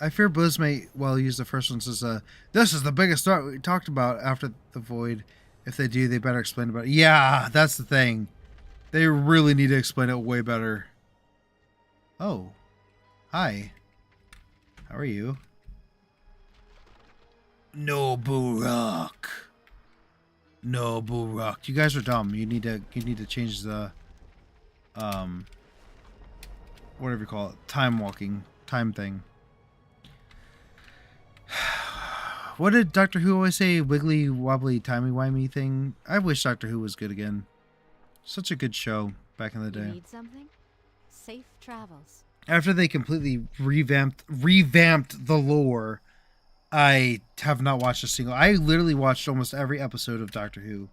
I fear Blizz may well use the first one says, this is the biggest start we talked about after the Void. If they do, they better explain about it. Yeah, that's the thing. They really need to explain it way better. Oh. Hi. How are you? No Burak. No Burak. You guys are dumb. You need to change the whatever you call it. Time thing. What did Doctor Who always say? Wiggly wobbly timey-wimey thing? I wish Doctor Who was good again. Such a good show back in the day. You need something? Safe travels. After they completely revamped the lore, I have not watched a single. I literally watched almost every episode of Doctor Who,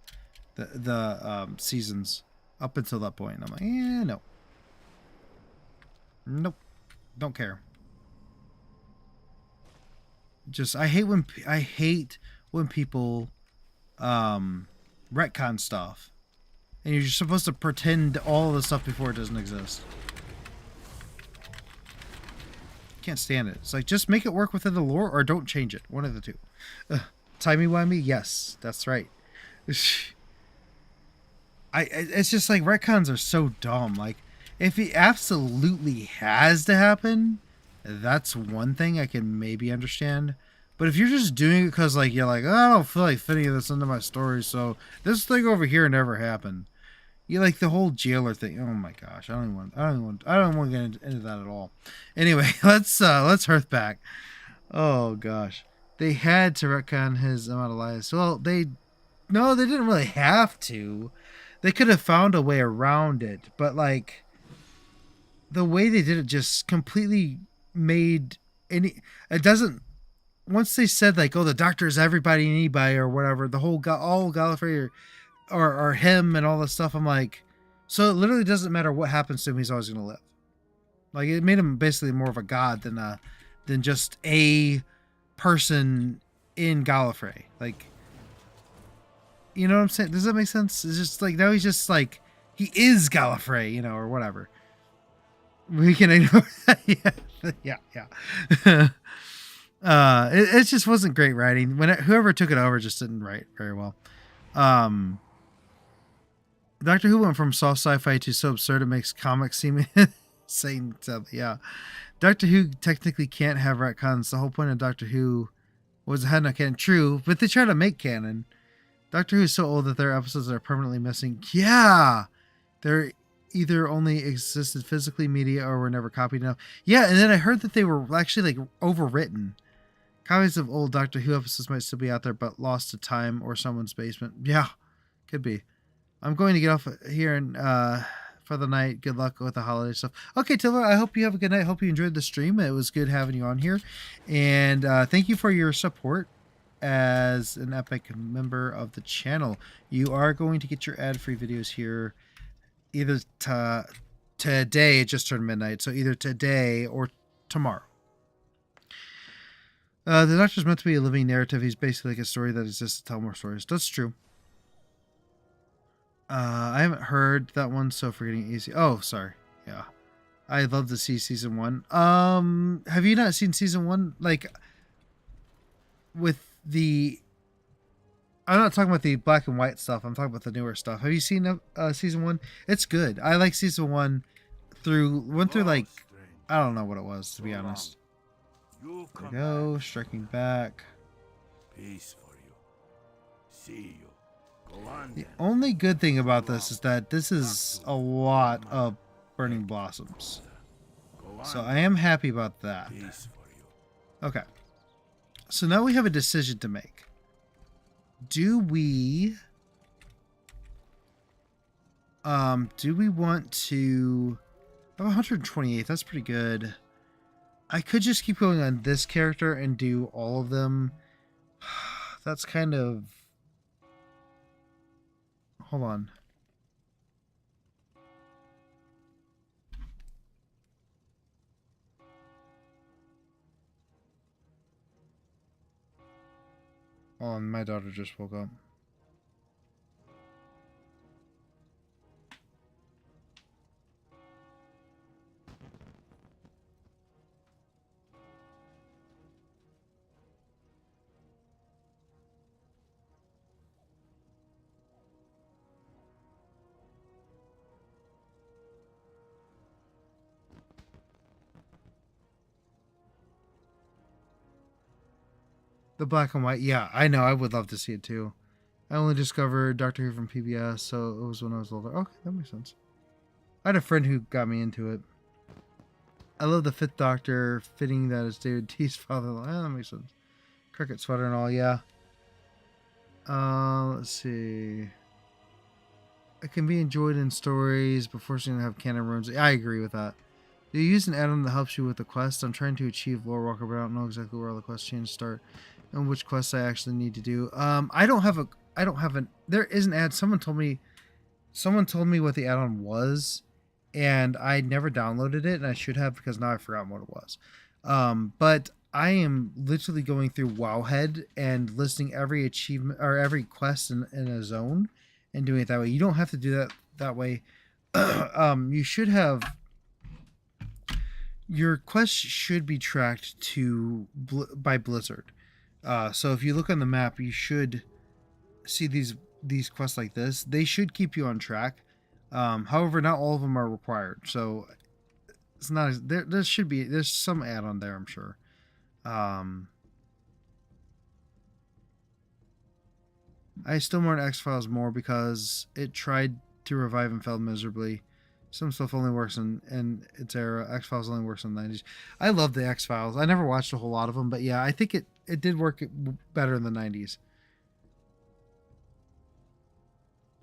the seasons up until that point. I'm like, no, nope, don't care. just I hate when people retcon stuff, and you're just supposed to pretend all of the stuff before it doesn't exist. Can't stand it. It's like, just make it work within the lore or don't change it. One of the two. Timey-wimey? Yes, that's right. It's just like retcons are so dumb. Like, if it absolutely has to happen, that's one thing I can maybe understand. But if you're just doing it because like you're like, oh, I don't feel like fitting this into my story, so this thing over here never happened. You like the whole jailer thing. Oh my gosh, I don't want to get into that at all. Anyway, let's Hearth back. Oh gosh, they had to retcon his amount of lives. Well, they didn't really have to. They could have found a way around it, but like the way they did it just completely made any. It doesn't. Once they said like, oh, the doctor is everybody and anybody or whatever, the whole all Gallifrey or him and all this stuff, I'm like, so it literally doesn't matter what happens to him, he's always gonna live. Like, it made him basically more of a god than just a person in Gallifrey. Like, you know what I'm saying? Does that make sense? It's just like, now he's just like, he is Gallifrey, you know, or whatever. We can ignore that. Yeah. It just wasn't great writing. Whoever took it over just didn't write very well. Doctor Who went from soft sci-fi to so absurd it makes comics seem insane. Yeah. Doctor Who technically can't have retcons. The whole point of Doctor Who was it had no canon. True, but they try to make canon. Doctor Who is so old that there are episodes that are permanently missing. Yeah! They're either only existed physically media or were never copied enough. Yeah, and then I heard that they were actually like overwritten. Copies of old Doctor Who episodes might still be out there, but lost to time or someone's basement. Yeah, could be. I'm going to get off here and for the night. Good luck with the holiday stuff. Okay, Tiller, I hope you have a good night. Hope you enjoyed the stream. It was good having you on here. And thank you for your support as an epic member of the channel. You are going to get your ad-free videos here either today. It just turned midnight, so either today or tomorrow. The Doctor's meant to be a living narrative. He's basically like a story that exists to tell more stories. That's true. I haven't heard that one, so forgetting easy. Oh, sorry. Yeah. I'd love to see season 1. Have you not seen season 1? Like, with the... I'm not talking about the black and white stuff. I'm talking about the newer stuff. Have you seen season 1? It's good. I like season 1 went through like, I don't know what it was, to be honest. There we go. Striking back. Peace for you. See you. Go on. The only good thing about this is that this is a lot of burning blossoms. So I am happy about that. Peace for you. Okay. So now we have a decision to make. Do we want to I have 128? That's pretty good. I could just keep going on this character and do all of them. That's kind of... Hold on. Hold on, my daughter just woke up. The black and white, yeah, I know. I would love to see it too. I only discovered Doctor Who from PBS, so it was when I was older. Okay, that makes sense. I had a friend who got me into it. I love the Fifth Doctor, fitting that is David T's father-in-law. That makes sense. Cricket sweater and all, yeah. Let's see. It can be enjoyed in stories before seeing have canon runes. I agree with that. Do you use an add-on that helps you with the quest? I'm trying to achieve Lore Walker, but I don't know exactly where all the quest chains start and which quests I actually need to do. There is an ad. Someone told me what the add-on was, and I never downloaded it, and I should have because now I've forgotten what it was. But I am literally going through Wowhead and listing every achievement or every quest in a zone and doing it that way. You don't have to do that way. You should have your quest should be tracked by Blizzard. So if you look on the map, you should see these quests like this. They should keep you on track. However, not all of them are required. So it's not there should be there's some add-on there, I'm sure. I still mourn X-Files more because it tried to revive and failed miserably. Some stuff only works in its era. X-Files only works in the 90s. I love the X-Files. I never watched a whole lot of them, but yeah, I think it did work better in the 90s.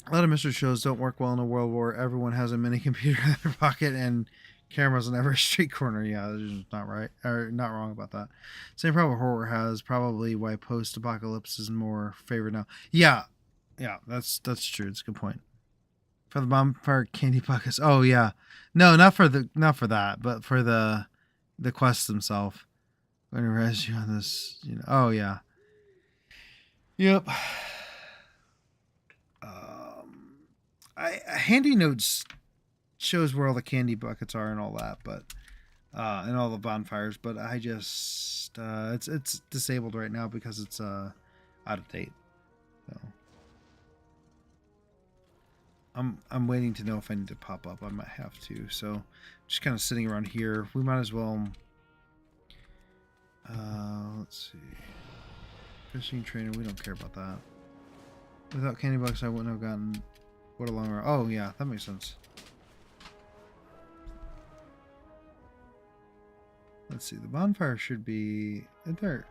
A lot of mystery shows don't work well in a world where everyone has a mini computer in their pocket and cameras in every street corner. Yeah, that's just not right, or not wrong about that. Same problem horror has, probably why post-apocalypse is more favored now. Yeah, that's true. It's a good point. For the bonfire candy buckets. Oh yeah, no, not for that, but for the quests themselves. When it res you on this, Oh yeah. Yep. Handy notes shows where all the candy buckets are and all that, but and all the bonfires. But I just it's disabled right now because it's out of date. So I'm waiting to know if I need to pop up. I might have to. So just kind of sitting around here. We might as well. Let's see. Fishing trainer. We don't care about that. Without candy buckets, I wouldn't have gotten. What a long road. Oh yeah, that makes sense. Let's see. The bonfire should be there.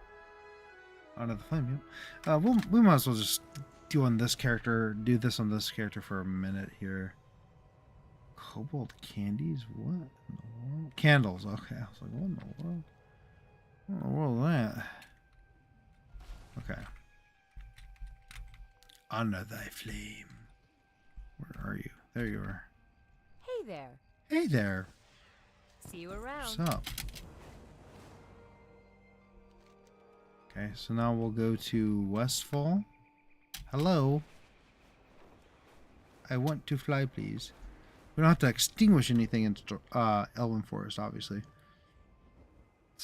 Under the flame. Yeah. We might as well just do this on this character for a minute here. Cobalt candies? What in the world? Candles. Okay. I was like, what in the world? What in the world is that? Okay. Under thy flame. Where are you? There you are. Hey there. Hey there. See you around. What's up? Okay, so now we'll go to Westfall. Hello. I want to fly, please. We don't have to extinguish anything in Elven Forest, obviously.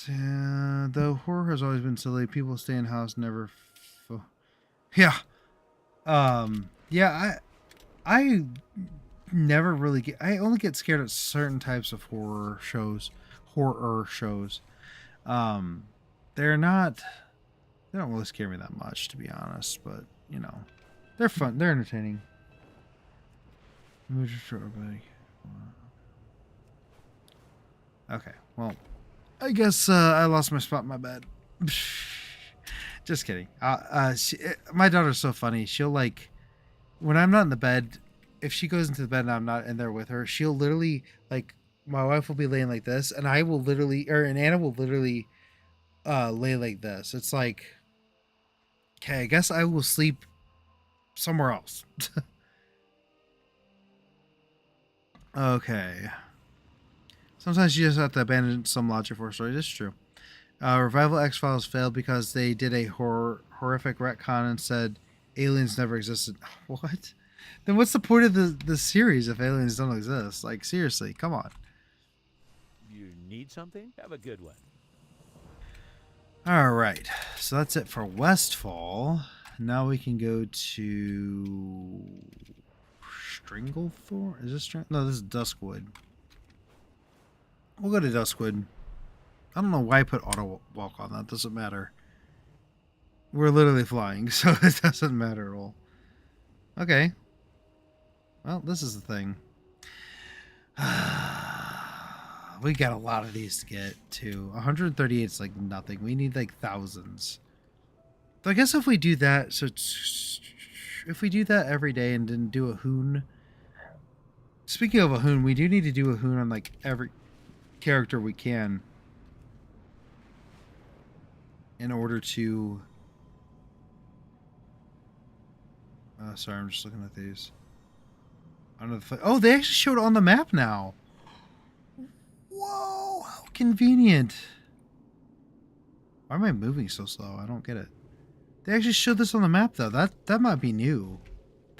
The horror has always been silly. People stay in house, never. Yeah. Yeah. I never really get. I only get scared at certain types of horror shows. They're not. They don't really scare me that much, to be honest. But they're fun. They're entertaining. Okay. Well, I guess I lost my spot in my bed. Just kidding. My daughter's so funny. She'll when I'm not in the bed, if she goes into the bed and I'm not in there with her, she'll literally my wife will be laying like this, and I will literally, and Anna will literally lay like this. It's like, okay, I guess I will sleep somewhere else. Okay. Sometimes you just have to abandon some logic for a story. That's true. Revival X-Files failed because they did a horrific retcon and said aliens never existed. What? Then what's the point of the series if aliens don't exist? Like, seriously, come on. You need something? Have a good one. All right. So that's it for Westfall. Now we can go to Stranglethorn. Is this No, this is Duskwood. We'll go to Duskwood. I don't know why I put auto walk on that. Doesn't matter. We're literally flying, so it doesn't matter at all. Okay. Well, this is the thing. We got a lot of these to get to. 138 is like nothing. We need like thousands. So I guess if we do that, if we do that every day and then do a hoon. Speaking of a hoon, we do need to do a hoon on like every character we can in order to sorry, I'm just looking at these. Oh, they actually showed on the map now. Whoa, how convenient. Why am I moving so slow? I don't get it. They actually showed this on the map though. That might be new.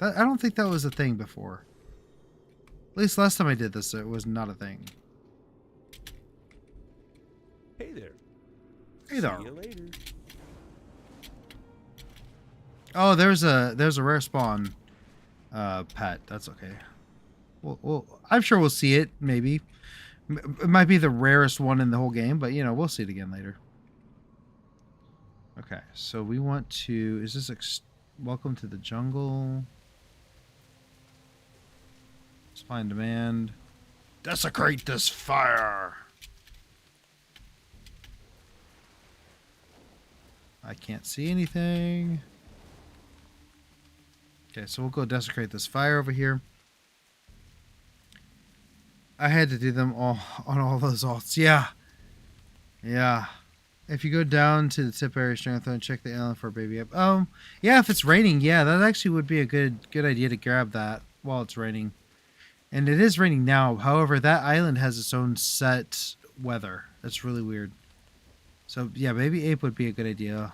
I don't think that was a thing before. At least last time I did this, it was not a thing. Hey there. Hey there. See you later. Oh, there's a rare spawn pet. That's okay. Well, I'm sure we'll see it, maybe. It might be the rarest one in the whole game, but, you know, we'll see it again later. Okay, so we want to... Is this... Welcome to the jungle. Supply and demand. Desecrate this fire! I can't see anything. Okay, so we'll go desecrate this fire over here. I had to do them all on all those alts. Yeah. Yeah. If you go down to the tip area strength and check the island for a baby up. Yeah, if it's raining, yeah, that actually would be a good idea to grab that while it's raining. And it is raining now. However, that island has its own set weather. That's really weird. So, yeah, baby ape would be a good idea.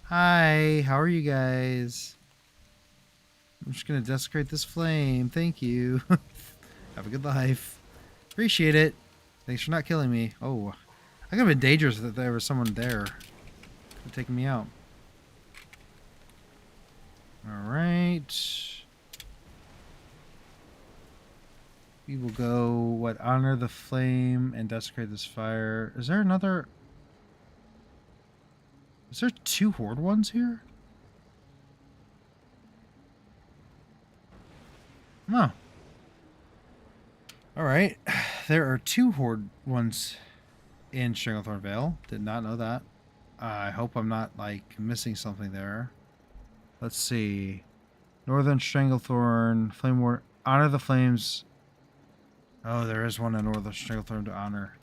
Hi, how are you guys? I'm just going to desecrate this flame. Thank you. Have a good life. Appreciate it. Thanks for not killing me. Oh, I could have been dangerous if there was someone there. Could have taken me out. Alright. We will go, what, honor the flame and desecrate this fire. Is there another... Is there 2 horde ones here? No. Alright. There are 2 horde ones in Stranglethorn Vale. Did not know that. I hope I'm not, like, missing something there. Let's see. Northern Stranglethorn, Flame Ward, honor the flames. Oh, there is one in Northern Stranglethorn to honor.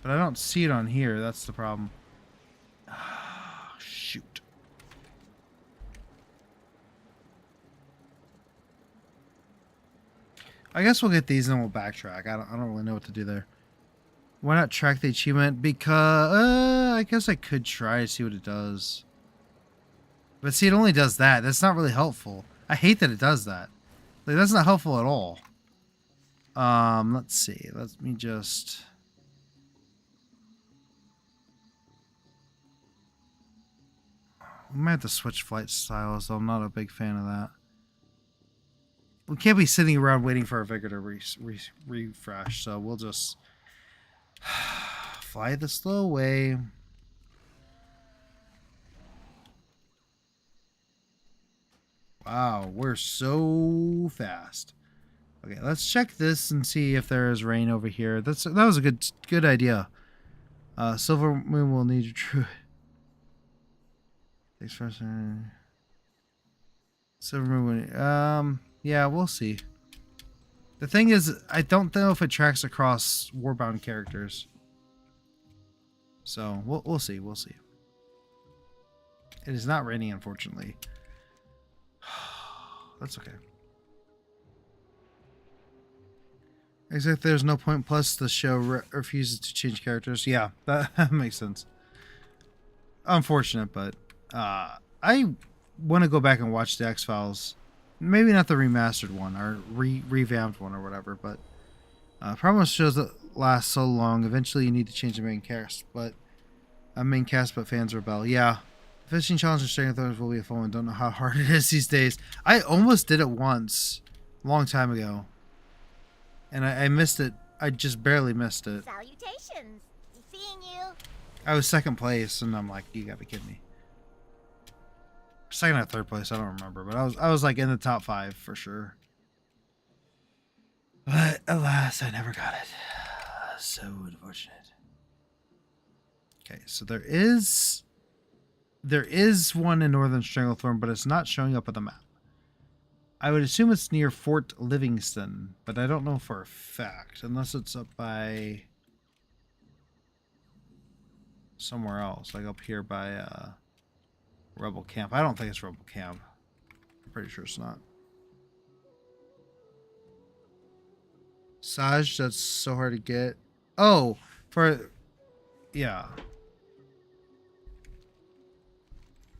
But I don't see it on here. That's the problem. Shoot. I guess we'll get these and we'll backtrack. I don't really know what to do there. Why not track the achievement? Because I guess I could try to see what it does. But see, it only does that. That's not really helpful. I hate that it does that. Like, that's not helpful at all. Let's see. Let me just... We might have to switch flight styles, though I'm not a big fan of that. We can't be sitting around waiting for our vigor to refresh, so we'll just fly the slow way. Wow, we're so fast. Okay, let's check this and see if there is rain over here. That was a good idea. Silver Moon will need your true. Thanks for Silver Moon. Yeah, we'll see. The thing is, I don't know if it tracks across Warbound characters. So we'll see. We'll see. It is not raining, unfortunately. That's okay. Except there's no point. Plus, the show refuses to change characters. Yeah, that makes sense. Unfortunate, but I want to go back and watch the X-Files. Maybe not the remastered one or revamped one or whatever, but problem shows that last so long. Eventually, you need to change the main cast, but fans rebel. Yeah. Fishing challenge and Stranger Things will be a fun one. Don't know how hard it is these days. I almost did it once, a long time ago. And I missed it. I just barely missed it. Salutations. Seeing you. I was second place, and I'm like, you gotta be kidding me. Second or third place, I don't remember. But I was like in the top 5 for sure. But alas, I never got it. So unfortunate. Okay, so there is one in Northern Stranglethorn, but it's not showing up on the map. I would assume it's near Fort Livingston, but I don't know for a fact, unless it's up by somewhere else, like up here by Rebel Camp. I don't think it's Rebel Camp. I'm pretty sure it's not. Saj, that's so hard to get. Oh, for yeah.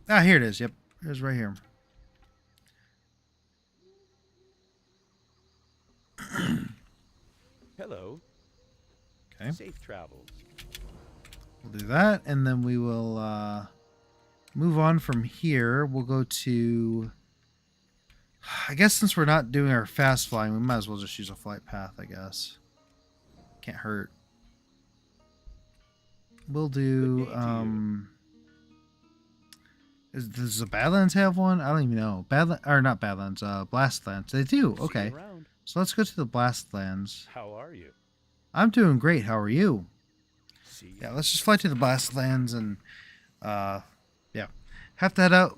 Ah, here it is. Yep, it's right here. Hello. Okay, Safe travels. we'll do that, and then we will move on from here. We'll go to. I guess since we're not doing our fast flying, we might as well just use a flight path. I guess can't hurt. We'll do. Does the Badlands have one? I don't even know. Not Badlands. Blastlands. They do. Okay. So let's go to the Blastlands. How are you? I'm doing great. How are you? See you. Yeah, let's just fly to the Blastlands and yeah. Have to head out.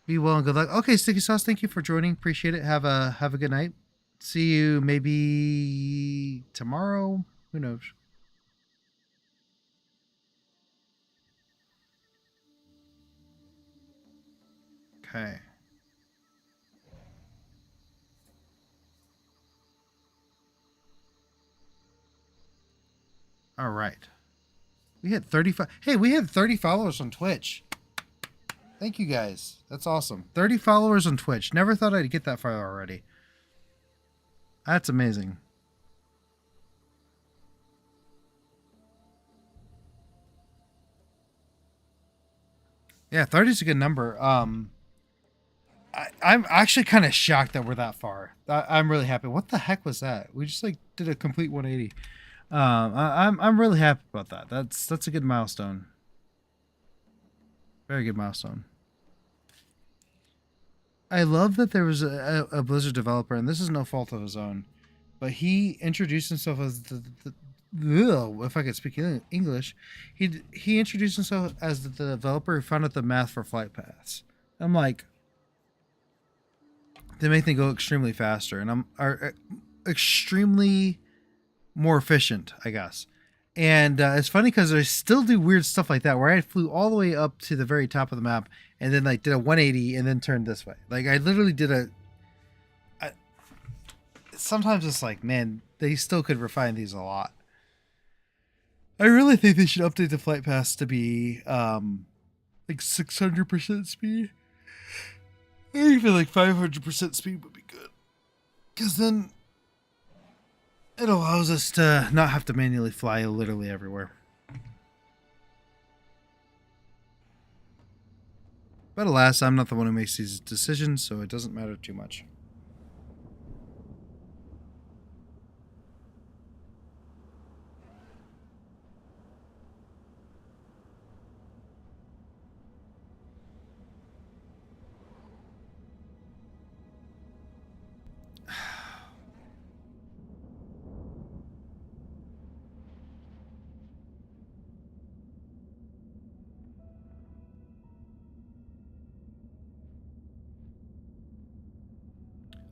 Be well and good luck. Okay, Sticky Sauce, thank you for joining. Appreciate it. Have a good night. See you maybe tomorrow. Who knows? Okay. All right. We had 35. Hey, we had 30 followers on Twitch. Thank you guys. That's awesome. 30 followers on Twitch. Never thought I'd get that far already. That's amazing. Yeah, 30 is a good number. I'm actually kind of shocked that we're that far. I'm really happy. What the heck was that? We just like did a complete 180. I'm really happy about that. That's a good milestone. Very good milestone. I love that there was a Blizzard developer, and this is no fault of his own, but he introduced himself as if I could speak English, he introduced himself as the developer who found out the math for flight paths. I'm like, they make them go extremely faster, and are extremely more efficient, I guess. And it's funny because I still do weird stuff like that, where I flew all the way up to the very top of the map, and then like did a 180 and then turned this way. Like I literally did sometimes it's like, man, they still could refine these a lot. I really think they should update the flight paths to be like 600% speed. Or even like 500% speed would be good. Because then it allows us to not have to manually fly literally everywhere. But alas, I'm not the one who makes these decisions, so it doesn't matter too much.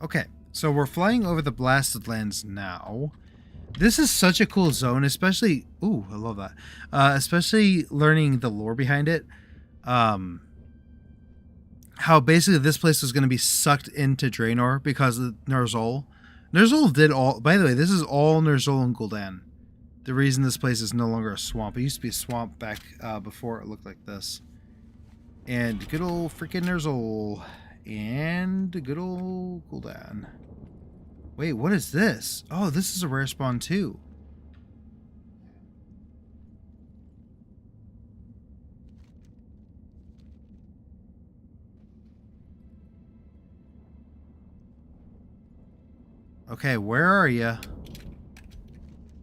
Okay, so we're flying over the blasted lands now. This is such a cool zone, especially... Ooh, I love that. Especially learning the lore behind it. How basically this place is going to be sucked into Draenor because of Ner'zhul. Ner'zhul did all... By the way, this is all Ner'zhul and Gul'dan. The reason this place is no longer a swamp. It used to be a swamp back before it looked like this. And good old freaking Ner'zhul. And good old Gul'dan. Wait, what is this? Oh, this is a rare spawn too. Okay, where are you?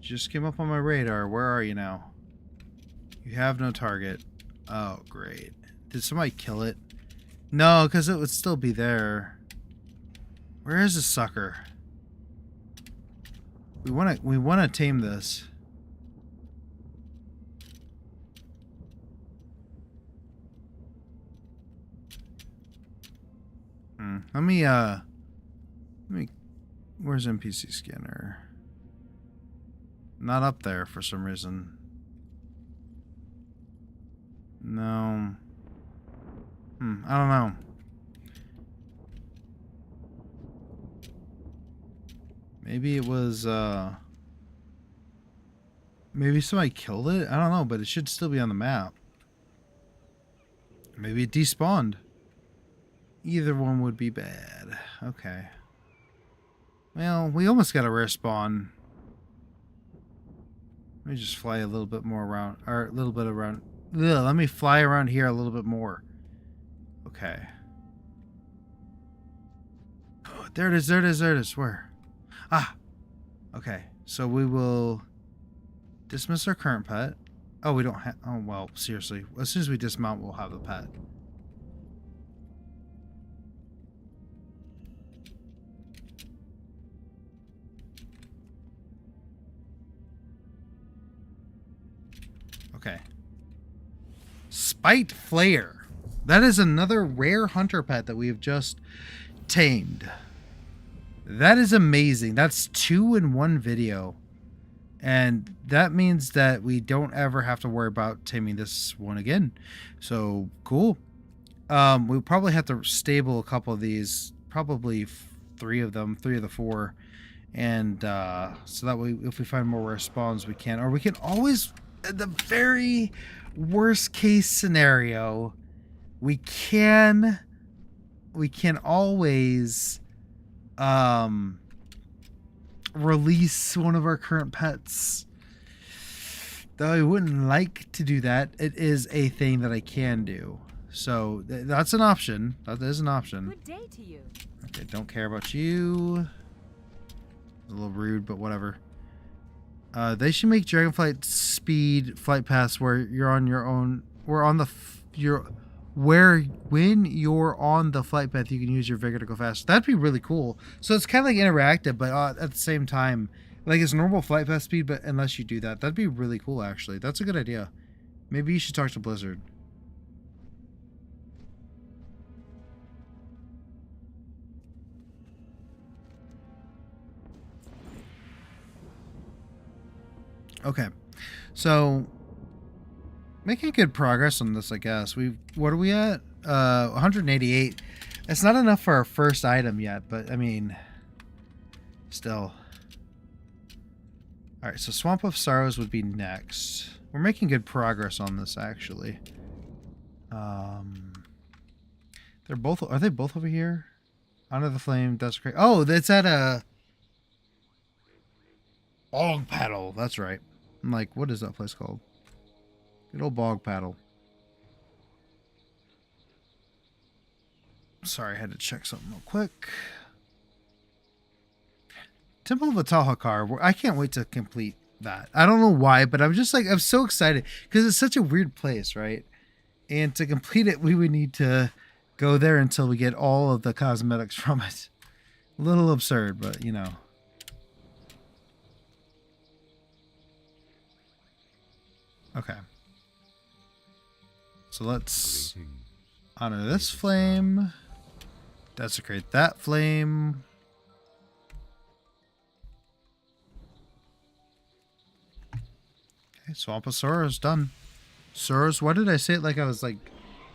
Just came up on my radar. Where are you now? You have no target. Oh, great. Did somebody kill it? No, because it would still be there. Where is this sucker? We wanna tame this. Let me where's NPC scanner? Not up there for some reason. No. I don't know. Maybe it was Maybe somebody killed it? I don't know, but it should still be on the map. Maybe it despawned. Either one would be bad. Okay. Well, we almost got a rare spawn. Let me just fly a little bit more around, or a little bit around. Ugh, let me fly around here a little bit more. Okay. Oh, there it is, there it is, there it is. Where? Ah! Okay, so we will dismiss our current pet. Oh, we don't have... Oh, well, seriously. As soon as we dismount, we'll have the pet. Okay. Spite Flare. That is another rare hunter pet that we have just tamed. That is amazing. That's 2 in 1 video. And that means that we don't ever have to worry about taming this one again. So, cool. We'll probably have to stable a couple of these. Probably 3 of them. 3 of the 4. And so that way, if we find more rare spawns, we can. Or we can always... the very worst case scenario, we can always release one of our current pets. Though I wouldn't like to do that, it is a thing that I can do. So that's an option. That is an option. Good day to you. Okay, don't care about you. A little rude, but whatever. They should make Dragonflight speed flight paths where you're on your own. When you're on the flight path, you can use your vigor to go faster. That'd be really cool. So it's kind of like interactive, but at the same time, like it's normal flight path speed, but unless you do that, that'd be really cool. Actually, that's a good idea. Maybe you should talk to Blizzard. Okay, so making good progress on this, I guess. What are we at? 188. It's not enough for our first item yet, but I mean, still. All right, so Swamp of Sorrows would be next. We're making good progress on this, actually. They're both. Are they both over here? Honor the Flame, Desecrate. Oh, that's at a Bog Paddle. That's right. I'm like, what is that place called? Good old Bog Paddle. Sorry, I had to check something real quick. Temple of Atalhakar. I can't wait to complete that. I don't know why, but I'm just like, I'm so excited because it's such a weird place, right? And to complete it, we would need to go there until we get all of the cosmetics from it. A little absurd, but you know. Okay. So let's honor this flame. Desecrate that flame. Okay, Swampasaurus done. Suros, why did I say it like I was like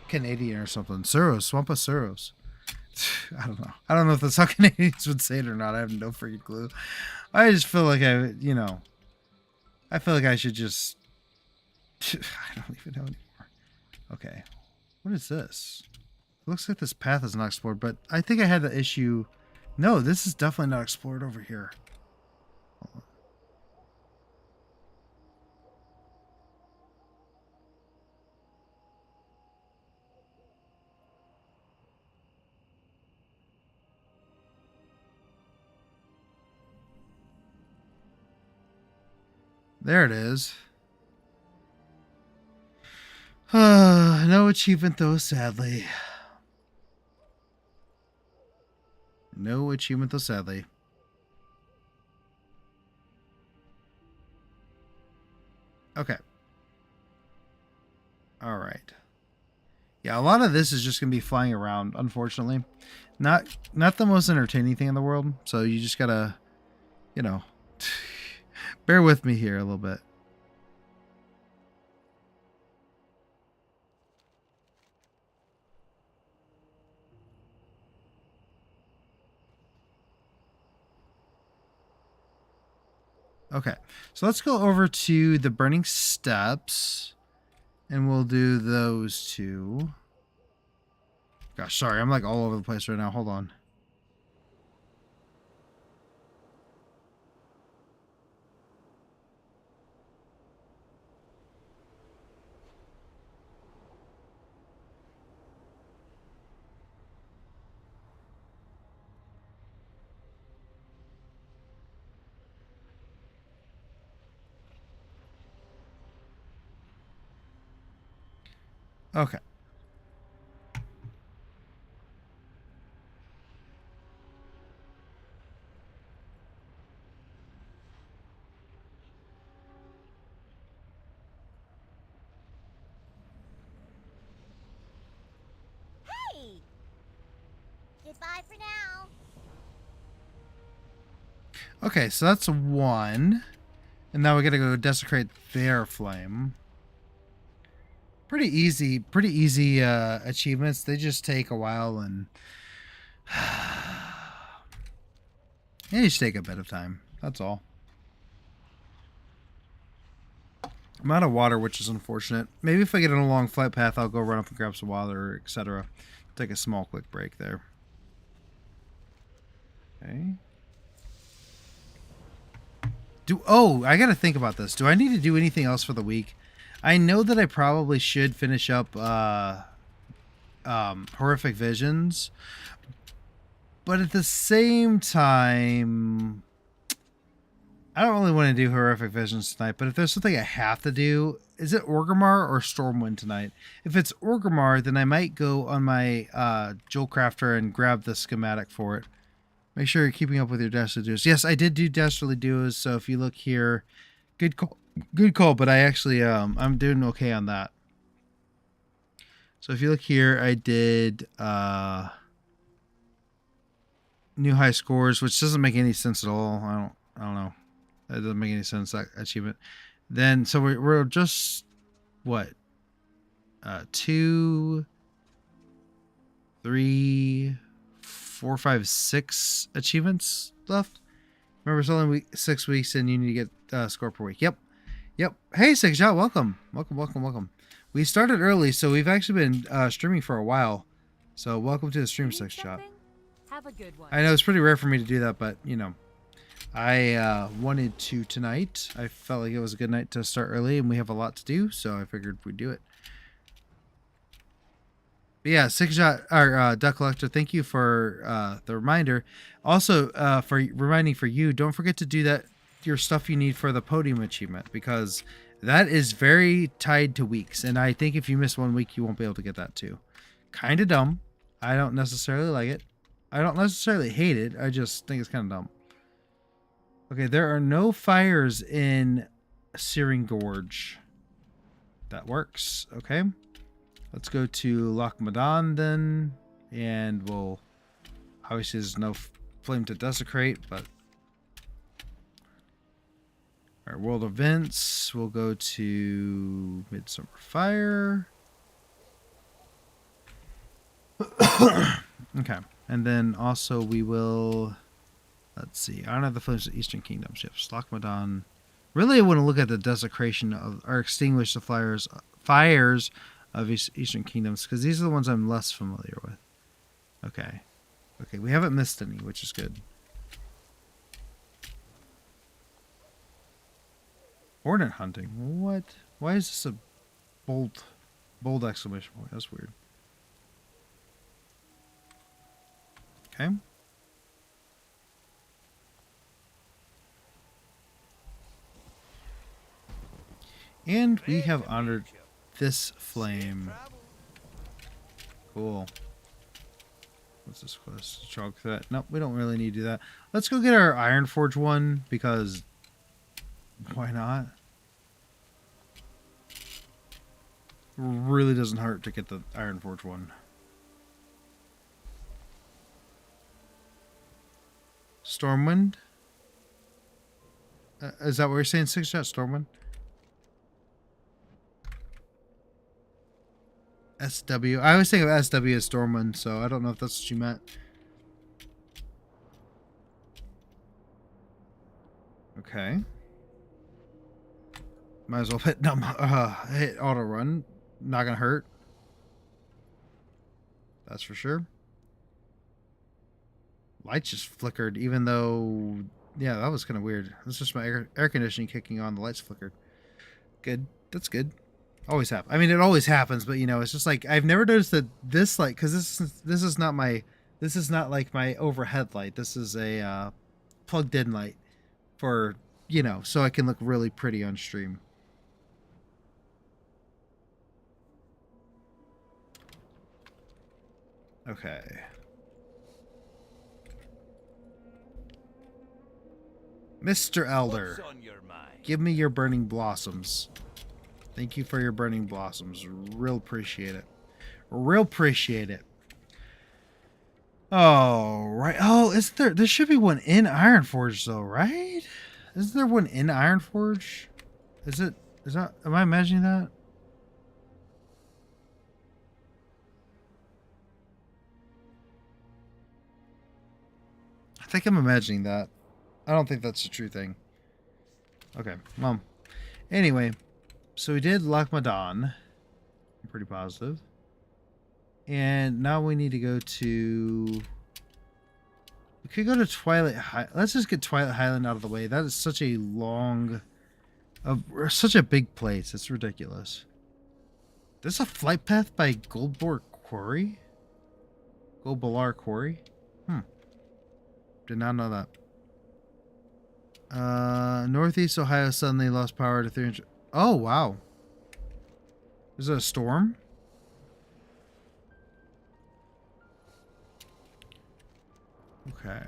Canadian or something? Suros, Swampasaurus. I don't know. I don't know if that's how Canadians would say it or not. I have no freaking clue. I just feel like I feel like I should just... I don't even know anymore. Okay. What is this? It looks like this path is not explored, but I think I had the issue. No, this is definitely not explored over here. There it is. No achievement though, sadly. No achievement though, sadly. Okay. All right. Yeah, a lot of this is just going to be flying around, unfortunately. Not the most entertaining thing in the world, so you just got to, you know, bear with me here a little bit. Okay, so let's go over to the burning steps, and we'll do those two. Gosh, sorry, I'm like all over the place right now. Hold on. Okay. Hey! Goodbye for now. Okay, so that's one. And now we gotta go desecrate their flame. Pretty easy achievements. They just take a while and they just take a bit of time. That's all. I'm out of water, which is unfortunate. Maybe if I get on a long flight path, I'll go run up and grab some water, etc. Take a small quick break there. Okay. I gotta think about this. Do I need to do anything else for the week? I know that I probably should finish up Horrific Visions, but at the same time, I don't really want to do Horrific Visions tonight. But if there's something I have to do, is it Orgrimmar or Stormwind tonight? If it's Orgrimmar, then I might go on my Jewel Crafter and grab the schematic for it. Make sure you're keeping up with your Dastardly Duos. Yes, I did do Dastardly Duos, so if you look here, good call, but I actually, I'm doing okay on that. So if you look here, I did new high scores, which doesn't make any sense at all. I don't know. That doesn't make any sense, that achievement. Then, so we're just, what? 2, 3, 4, 5, 6 achievements left. Remember, it's only 6 weeks, and you need to get a score per week. Yep. Hey, Six Shot, welcome. We started early, so we've actually been streaming for a while. So welcome to the stream, Six Shot. Have a good one. I know it's pretty rare for me to do that, but you know, I wanted to tonight. I felt like it was a good night to start early, and we have a lot to do, so I figured we'd do it. But yeah, Six Shot or Duck Collector, thank you for the reminder. Also, for reminding for you, don't forget to do that your stuff you need for the podium achievement, because that is very tied to weeks, and I think if you miss 1 week, you won't be able to get that too. Kind of dumb. I don't necessarily like it. I don't necessarily hate it. I just think it's kind of dumb. Okay, there are no fires in Searing Gorge. That works. Okay. Let's go to Loch Madan then, and we'll... Obviously, there's no flame to desecrate, but... Alright, World Events. We'll go to Midsummer Fire. Okay. And then also we will... Let's see. Honor the Flames of Eastern Kingdom ships. Loch Madan. Really, I want to look at the desecration of... Or extinguish the fires of Eastern Kingdoms, because these are the ones I'm less familiar with. Okay. Okay, we haven't missed any, which is good. Hornet hunting? What? Why is this a bold exclamation point? That's weird. Okay. And we have honored this flame. Cool. What's this quest? Chalk that. Nope, we don't really need to do that. Let's go get our Ironforge one, because why not? Really doesn't hurt to get the Ironforge one. Stormwind? Is that what you're saying, Six Shot? Stormwind? SW. I always think of SW as Stormwind, so I don't know if that's what you meant. Okay. Might as well hit auto run. Not gonna hurt. That's for sure. Lights just flickered, even though, yeah, that was kind of weird. That's just my air conditioning kicking on. The lights flickered. Good. That's good. Always happen. I mean, it always happens, but you know, it's just like I've never noticed that this light, because this is not my, this is not like my overhead light. This is a plugged in light for, you know, so I can look really pretty on stream. Okay. Mr. Elder, What's on your mind? give me your burning blossoms. Thank you for your burning blossoms. Real appreciate it. Real appreciate it. Oh, right. Oh, is there should be one in Ironforge though, right? Isn't there one in Ironforge? Is that, am I imagining that? I think I'm imagining that. I don't think that's a true thing. Okay, well. Anyway, so we did Lakhmadan. I'm pretty positive. And now we need to go to... We could go to Twilight High. Let's just get Twilight Highland out of the way. That is such a long... such a big place. It's ridiculous. There's a flight path by Goldbor Quarry? Goldbalar Quarry? Did not know that. Northeast Ohio suddenly lost power to 300. Oh, wow. Is it a storm? Okay.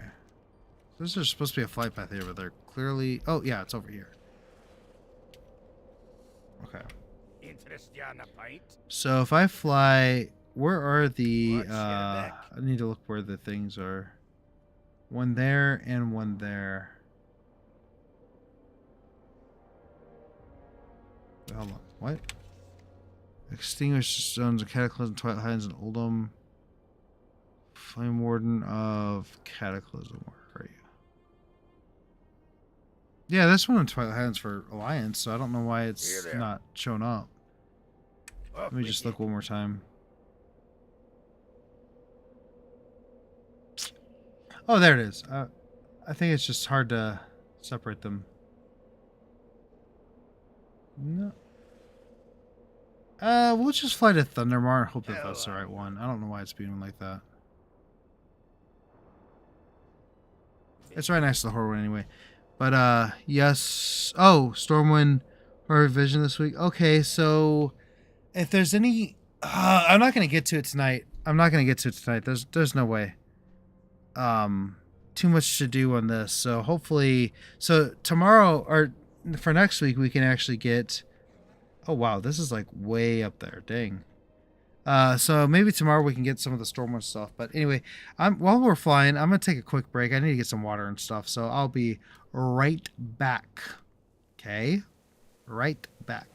This is supposed to be a flight path here, but they're clearly... Oh, yeah, it's over here. Okay. Interest you on a pint? So if I fly... Where are the... Watch your back. I need to look where the things are. One there and one there. Wait, hold on. What? Extinguished zones of Cataclysm, Twilight Highlands, and Oldham. Flame Warden of Cataclysm. Where are you? Yeah, this one in Twilight Highlands for Alliance, so I don't know why it's Here there. not showing up. Let me just look one more time. Oh, there it is. I think it's just hard to separate them. No. We'll just fly to Thundermar and hope that that's the right one. I don't know why it's being like that. It's right next to the horror one anyway. But, yes. Oh, Stormwind Horror Vision this week. Okay, so if there's any... I'm not going to get to it tonight. There's no way. Too much to do on this. So hopefully... So tomorrow, or for next week, we can actually get... Oh, wow. This is like way up there. Dang. So maybe tomorrow we can get some of the Stormwind stuff. But anyway, while we're flying, I'm going to take a quick break. I need to get some water and stuff. So I'll be right back. Okay? Right back.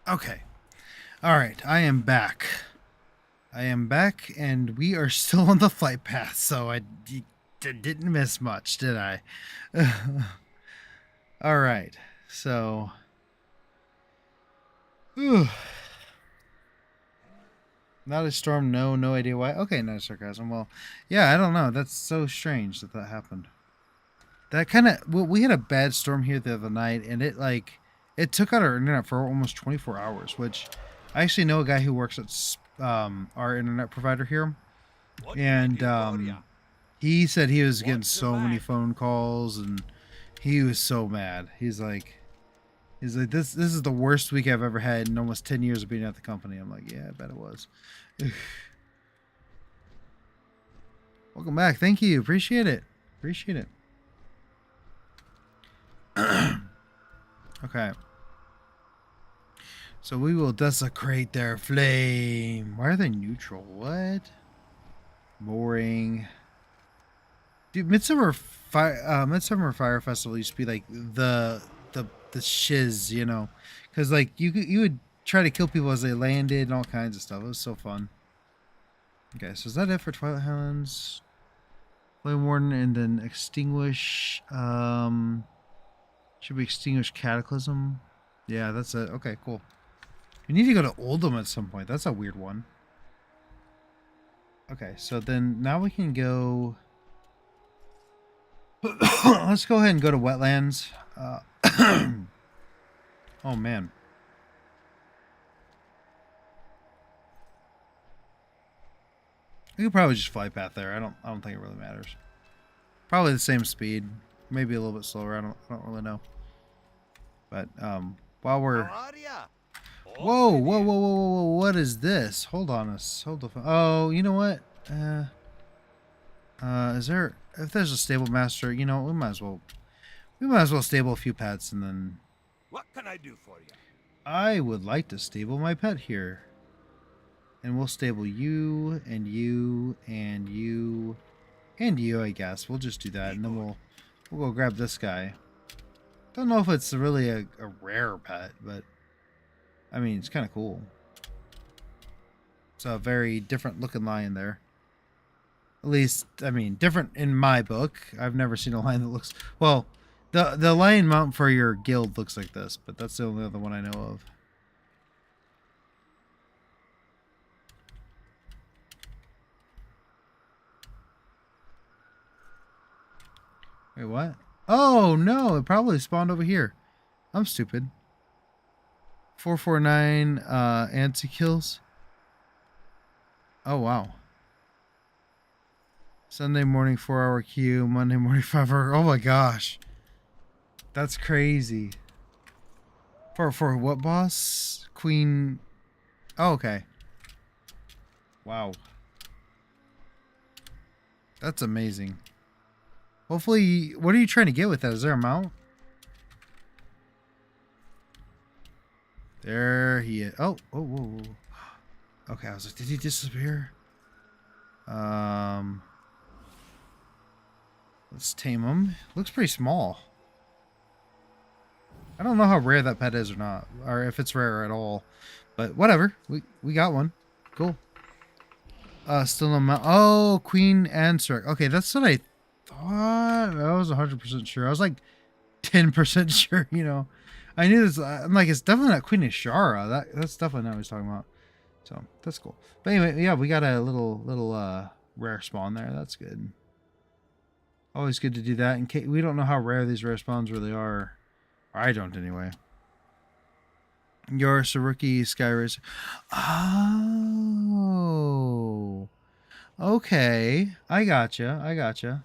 Okay. All right. I am back. And we are still on the flight path, so I didn't miss much, did I? All right. So. Whew. Not a storm, no idea why. Okay, no sarcasm. Well, yeah, I don't know. That's so strange that happened. That kind of, well, we had a bad storm here the other night, and it took out our internet for almost 24 hours, which I actually know a guy who works at our internet provider here, and he said he was getting so many phone calls, and he was so mad. He's like, this is the worst week I've ever had in almost 10 years of being at the company. I'm like, yeah, I bet it was. Welcome back. Thank you. Appreciate it. Okay. So we will desecrate their flame. Why are they neutral? What? Boring. Dude, Midsummer Fire Festival used to be like the shiz, you know, because like you would try to kill people as they landed and all kinds of stuff. It was so fun. Okay, so is that it for Twilight Highlands? Flame Warden and then extinguish. Should we extinguish Cataclysm? Yeah, that's it. Okay, cool. We need to go to Oldham at some point. That's a weird one. Okay, so then now we can go. Let's go ahead and go to Wetlands. Oh man. We could probably just fly path there. I don't think it really matters. Probably the same speed, maybe a little bit slower. I don't really know. But while we're whoa, what is this? Hold on hold the phone. Oh, you know what? Is there, if there's a stable master, you know, we might as well stable a few pets, and then What can I do for you? I would like to stable my pet here. And we'll stable you and you and you and you, I guess. We'll just do that, and then we'll go grab this guy. Don't know if it's really a rare pet, but I mean, it's kind of cool. It's a very different looking lion there. At least, I mean, different in my book. I've never seen a lion that looks, well, the lion mount for your guild looks like this, but that's the only other one I know of. Wait, what? Oh, no, it probably spawned over here. I'm stupid. 449 anti-kills. Oh, wow. Sunday morning 4-hour queue. Monday morning 5-hour. Oh my gosh. That's crazy. For what boss? Queen. Oh, okay. Wow. That's amazing. Hopefully, what are you trying to get with that? Is there a mount? There he is. Oh, whoa. Okay, I was like, did he disappear? Let's tame him. Looks pretty small. I don't know how rare that pet is or not, or if it's rare at all. But whatever, we got one. Cool. Still no mount. Oh, Queen Ansric. Okay, that's what I thought. I was 100% sure. I was like 10% sure. You know, I knew this. I'm like, it's definitely not Queen Ashara. That's definitely not what he's talking about. So that's cool. But anyway, yeah, we got a little rare spawn there. That's good. Always good to do that. In case we don't know how rare these rare spawns really are. Or I don't anyway. You're a rookie Skyracer. Oh. Okay. I gotcha.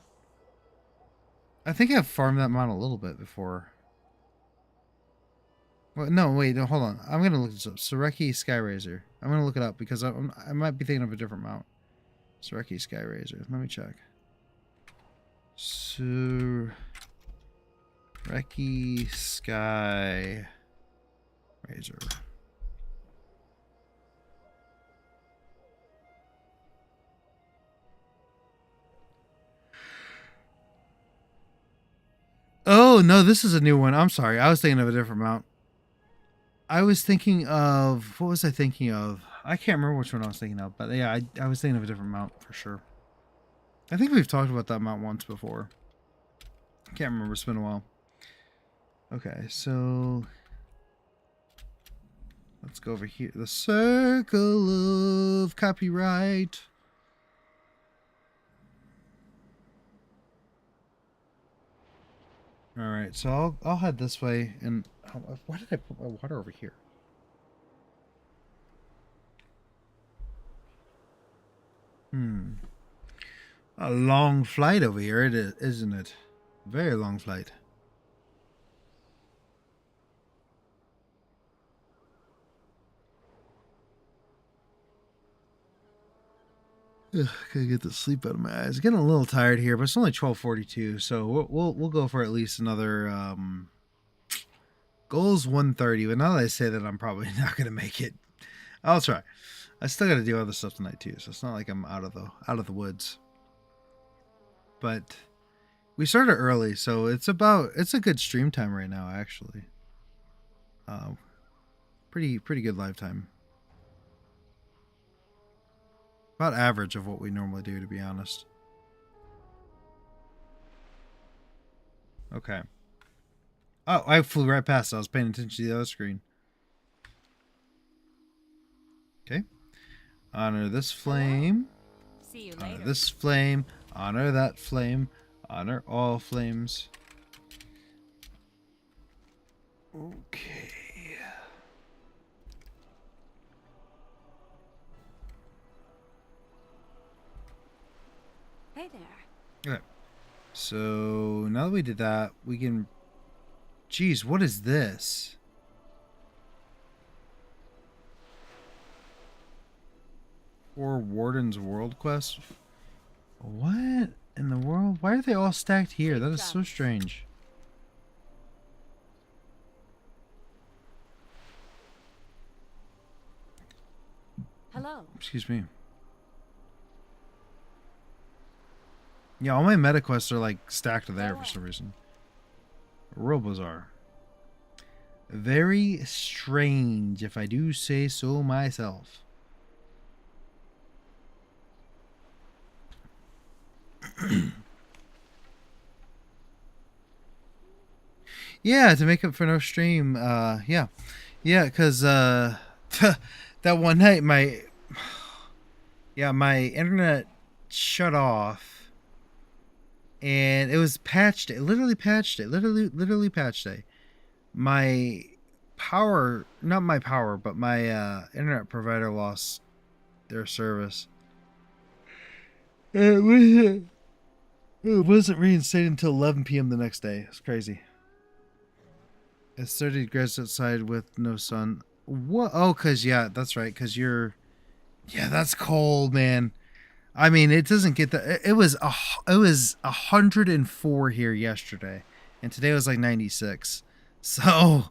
I think I've farmed that mod a little bit before. Well, no, wait, no, hold on. I'm going to look this up. Sareki Skyrazor. I'm going to look it up because I might be thinking of a different mount. Sareki Skyrazor. Let me check. Sareki Skyrazor. Oh, no, this is a new one. I'm sorry. I was thinking of a different mount. I was thinking of, what was I thinking of? I can't remember which one I was thinking of, but yeah, I was thinking of a different mount for sure. I think we've talked about that mount once before. I can't remember, it's been a while. Okay, so let's go over here. The circle of copyright. All right, so I'll head this way. And why did I put my water over here? A long flight over here, it is, isn't it? Very long flight. Ugh, gotta get the sleep out of my eyes. Getting a little tired here, but it's only 12:42, so we'll go for at least another goals 130. But now that I say that, I'm probably not gonna make it. I'll try. I still gotta do other stuff tonight too, so it's not like I'm out of the woods. But we started early, so it's a good stream time right now actually. Pretty good live time. About average of what we normally do, to be honest. Okay. Oh, I flew right past it. I was paying attention to the other screen. Okay. Honor this flame. See you Honor later. this flame. Honor that flame. Honor all flames. Okay. Hey there. Okay. So now that we did that, we can. Jeez, what is this? Or Warden's World Quest? What in the world? Why are they all stacked here? That is so strange. Hello. Excuse me. Yeah, all my meta quests are like stacked there for some reason. Real bizarre. Very strange, if I do say so myself. Yeah, to make up for no stream. Yeah, because that one night my internet shut off, and it was patch day. Literally patch day. Literally patch day. My power, not my power, but my internet provider lost their service. It wasn't reinstated until 11 p.m. the next day. It's crazy. It's 30 degrees outside with no sun. What? Oh, cause yeah, that's right. Cause you're, yeah, that's cold, man. I mean, it doesn't get the. It was 104 here yesterday, and today was like 96. So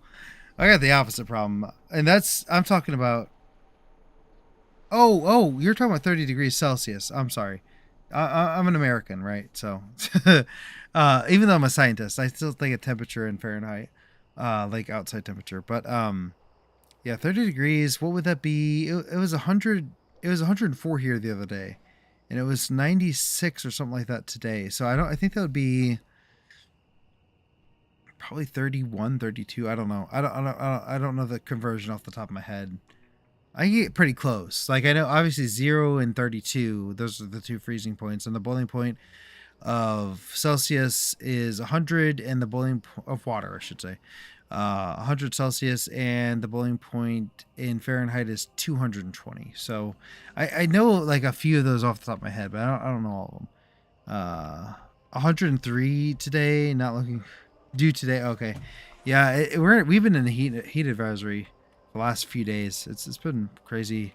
I got the opposite problem, and I'm talking about. Oh, you're talking about 30 degrees Celsius. I'm sorry. I'm an American, right? So, even though I'm a scientist, I still think of temperature in Fahrenheit, like outside temperature. But yeah, 30 degrees. What would that be? It was 100. It was 104 here the other day, and it was 96 or something like that today. So I think that would be probably 31, 32. I don't know. I don't know the conversion off the top of my head. I get pretty close. Like, I know obviously 0 and 32, those are the two freezing points, and the boiling point of Celsius is 100, and the boiling of water, I should say, 100 Celsius, and the boiling point in Fahrenheit is 220. So I know like a few of those off the top of my head, but I don't know all of them. 103 today, not looking due today. Okay, yeah, we've been in the heat advisory the last few days. It's been crazy.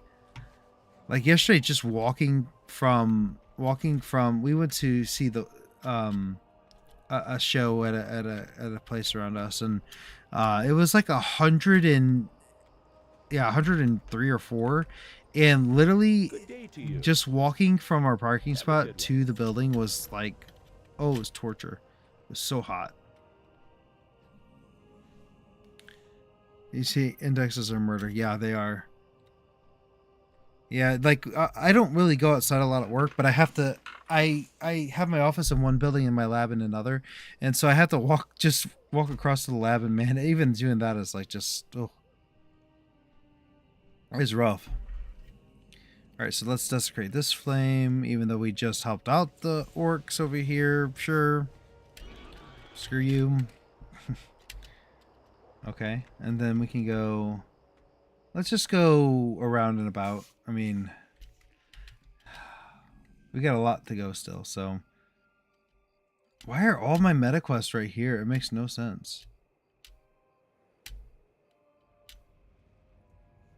Like yesterday, just walking from we went to see the a show at a place around us, and it was like 103 or 4, and literally just walking from our parking spot to the building was like, oh, it was torture. It was so hot. You see, indexes are murder. Yeah, they are. Yeah, like I don't really go outside a lot at work, but I have to. I have my office in one building and my lab in another, and so I have to walk across to the lab, and man, even doing that is like just it's rough. All right, so let's desecrate this flame, even though we just helped out the orcs over here. Sure, screw you. Okay, and then we can go. Let's just go around and about. I mean, we got a lot to go still, so. Why are all my meta quests right here? It makes no sense.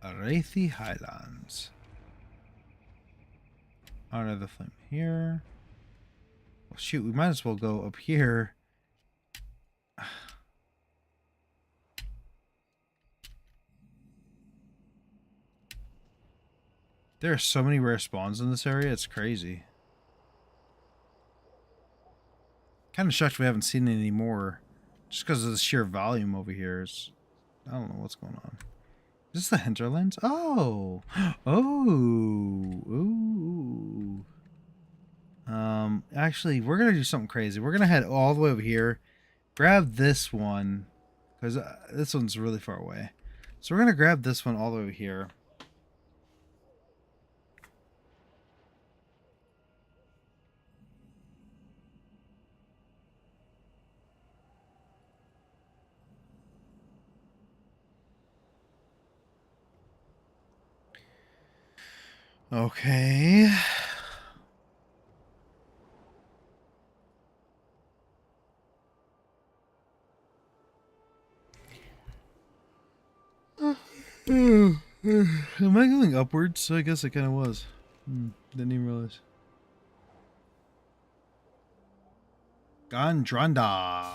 Arathi Highlands. Honor the flame here. Well, shoot, we might as well go up here. There are so many rare spawns in this area, it's crazy. Kind of shocked we haven't seen any more. Just because of the sheer volume over here. I don't know what's going on. Is this the hinterlands? Oh! Oh! Ooh! Actually, we're going to do something crazy. We're going to head all the way over here. Grab this one. Because this one's really far away. So we're going to grab this one all the way over here. Okay. Am I going upwards? I guess it kind of was. Didn't even realize. Gondranda.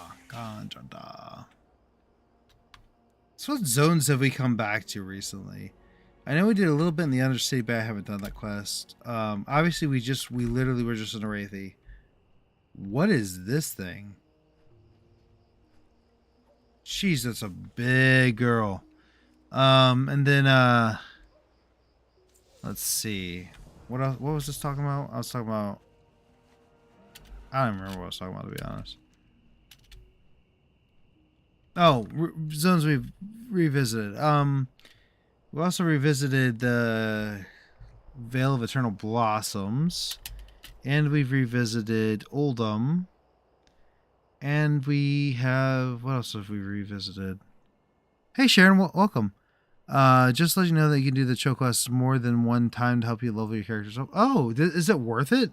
So what zones have we come back to recently? I know we did a little bit in the Undercity, but I haven't done that quest. Obviously we literally were just in Arathi. What is this thing? Jeez, that's a big girl. And then let's see. What else? What was this talking about? I was talking about. I don't remember what I was talking about, to be honest. Oh, zones we've revisited. We also revisited the Vale of Eternal Blossoms, and we've revisited Oldham, and we have, what else have we revisited? Hey Sharon, welcome. Just to let you know that you can do the choke quests more than one time to help you level your characters up. Oh, is it worth it?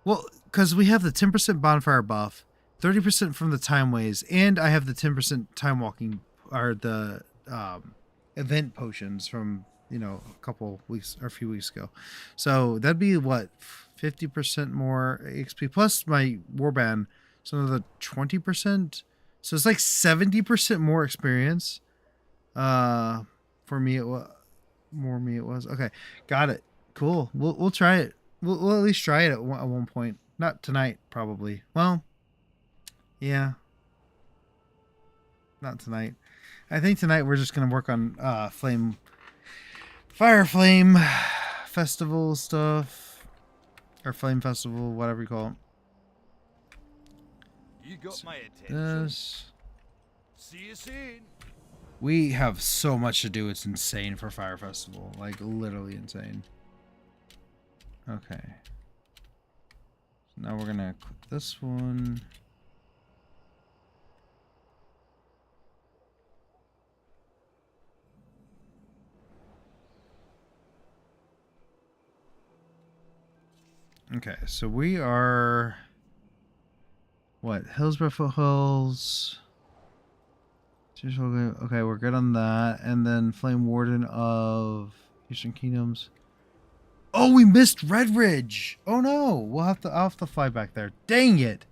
Well, because we have the 10% bonfire buff, 30% from the time ways, and I have the 10% time walking, or the event potions from, a couple weeks or a few weeks ago. So that'd be what, 50% more XP plus my warband, so another 20%. So it's like 70% more experience. For me it was more. Me it was okay. Got it. Cool. We'll try it. We'll at least try it at one point. Not tonight, probably. Well, yeah. Not tonight. I think tonight we're just gonna work on Fire Flame Festival stuff, or Flame Festival, whatever you call it. You got my attention. This. See you soon. We have so much to do. It's insane for Fire Festival, like literally insane. Okay. So now we're gonna click this one. Okay, so we are what? Hillsborough Foothills. Okay, we're good on that. And then Flame Warden of Eastern Kingdoms. Oh, we missed Red Ridge. Oh no, I'll have to fly back there. Dang it.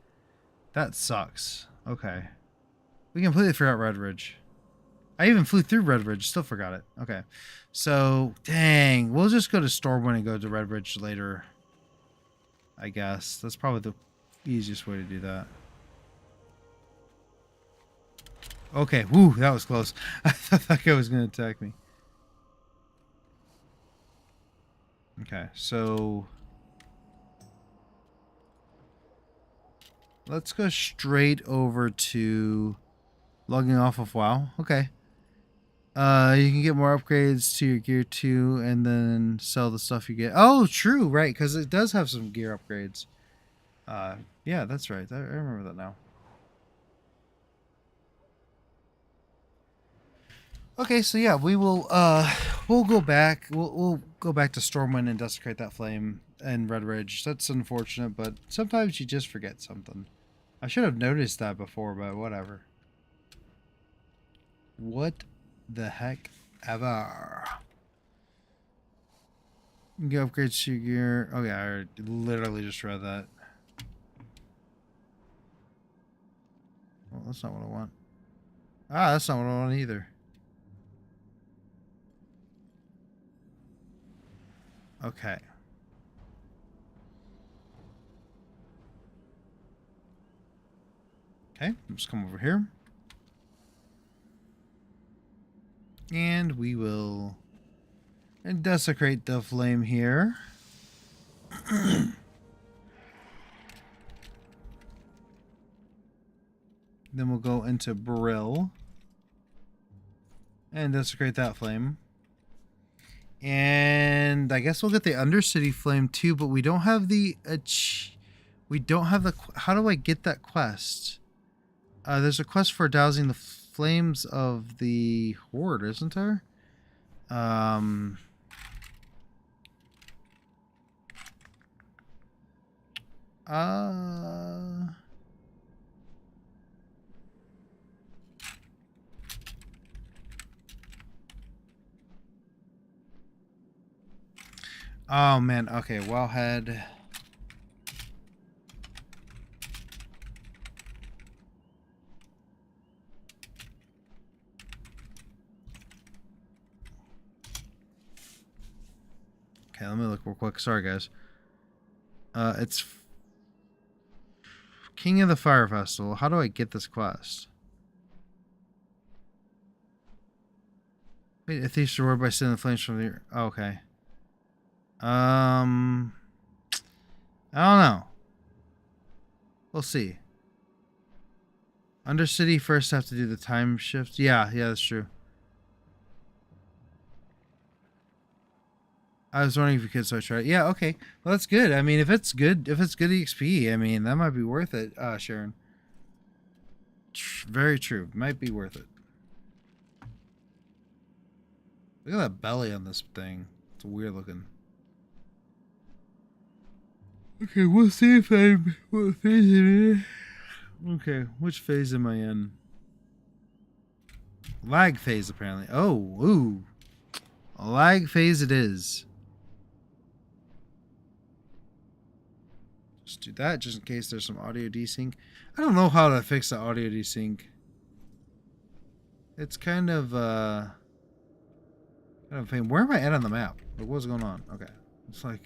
That sucks. Okay. We completely forgot Red Ridge. I even flew through Red Ridge, still forgot it. Okay. So, dang. We'll just go to Stormwind and go to Red Ridge later. I guess. That's probably the easiest way to do that. Okay, woo, that was close. I thought that guy was going to attack me. Okay, so let's go straight over to logging off of WoW. Okay. You can get more upgrades to your gear too, and then sell the stuff you get. Oh, true, right? Because it does have some gear upgrades. Yeah, that's right. I remember that now. Okay, so yeah, we will. We'll go back. We'll go back to Stormwind and desecrate that flame and Red Ridge. That's unfortunate, but sometimes you just forget something. I should have noticed that before, but whatever. What the heck ever. You can get upgrades to your gear. Oh yeah, I literally just read that. Well, that's not what I want. Ah, that's not what I want either. Okay. Okay, let's come over here. And we will desecrate the flame here. Then we'll go into Brill and desecrate that flame. And I guess we'll get the Undercity flame too, but we don't have the we don't have the. How do I get that quest? There's a quest for dousing the flames of the horde, isn't there? Oh man, okay, Wellhead. Okay, let me look real quick. Sorry, guys. It's King of the Fire Festival. How do I get this quest? Wait, a thief's reward by setting the flames from the... Oh, okay. I don't know. We'll see. Undercity first have to do the time shift. Yeah, that's true. I was wondering if you could, so I tried. Yeah, okay. Well, that's good. I mean, if it's good EXP, I mean, that might be worth it, Sharon. Very true. Might be worth it. Look at that belly on this thing. It's weird looking. Okay, we'll see if what phase am I in. Okay, which phase am I in? Lag phase, apparently. Oh, ooh. A lag phase it is. Just do that just in case there's some audio desync. I don't know how to fix the audio desync. It's kind of kind of a pain. Where am I at on the map? Like, what's going on? Okay. It's like...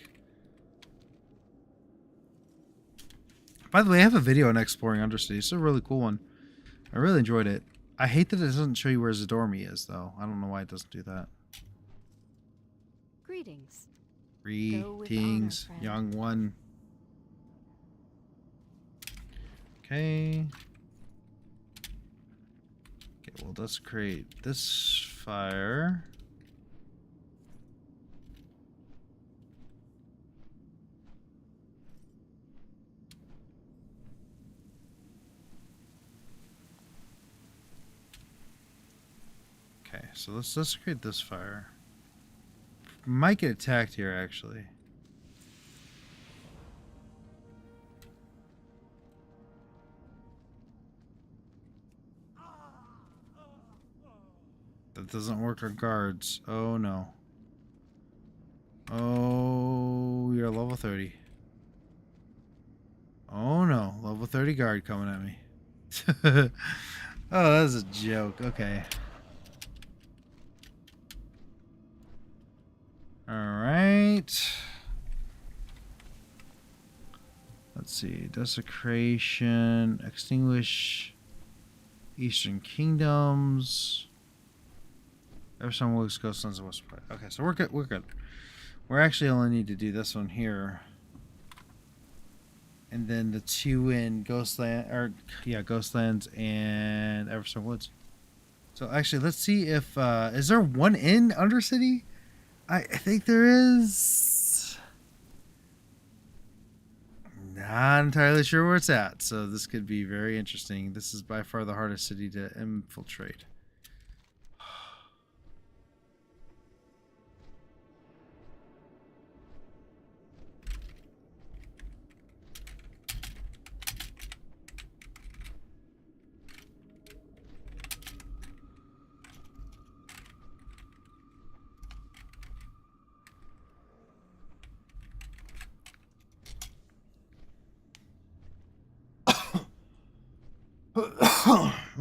By the way, I have a video on exploring Undercity. It's a really cool one. I really enjoyed it. I hate that it doesn't show you where Zadormi is, though. I don't know why it doesn't do that. Greetings. Greetings, honor, young one. Okay. Okay, well, let's create this fire. Okay, so let's create this fire. Might get attacked here, actually. That doesn't work on guards. Oh no. Oh, you're level 30. Oh no, level 30 guard coming at me. Oh, that's a joke. Okay. Alright. Let's see. Desecration. Extinguish. Eastern Kingdoms. Everson Woods, Ghostlands, and West. Okay, so we're good. We're good. We actually only need to do this one here. And then the 2 in Ghostlands and Everson Woods. So actually, let's see if is there one in Undercity? I think there is. Not entirely sure where it's at, so this could be very interesting. This is by far the hardest city to infiltrate.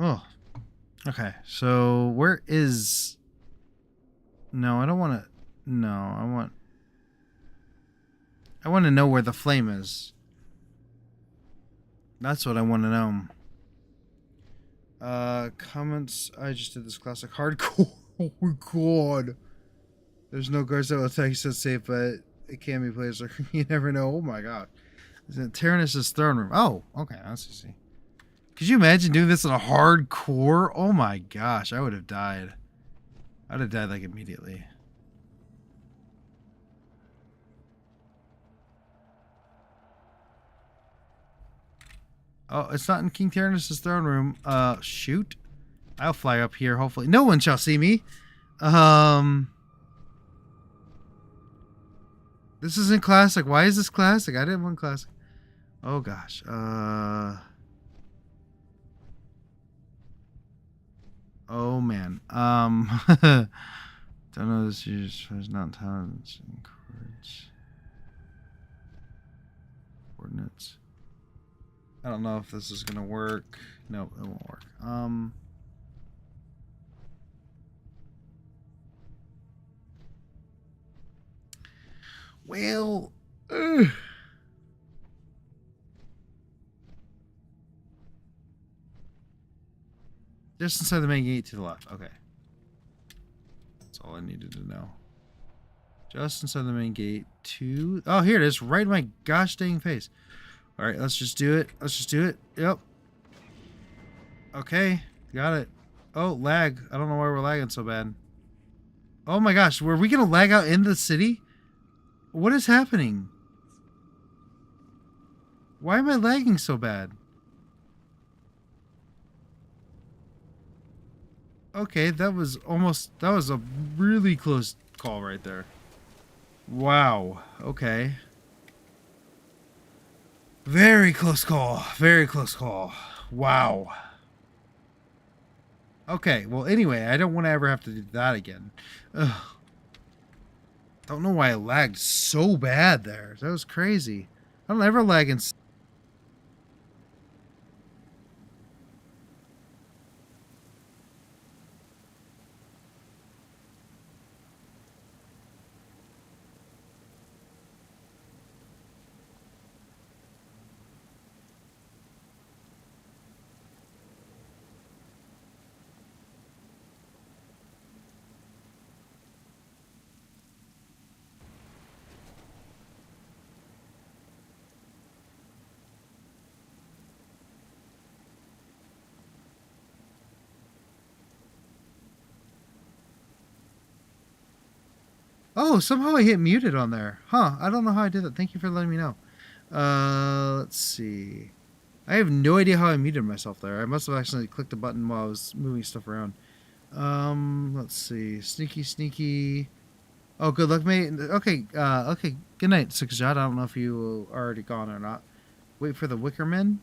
Oh, okay. So where is? No, I don't want to. No, I want to know where the flame is. That's what I want to know. Comments. I just did this classic hardcore. Oh my god. There's no guards that will attack you so safe, but it can be players. You never know. Oh my god. Is it Tyrannus' throne room? Oh, okay. That's easy. Could you imagine doing this in a hardcore? Oh my gosh, I would have died. I would have died like immediately. Oh, it's not in King Tyrannus' throne room. Shoot. I'll fly up here, hopefully. No one shall see me. This isn't classic. Why is this classic? I didn't want classic. Oh gosh. Oh man. Don't know this year's not talent coordinates. I don't know if this is gonna work. No, it won't work. Well, just inside the main gate to the left. Okay. That's all I needed to know. Just inside the main gate to... Oh, here it is. Right in my gosh dang face. Alright, let's just do it. Let's just do it. Yep. Okay. Got it. Oh, lag. I don't know why we're lagging so bad. Oh my gosh. Were we going to lag out in the city? What is happening? Why am I lagging so bad? Okay, that was a really close call right there. Wow. Okay. Very close call. Very close call. Wow. Okay, well anyway, I don't want to ever have to do that again. Ugh. Don't know why I lagged so bad there. That was crazy. I don't ever lag in... Oh, somehow I hit muted on there. Huh, I don't know how I did that. Thank you for letting me know. Let's see. I have no idea how I muted myself there. I must have accidentally clicked a button while I was moving stuff around. Let's see. Sneaky, sneaky. Oh, good luck, mate. Okay, okay. Good night, Sixjot. I don't know if you are already gone or not. Wait for the Wickerman?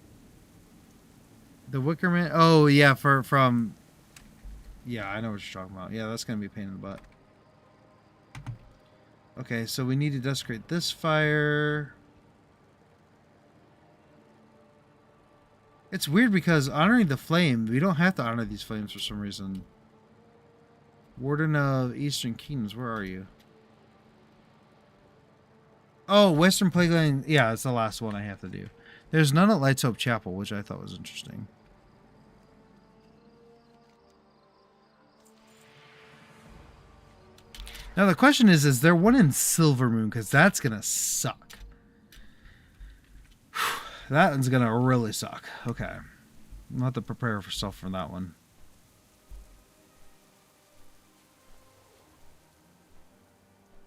The Wickerman? Oh, yeah, from... Yeah, I know what you're talking about. Yeah, that's going to be a pain in the butt. Okay, so we need to desecrate this fire. It's weird because honoring the flame, we don't have to honor these flames for some reason. Warden of Eastern Kingdoms, where are you? Oh, Western Plague Lane. Yeah, it's the last one I have to do. There's none at Lights Hope Chapel, which I thought was interesting. Now the question is there one in Silver Moon? Because that's gonna suck. That one's gonna really suck. Okay. I'll have to prepare for stuff for that one.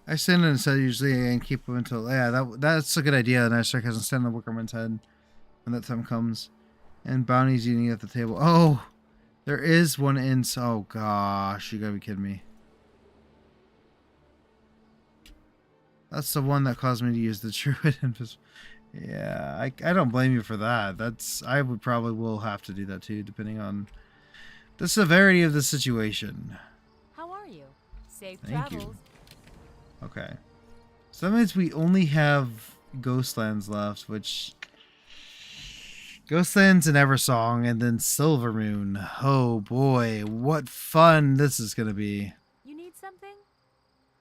I stand in a set usually and keep them until... Yeah, that's a good idea. And I start hasn't stand on the Wickerman's head when that time comes. And bounties eating at the table. Oh! There is one in... Oh gosh, you gotta be kidding me. That's the one that caused me to use the Druid Invisible. Yeah, I don't blame you for that. I would probably will have to do that too, depending on the severity of the situation. How are you? Safe Thank you. travels. Okay. So that means we only have Ghostlands left, which... Ghostlands and Eversong, and then Silver Moon. Oh boy, what fun this is going to be. You need something?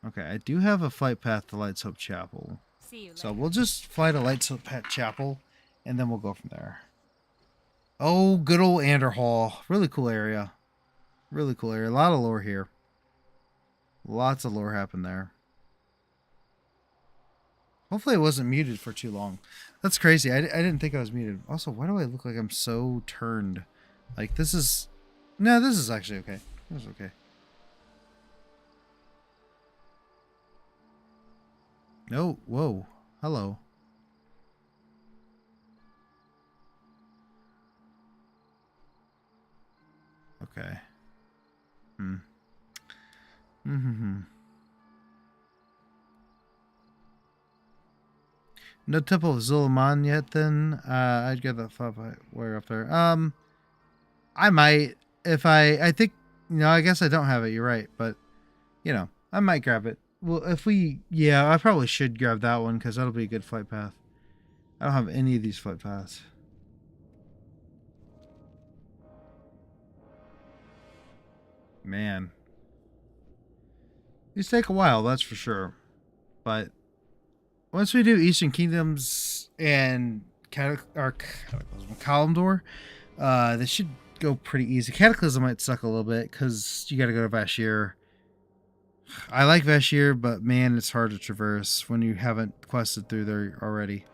Okay, I do have a flight path to Light's Hope Chapel. See you later. So we'll just fly to Light's Hope Chapel, and then we'll go from there. Oh, good old Anderhall. Really cool area. Really cool area. A lot of lore here. Lots of lore happened there. Hopefully it wasn't muted for too long. That's crazy. I didn't think I was muted. Also, why do I look like I'm so turned? Like, this is... No, this is actually okay. This is okay. No, whoa. Hello. Okay. No Temple of Zulaman yet then? I'd get that flop wire up there. I might. If I think, I guess I don't have it, you're right. But, I might grab it. Well, I probably should grab that one because that'll be a good flight path. I don't have any of these flight paths. Man. These take a while, that's for sure. But once we do Eastern Kingdoms and Kalimdor, this should go pretty easy. Cataclysm might suck a little bit because you got to go to Vashir. I like Vashir, but man, it's hard to traverse when you haven't quested through there already.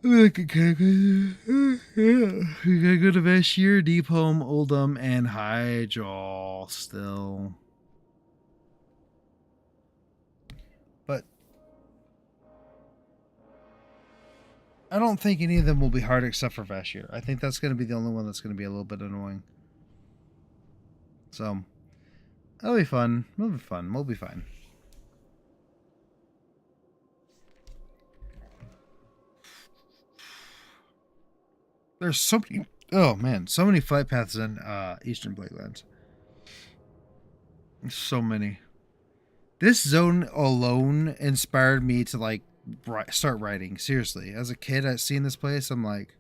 We gotta go to Vashir, Deep Home, Oldham, and Hyjal still. But I don't think any of them will be hard except for Vashir. I think that's going to be the only one that's going to be a little bit annoying. So, that'll be fun. It'll be fun. We'll be fine. There's so many... Oh, man. So many flight paths in Eastern Blakelands. So many. This zone alone inspired me to, like, start writing. Seriously. As a kid, I seen this place. I'm like...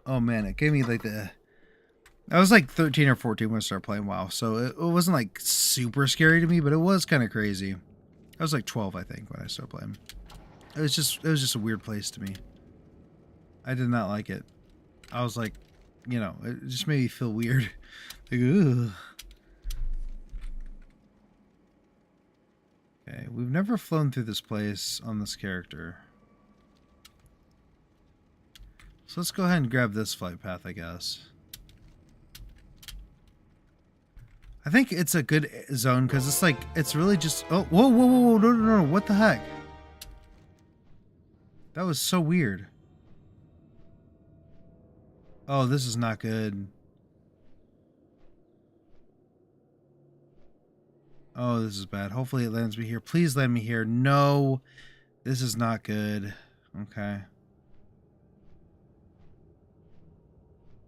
Oh, man. It gave me, like, the... I was, like, 13 or 14 when I started playing WoW. So it wasn't, like, super scary to me, but it was kind of crazy. I was, like, 12, I think, when I started playing. It was just a weird place to me. I did not like it. I was like, it just made me feel weird. Like, ugh. Okay, we've never flown through this place on this character. So let's go ahead and grab this flight path, I guess. I think it's a good zone because it's like, it's really just... Oh, whoa, whoa, whoa, no, what the heck? That was so weird. Oh, this is not good. Oh, this is bad. Hopefully it lands me here. Please land me here. No, this is not good. Okay.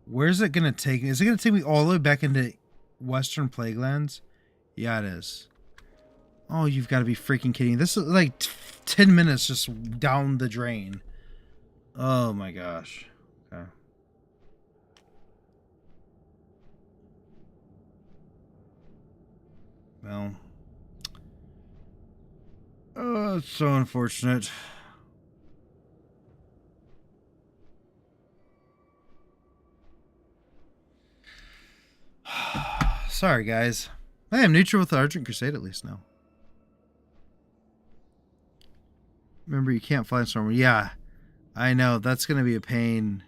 Where's it going to take me? Is it going to take me all the way back into Western Plaguelands? Yeah, it is. Oh, you've got to be freaking kidding. This is like 10 minutes just down the drain. Oh my gosh. Okay. Well, Oh, it's so unfortunate. Sorry, guys. I am neutral with the Argent Crusade at least now. Remember, you can't fly in storm. Yeah, I know. That's going to be a pain.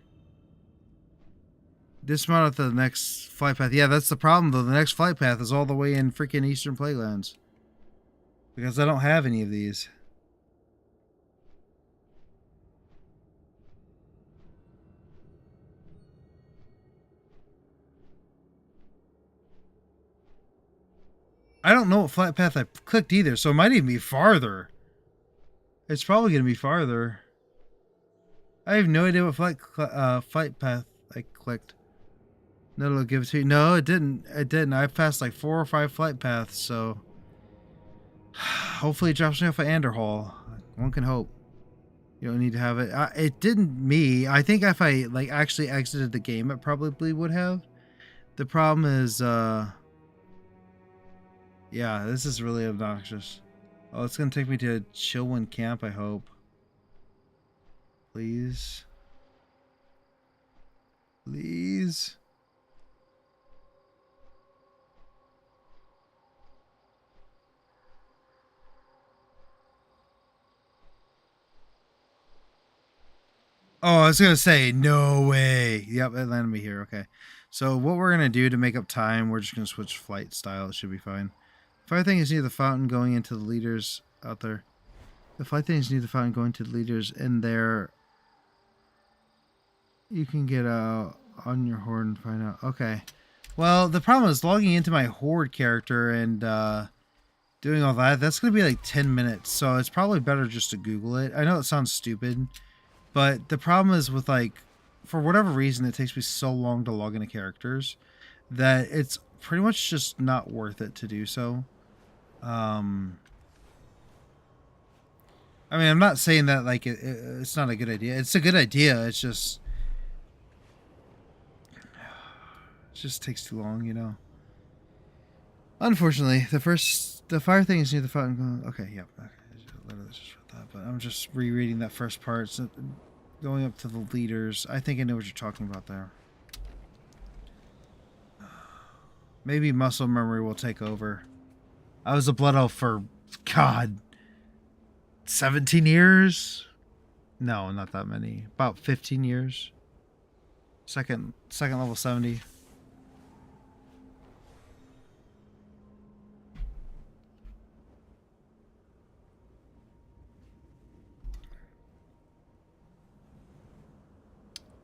Dismount at the next flight path. Yeah, that's the problem, though. The next flight path is all the way in freaking Eastern Playlands. Because I don't have any of these. I don't know what flight path I clicked either, so it might even be farther. It's probably going to be farther. I have no idea what flight path I clicked. No, it'll give it to you. No, it didn't. It didn't. I passed like 4 or 5 flight paths, so hopefully it drops me off at Anderhall. One can hope. You don't need to have it. It didn't me. I think if I like actually exited the game, it probably would have. The problem is, yeah, this is really obnoxious. Oh, it's gonna take me to Chilwyn Camp, I hope. Please. Please. Oh, I was gonna say, no way. Yep, it landed me here. Okay. So what we're gonna do to make up time, we're just gonna switch flight style. It should be fine. Fire thing is near the fountain going into the leaders out there. The flight thing is near the fountain going to the leaders in there. You can get out on your horde and find out. Okay. Well, the problem is logging into my horde character and doing all that. That's gonna be like 10 minutes. So it's probably better just to Google it. I know it sounds stupid. But the problem is with, like, for whatever reason, it takes me so long to log into characters that it's pretty much just not worth it to do so. I mean, I'm not saying that, like, it's not a good idea. It's a good idea. It's just... It just takes too long, you know. Unfortunately, the fire thing is near the fountain. Okay, yep. Okay, literally just read that, but I'm just rereading that first part. So going up to the leaders. I think I know what you're talking about there. Maybe muscle memory will take over. I was a blood elf for, God, 17 years? No, not that many. About 15 years. Second level 70.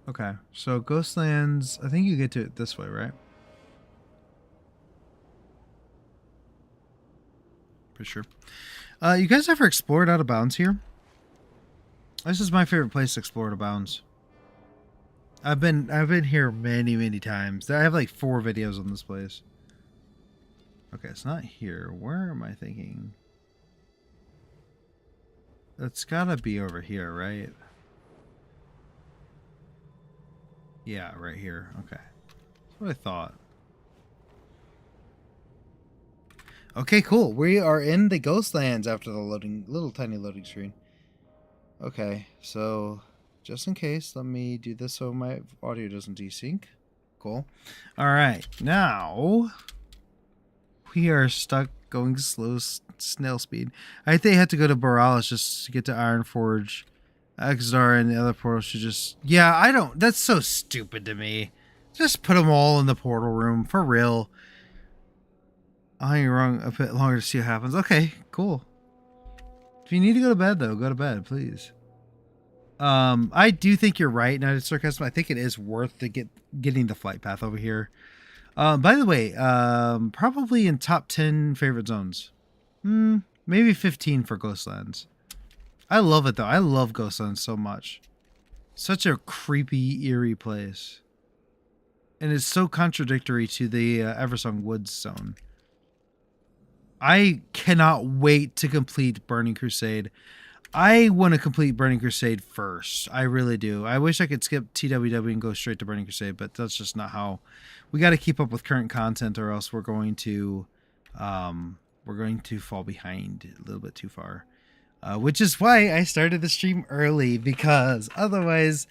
Okay, so Ghostlands, I think you get to it this way, right? For sure. You guys ever explored Out of Bounds here? This is my favorite place to explore Out of Bounds. I've been here many times. I have like 4 videos on this place. Okay, it's not here. Where am I thinking? It's gotta be over here, right? Yeah, right here. Okay. That's what I thought. Okay, cool. We are in the Ghostlands after the little tiny loading screen. Okay, so just in case, let me do this so my audio doesn't desync. Cool. Alright, now we are stuck going slow snail speed. I think I had to go to Borealis just to get to Ironforge. Exdar and the other portal should just... Yeah, I don't... That's so stupid to me. Just put them all in the portal room. For real. I'll hang around a bit longer to see what happens. Okay, cool. If you need to go to bed, though, go to bed, please. I do think you're right, Night of Sarcasm. I think it is worth getting the flight path over here. By the way, probably in top 10 favorite zones. Maybe 15 for Ghostlands. I love it, though. I love Ghostlands so much. Such a creepy, eerie place. And it's so contradictory to the Eversong Woods zone. I cannot wait to complete Burning Crusade. I want to complete Burning Crusade first. I really do. I wish I could skip TWW and go straight to Burning Crusade, but that's just not how... We got to keep up with current content or else we're going to fall behind a little bit too far. which is why I started the stream early, because otherwise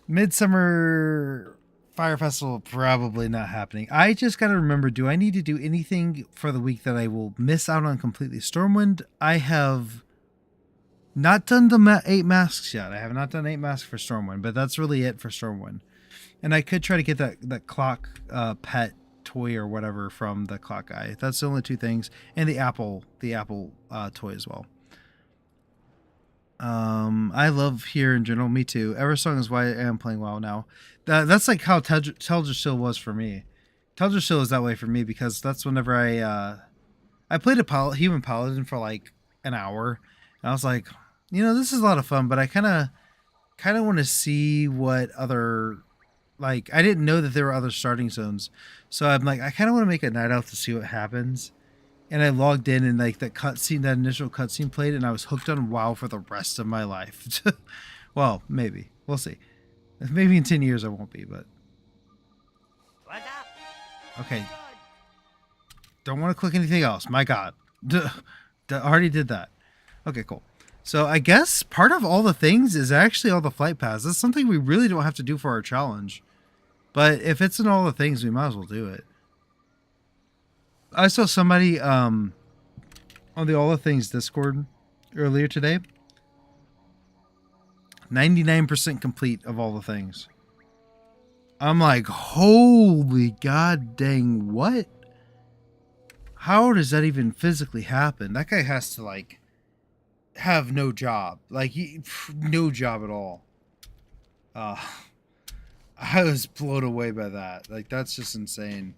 Midsummer Fire Festival probably not happening. I just got to remember, do I need to do anything for the week that I will miss out on completely? Stormwind, I have not done the 8 masks yet. I have not done 8 masks for Stormwind, but that's really it for Stormwind. And I could try to get that clock pet toy or whatever from the clock guy. That's the only 2 things. And the apple toy as well. I love here in general. Me too. Eversong is why I am playing WoW now. That's like how Teldrassil was for me. Teldrassil is that way for me because that's whenever I played a human paladin for like an hour, and I was like, this is a lot of fun, but I kind of want to see what other, like, I didn't know that there were other starting zones, so I'm like, I kind of want to make a night elf to see what happens. And I logged in, and like that initial cutscene played, and I was hooked on WoW for the rest of my life. Well, maybe. We'll see. Maybe in 10 years I won't be, but. What's up? Okay. Don't want to click anything else. My God. Already did that. Okay, cool. So I guess part of all the things is actually all the flight paths. That's something we really don't have to do for our challenge. But if it's in all the things, we might as well do it. I saw somebody on the All the Things Discord earlier today. 99% complete of all the things. I'm like, holy god dang, what? How does that even physically happen? That guy has to like have no job. Like no job at all. I was blown away by that. Like that's just insane.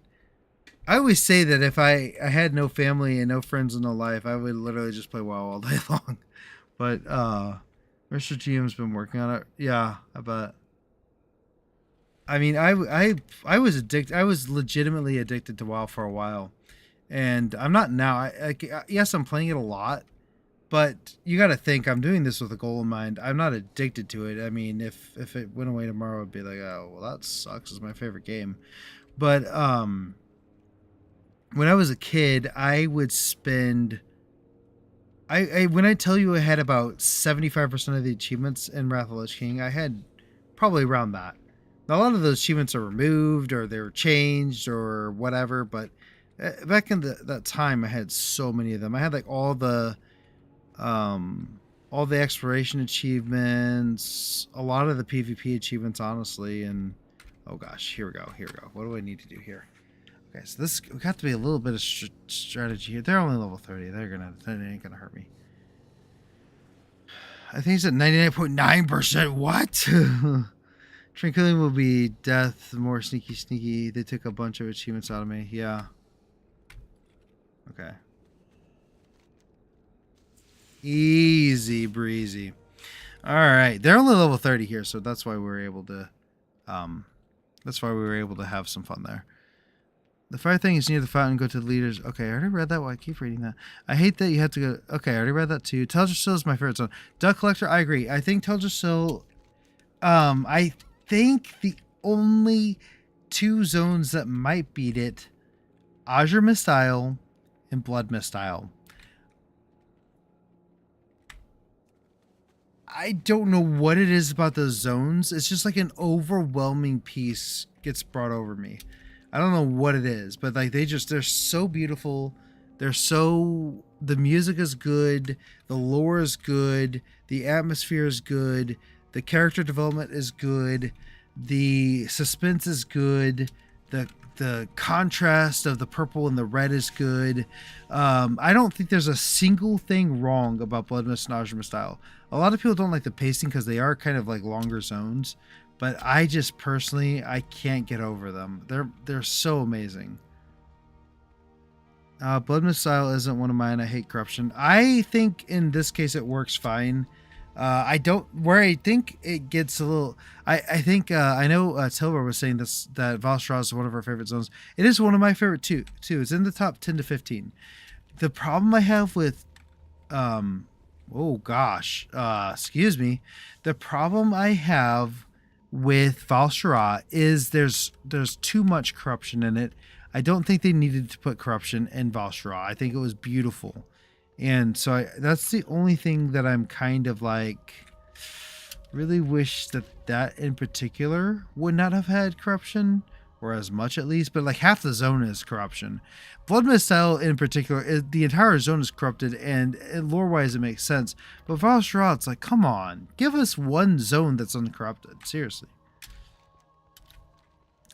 I always say that if I had no family and no friends and no life, I would literally just play WoW all day long. But Mr. GM's been working on it. Yeah, I bet. I mean, I was addicted. I was legitimately addicted to WoW for a while, and I'm not now. Yes, I'm playing it a lot, but you got to think I'm doing this with a goal in mind. I'm not addicted to it. I mean, if it went away tomorrow, I'd be like, oh well, that sucks. It's my favorite game, but when I was a kid, I would spend. When I tell you I had about 75% of the achievements in Wrath of the Lich King, I had probably around that. Now, a lot of those achievements are removed or they were changed or whatever, but back in that time, I had so many of them. I had like all the exploration achievements, a lot of the PvP achievements, honestly, and oh gosh, here we go. What do I need to do here? Okay, so this we got to be a little bit of strategy here. They're only level 30. They ain't gonna hurt me. I think it's at 99.9%. What? Tranquility will be death. More sneaky. They took a bunch of achievements out of me. Yeah. Okay. Easy breezy. All right, they're only level 30 here, so that's why we were able to. Have some fun there. The fire thing is near the fountain. Go to the leaders. Okay, I already read that. Why I keep reading that? I hate that you have to go. Okay, I already read that too. Teldrassil is my favorite zone. Duck Collector, I agree. I think Teldrassil. I think the only 2 zones that might beat it, Azure Mist Isle and Blood Mist Isle. I don't know what it is about those zones. It's just like an overwhelming peace gets brought over me. I don't know what it is, but like they're so beautiful. The music is good. The lore is good. The atmosphere is good. The character development is good. The suspense is good. The contrast of the purple and the red is good. I don't think there's a single thing wrong about Blood Mist and Azure Mist Isle. A lot of people don't like the pacing because they are kind of like longer zones. But I just personally, I can't get over them. They're so amazing. Blood Mist Isle isn't one of mine. I hate corruption. I think in this case it works fine. I think it gets a little. I think I know Tilber was saying this, that Valstrau is one of our favorite zones. It is one of my favorite too. It's in the top 10 to 15. The problem I have with excuse me. The problem I have with Val'sharah is there's too much corruption in it. I don't think they needed to put corruption in Val'sharah. I think it was beautiful. And so that's the only thing that I'm kind of like really wish that in particular would not have had corruption, or as much at least, but like half the zone is corruption. Blood Mistile in particular, the entire zone is corrupted, and lore wise it makes sense. But Valshara, it's like, come on, give us one zone that's uncorrupted. Seriously.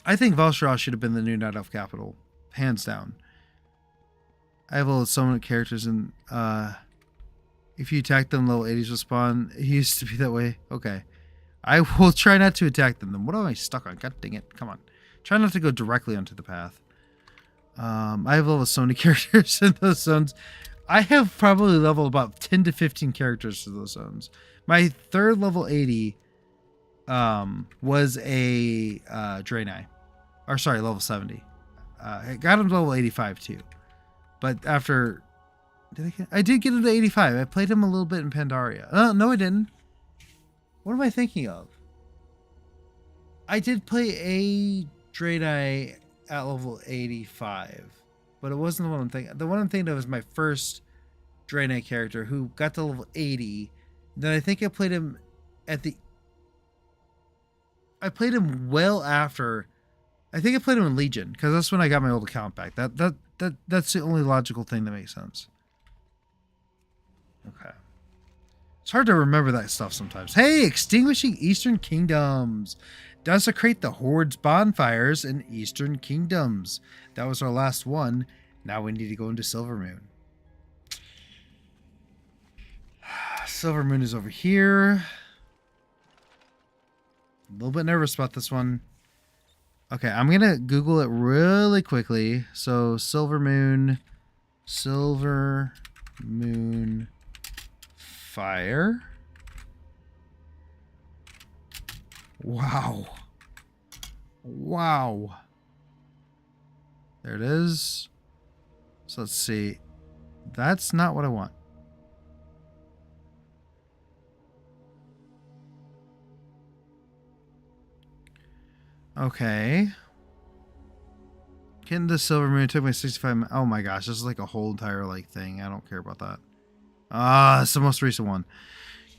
I think Valshara should have been the new Night Elf capital, hands down. I have so many characters, and if you attack them, level 80s will spawn. It used to be that way. Okay. I will try not to attack them. Then what am I stuck on? God dang it. Come on. Try not to go directly onto the path. I have level so many characters in those zones. I have probably leveled about 10 to 15 characters to those zones. My third level 80 was a Draenei. Or sorry, level 70. I got him to level 85 too. But after... I did get him to 85. I played him a little bit in Pandaria. No, I didn't. What am I thinking of? I did play a Draenei at level 85. But it wasn't the one I'm thinking. The one I'm thinking of is my first Draenei character who got to level 80. Then I think I played him at the... I played him well after... I think I played him in Legion, because that's when I got my old account back. That's the only logical thing that makes sense. Okay. It's hard to remember that stuff sometimes. Hey, extinguishing Eastern Kingdoms. Desecrate the Horde's bonfires in Eastern Kingdoms. That was our last one. Now we need to go into Silvermoon. Silvermoon is over here. A little bit nervous about this one. Okay, I'm going to Google it really quickly. So, Silvermoon fire. Wow. Wow. There it is. So, let's see. That's not what I want. Okay. Getting the Silvermoon took me 65 Oh my gosh, this is like a whole entire like thing. I don't care about that. It's the most recent one.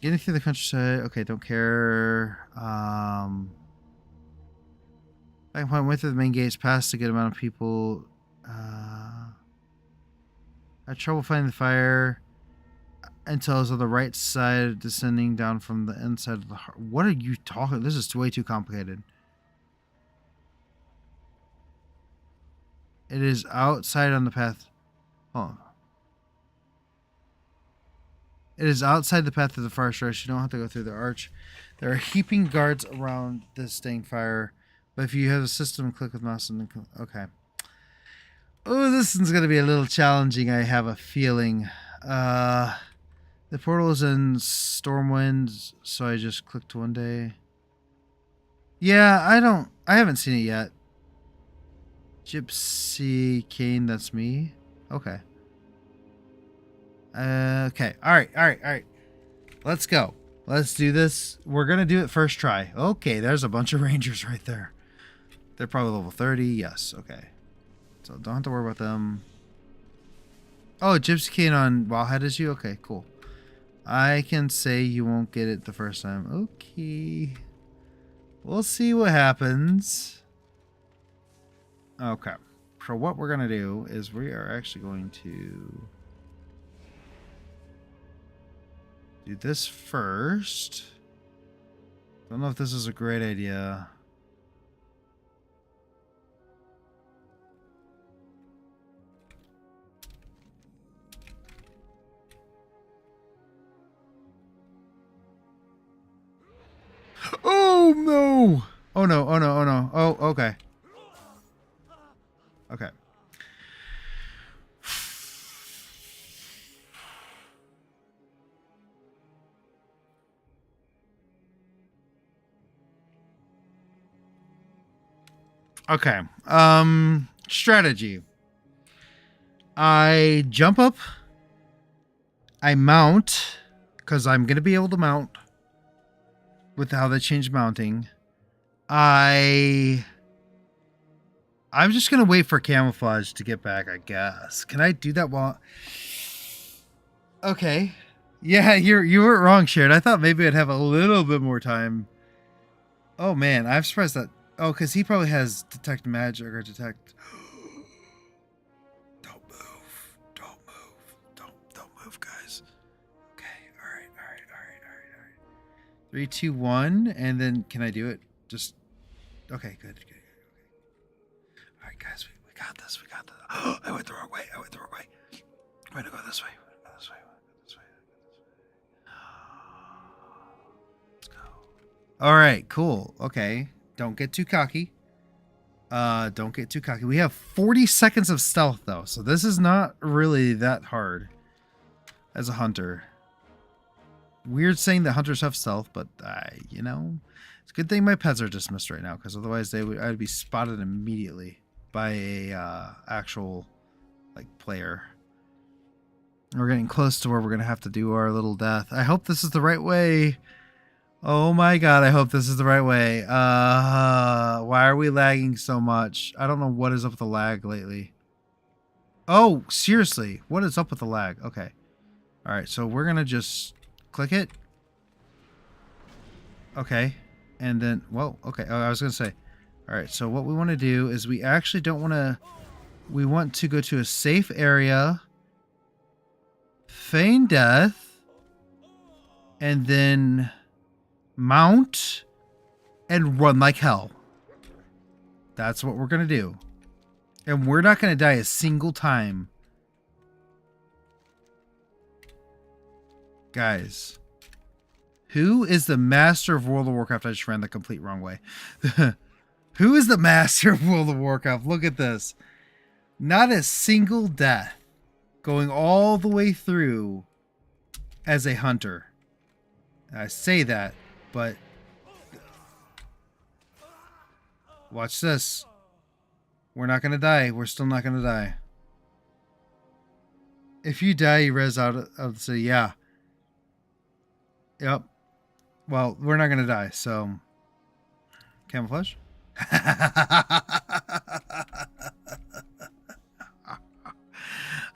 Getting through the countryside. Okay, don't care. Back point, went through the main gates, past a good amount of people. I had trouble finding the fire until I was on the right side, descending down from the inside of the heart. What are you talking? This is way too complicated. It is outside on the path. Oh. It is outside the path of the fire stretch. You don't have to go through the arch. There are heaping guards around this dang fire. But if you have a system, click with mouse and then... Okay. Oh, this one's going to be a little challenging, I have a feeling. The portal is in Stormwind, so I just clicked one day. Yeah, I haven't seen it yet. Gypsy Kane, that's me. Okay. Okay. All right. Let's go. Let's do this. We're going to do it first try. Okay, there's a bunch of rangers right there. They're probably level 30. Yes, okay. So don't have to worry about them. Oh, Gypsy Kane on Wildhead is you? Okay, cool. I can say you won't get it the first time. Okay. We'll see what happens. Okay, so what we're going to do is we are actually going to do this first. Don't know if this is a great idea. Oh no! Oh no, oh no, oh no. Oh, okay. Okay. Okay. Strategy. I jump up. I mount, because I'm going to be able to mount with how they changed mounting. I'm just going to wait for camouflage to get back, I guess. Can I do that while... Okay. Yeah, you weren't wrong, Sharon. I thought maybe I'd have a little bit more time. Oh man, I'm surprised that. Oh, because he probably has detect magic or detect. Don't move. Don't move. Don't move, guys. Okay. All right. All right. All right. All right. All right. 3, 2, 1, and then can I do it? Just okay. Good. Good. All right, guys. We got this. We got this. Oh, I went the wrong way. I went the wrong way. I'm gonna go this way. Go this way. Go this way. Let's go. All right. Cool. Okay. Don't get too cocky. Don't get too cocky. We have 40 seconds of stealth though, so this is not really that hard as a hunter. Weird saying that hunters have stealth, but you know, it's a good thing my pets are dismissed right now, because otherwise I'd be spotted immediately by a actual like player. We're getting close to where we're gonna have to do our little death. I hope this is the right way. Oh my god, I hope this is the right way. Why are we lagging so much? I don't know what is up with the lag lately. Oh, seriously, what is up with the lag? Okay. Alright, so we're gonna just click it. Okay. And then, whoa, okay. Oh, I was gonna say. Alright, so what we want to do is we actually don't want to... We want to go to a safe area. Feign death. And then... mount and run like hell. That's what we're gonna do. And we're not gonna die a single time. Guys, who is the master of World of Warcraft? I just ran the complete wrong way. Who is the master of World of Warcraft? Look at this. Not a single death. Going all the way through as a hunter. I say that, but watch this. We're not going to die. We're still not going to die. If you die, you res out of the city. Yeah. Yep. Well, we're not going to die, so... Camouflage?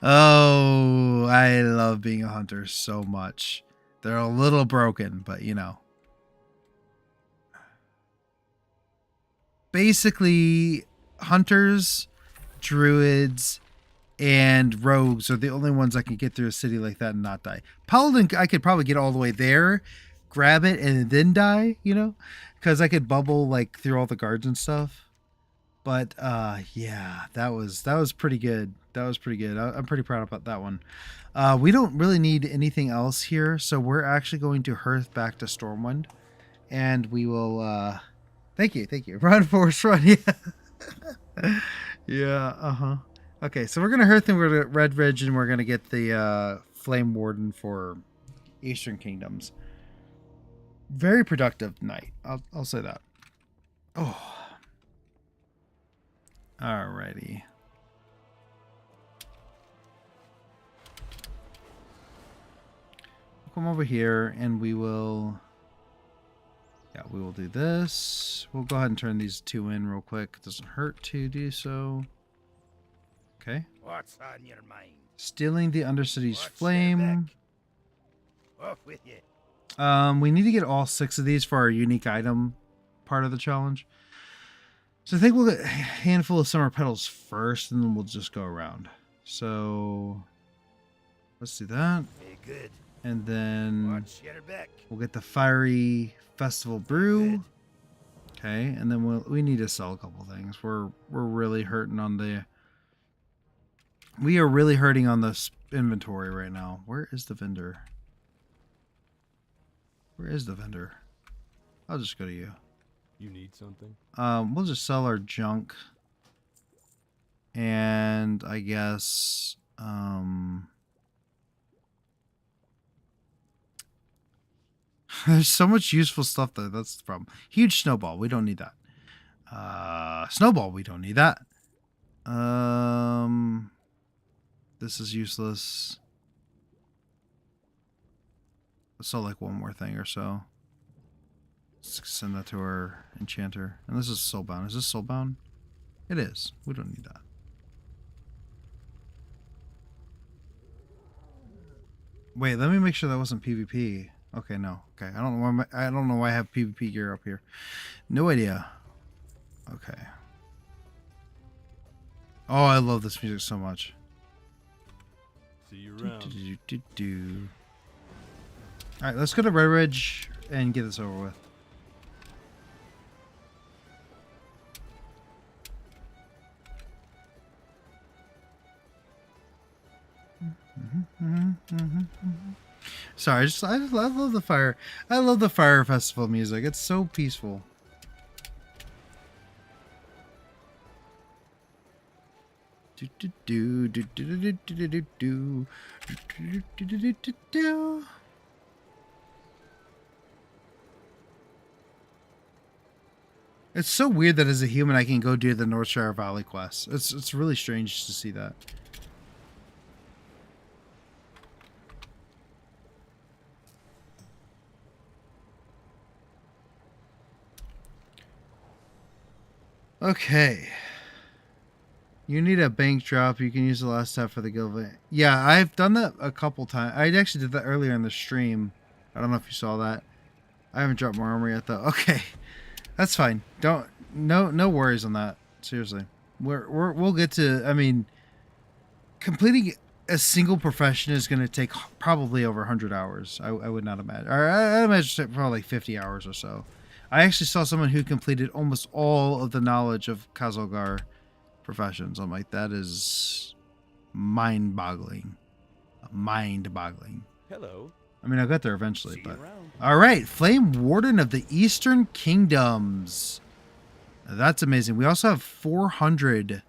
Oh, I love being a hunter so much. They're a little broken, but you know. Basically, hunters, druids, and rogues are the only ones that can get through a city like that and not die. Paladin, I could probably get all the way there, grab it, and then die, you know? Because I could bubble like through all the guards and stuff. But yeah, that was pretty good. That was pretty good. I'm pretty proud about that one. We don't really need anything else here, so we're actually going to hearth back to Stormwind, and we will. Thank you. Run, Force, run. Yeah, yeah. Okay, so we're gonna hearth and we're gonna Red Ridge, and we're gonna get the Flame Warden for Eastern Kingdoms. Very productive night. I'll say that. Oh. Alrighty. We'll come over here and we will... Yeah, we will do this. We'll go ahead and turn these two in real quick. It doesn't hurt to do so. Okay. What's on your mind? Stealing the Undercity's What's flame. Off with you. We need to get all 6 of these for our unique item part of the challenge. So I think we'll get a handful of summer petals first, and then we'll just go around. So let's do that. Very good. And then Watch your back. we'll get the fiery festival brew. Okay, and then we need to sell a couple things. We're really hurting on the... We are really hurting on this inventory right now. Where is the vendor? Where is the vendor? I'll just go to you. You need something? We'll just sell our junk. And I guess there's so much useful stuff there. That's the problem. Huge snowball. We don't need that. Snowball. We don't need that. This is useless. Let's sell like one more thing or so. Let's send that to our enchanter. And this is soulbound. Is this soulbound? It is. We don't need that. Wait, let me make sure that wasn't PvP. Okay, no. Okay, I don't know why I don't know why I have PvP gear up here. No idea. Okay. Oh, I love this music so much. See you around. All right, let's go to Red Ridge and get this over with. Sorry, I love the fire. I love the fire festival music. It's so peaceful. It's so weird that as a human I can go do the Northshire Valley quest. It's really strange to see that. Okay. You need a bank drop. You can use the last step for the guild. Yeah, I've done that a couple times. I actually did that earlier in the stream. I don't know if you saw that. I haven't dropped more armor yet though. Okay. That's fine. No worries on that. Seriously. We'll get to, I mean, completing a single profession is going to take probably over 100 hours. I would not imagine. Or I imagine probably like 50 hours or so. I actually saw someone who completed almost all of the knowledge of Kazalgar professions. I'm like, that is mind-boggling. Mind-boggling. Hello. I mean, I'll get there eventually, See you but... around. All right, Flame Warden of the Eastern Kingdoms. That's amazing. We also have 400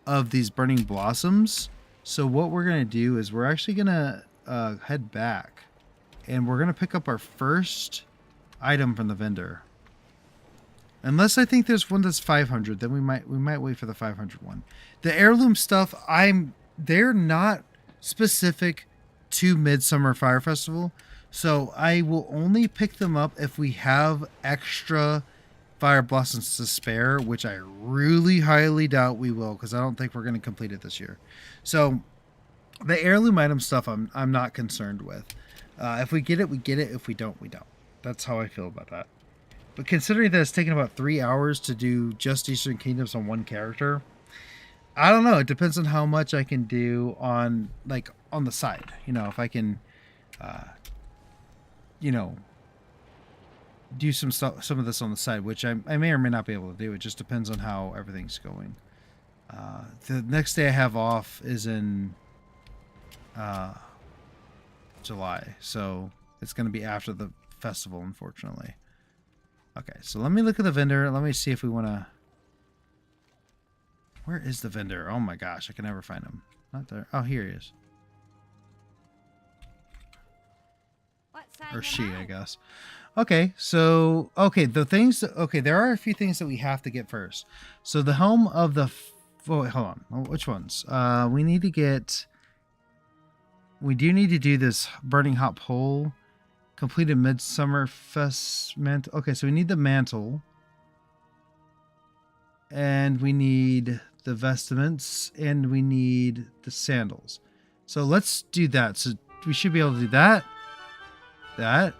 of these Burning Blossoms. So what we're going to do is we're actually going to head back. And we're going to pick up our first item from the vendor. Unless I think there's one that's 500, then we might wait for the 500 one. The heirloom stuff, they're not specific to Midsummer Fire Festival, so I will only pick them up if we have extra Fire Blossoms to spare, which I really highly doubt we will, because I don't think we're going to complete it this year. So the heirloom item stuff I'm not concerned with. If we get it, we get it. If we don't, we don't. That's how I feel about that. But considering that it's taken about 3 hours to do just Eastern Kingdoms on one character, I don't know. It depends on how much I can do on the side. You know, if I can, do some of this on the side, which I may or may not be able to do. It just depends on how everything's going. The next day I have off is in July, so it's going to be after the festival, unfortunately. Okay, so let me look at the vendor. Let me see if we want to... Where is the vendor? Oh my gosh, I can never find him. Not there. Oh, here he is. Or she, I guess. Okay, so... Okay, there are a few things that we have to get first. So the helm of the... Oh, wait, hold on. Which ones? We need to get... We do need to do this Burning Hot Pole. Completed Midsummer Fest mantle. Okay, so we need the mantle. And we need the vestments. And we need the sandals. So let's do that. So we should be able to do that. That.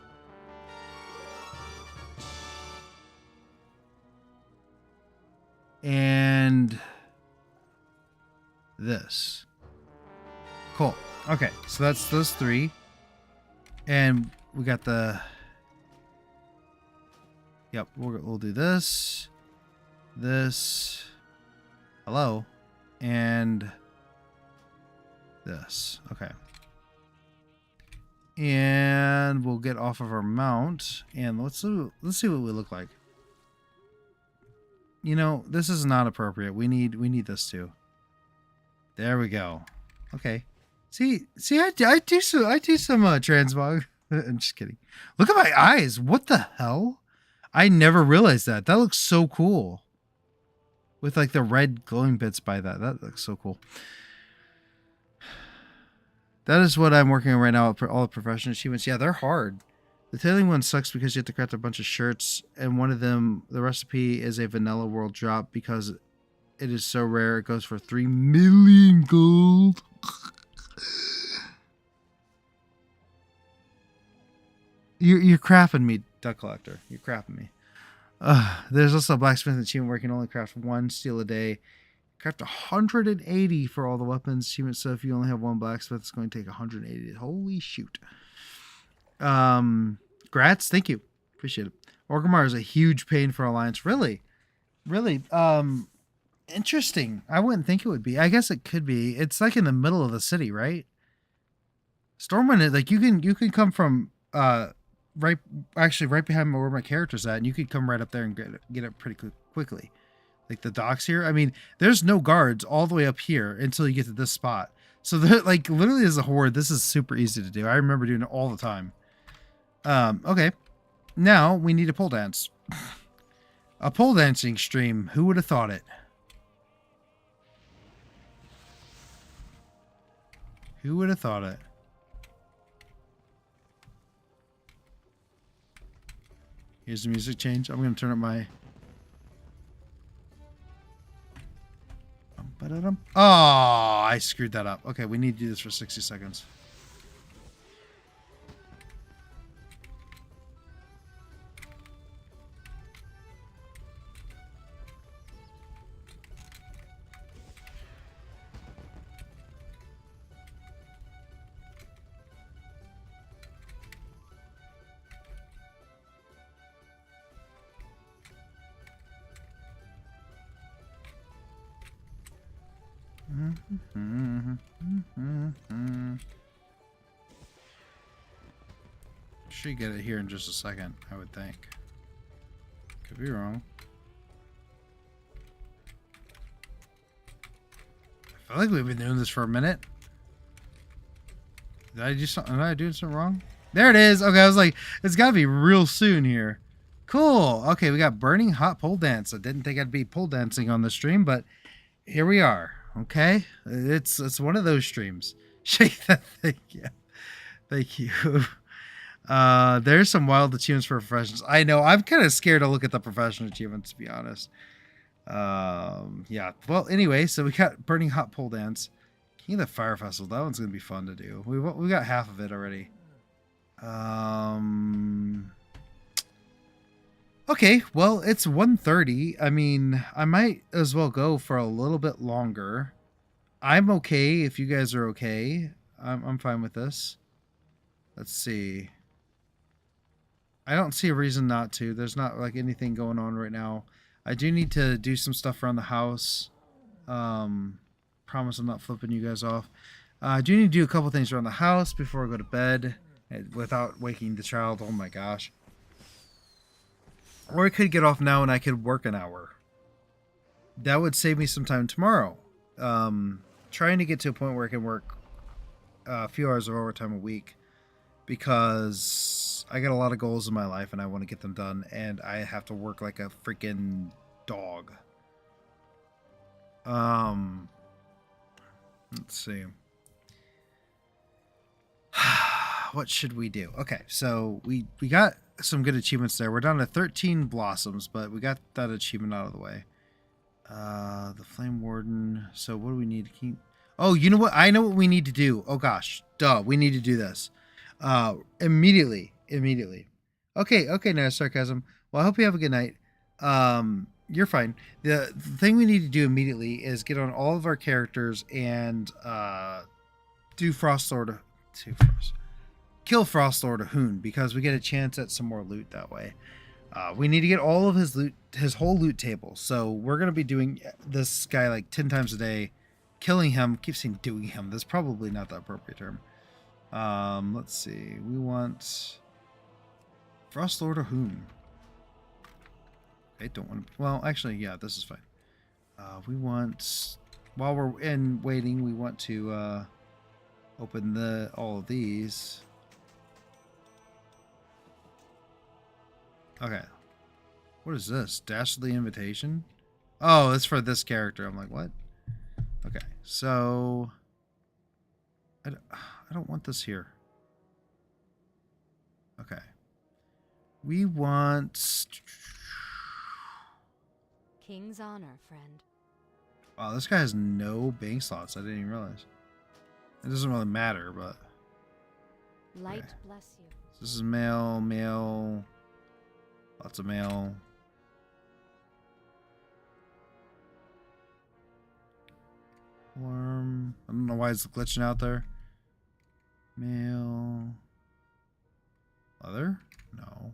And this. Cool. Okay, so that's those three. And we got the... Yep, we'll do this. This. Hello. And this. Okay. And we'll get off of our mount. And let's see what we look like. You know, this is not appropriate. We need this too. There we go. Okay. See, I do some transmog. I'm just kidding. Look at my eyes. What the hell? I never realized that. That looks so cool. With like the red glowing bits by that. That looks so cool. That is what I'm working on right now. All the professional achievements. Yeah, they're hard. The tailing one sucks because you have to craft a bunch of shirts. And one of them, the recipe is a vanilla world drop because it is so rare. It goes for 3 million gold. You're crapping me, Duck Collector. You're crapping me. There's also a blacksmith achievement where you can only craft 1 steel a day. Craft 180 for all the weapons achievements. So if you only have 1 blacksmith, it's going to take 180. Holy shoot. Grats, thank you. Appreciate it. Orgrimmar is a huge pain for Alliance. Really? Really? Interesting. I wouldn't think it would be. I guess it could be. It's like in the middle of the city, right? Stormwind, like you can come from right behind where my character's at, and you could come right up there and get it pretty quickly. Like the docks here. I mean, there's no guards all the way up here until you get to this spot. So like literally as a horde, this is super easy to do. I remember doing it all the time. Okay. Now we need a pole dance. A pole dancing stream. Who would have thought it? Who would have thought it? Here's the music change. I'm going to turn up my... Oh, I screwed that up. Okay, we need to do this for 60 seconds. Should get it here in just a second, I would think. Could be wrong. I feel like we've been doing this for a minute. Did I do something? Did I do something wrong? There it is. Okay, I was like, it's got to be real soon here. Cool. Okay, we got burning hot pole dance. I didn't think I'd be pole dancing on the stream, but here we are. Okay, it's one of those streams. Shake that thing. Yeah, thank you. There's some wild achievements for professionals. I know. I'm kind of scared to look at the professional achievements, to be honest. Yeah. Well, anyway, so we got burning hot pole dance. King of the Fire Festival. That one's gonna be fun to do. We got half of it already. Okay, well, it's 1:30. I mean, I might as well go for a little bit longer. I'm okay if you guys are okay. I'm fine with this. Let's see. I don't see a reason not to. There's not like anything going on right now. I do need to do some stuff around the house. Promise I'm not flipping you guys off. I do need to do a couple things around the house before I go to bed without waking the child. Oh my gosh. Or I could get off now and I could work an hour. That would save me some time tomorrow. Trying to get to a point where I can work a few hours of overtime a week because I got a lot of goals in my life and I want to get them done, and I have to work like a freaking dog. Let's see. What should we do? Okay, so we got some good achievements there. We're down to 13 blossoms, but we got that achievement out of the way. The Flame Warden. So what do we need to keep? Oh, you know what? I know what we need to do. Oh gosh, duh. We need to do this. Immediately. Okay, no sarcasm. Well, I hope you have a good night. You're fine. The thing we need to do immediately is get on all of our characters and do Frostlord kill Frostlord Hoon, because we get a chance at some more loot that way. We need to get all of his loot, his whole loot table. So we're gonna be doing this guy like 10 times a day, killing him. Keep saying doing him. That's probably not the appropriate term. Let's see. We want Frostlord Hoon. I don't want to. Well, actually, yeah, this is fine. We want, while we're waiting, we want to open all of these. Okay. What is this? Dastardly Invitation? Oh, it's for this character. I'm like, what? Okay, so I don't want this here. Okay. We want King's honor, friend. Wow, this guy has no bank slots. I didn't even realize. It doesn't really matter, but Light Okay. bless you. This is mail, mail, lots of mail. Worm. I don't know why it's glitching out there. Mail. Leather? No.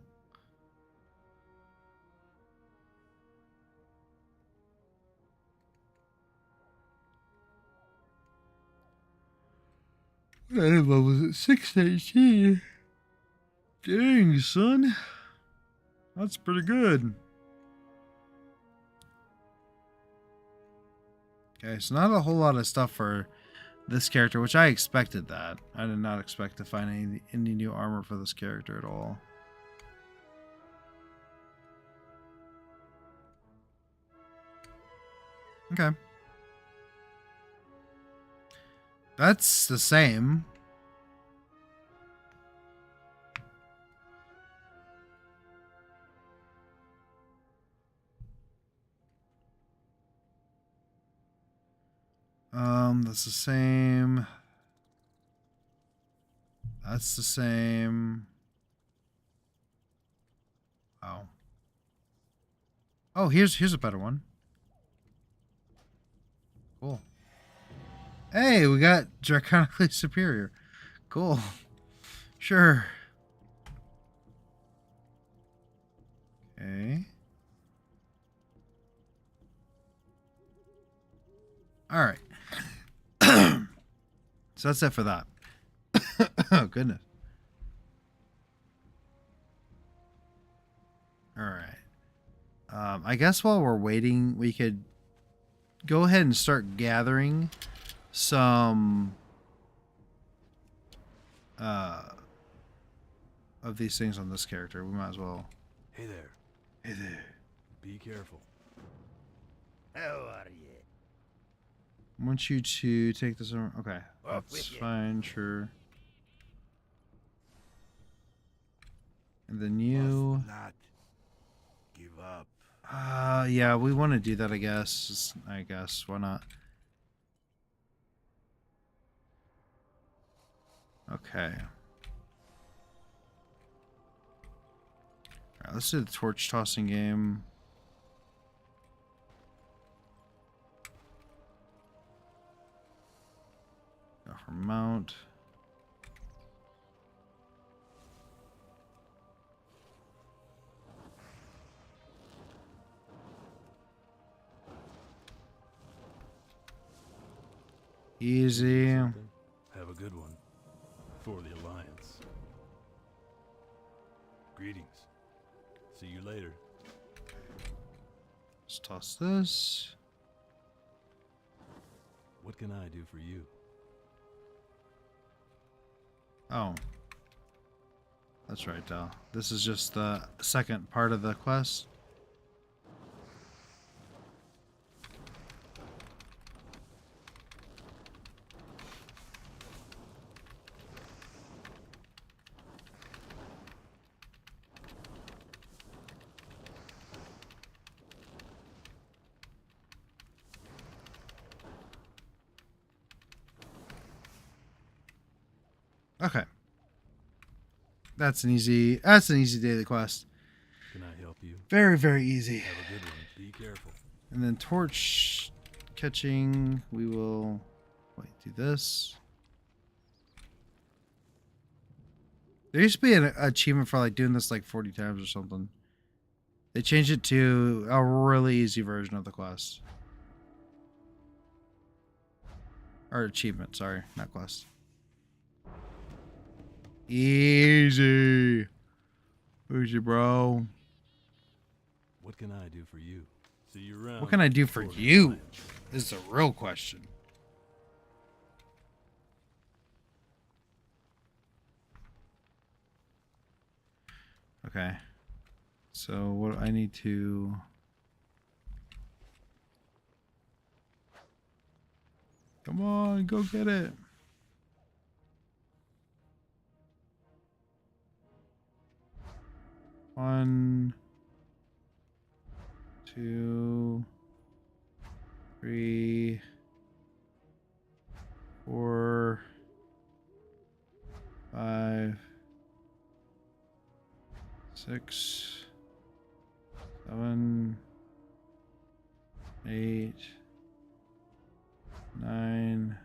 What was it? 618. Dang, son. That's pretty good. Okay, so not a whole lot of stuff for this character, which I expected that. I did not expect to find any new armor for this character at all. Okay. That's the same. That's the same. That's the same. Oh. Oh, here's a better one. Cool. Hey, we got Draconically Superior. Cool. Sure. Okay. All right. So that's it for that. Oh, goodness. All right. I guess while we're waiting, we could go ahead and start gathering some of these things on this character. We might as well. Hey there. Hey there. Be careful. How are you? I want you to take this over. Okay. Off That's with you. fine, sure. And then you. Must not give up. Yeah, we want to do that, I guess. I guess. Why not? Okay. Alright, let's do the torch tossing game. Go for mount. Easy. Have a good one. For the Alliance. Greetings. See you later. Let's toss this. What can I do for you? Oh. That's right, Dal. This is just the second part of the quest. Okay. That's an easy daily quest. Can I help you? Very, very easy. Have a good one. Be careful. And then torch catching, we will do this. There used to be an achievement for like doing this like 40 times or something. They changed it to a really easy version of the quest. Or achievement, sorry, not quest. Easy. Easy, bro. What can I do for you? See you around. What can I do for the you? Alliance. This is a real question. Okay. So what I need to... Come on, go get it. One, 2, 3, 4, 5, 6, 7, 8, 9,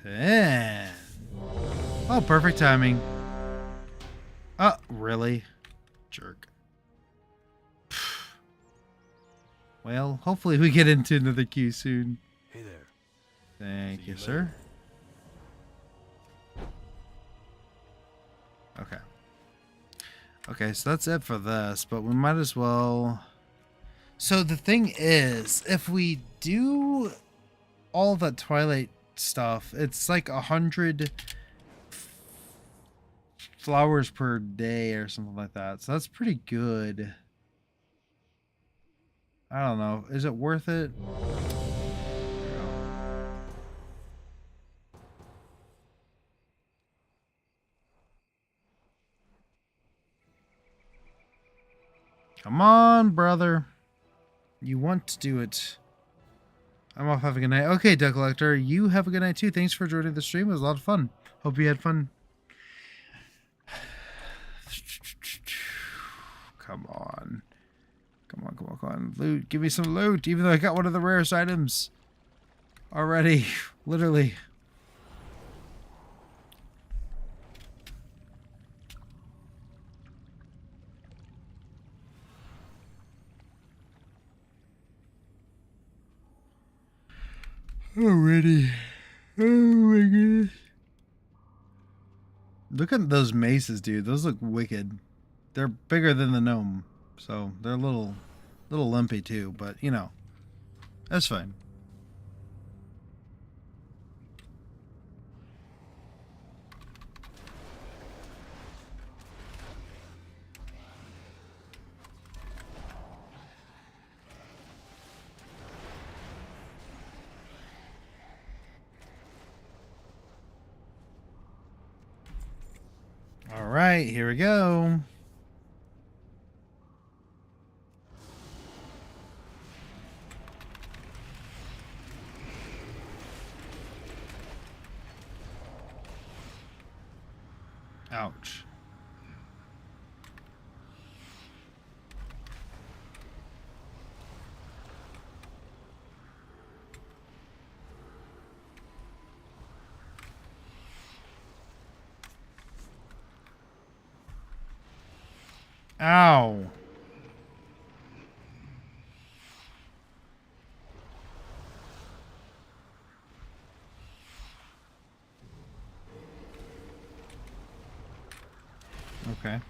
10. Oh, perfect timing. Oh, really? Jerk. Well, hopefully we get into another queue soon. Hey there. Thank See you, you sir. Okay. Okay, so that's it for this, but we might as well... So the thing is, if we do all the Twilight stuff, it's like 100 flowers per day or something like that. So that's pretty good. I don't know. Is it worth it? Come on, brother. You want to do it. I'm off. Have a good night. Okay, Duck Collector. You have a good night too. Thanks for joining the stream. It was a lot of fun. Hope you had fun. Come on. Come on, come on, come on. Loot. Give me some loot. Even though I got one of the rarest items already. Literally. Already. Oh my goodness. Look at those maces, dude. Those look wicked. They're bigger than the gnome. So they're a little lumpy too, but you know, that's fine. All right, here we go. Ouch. Ow. Okay.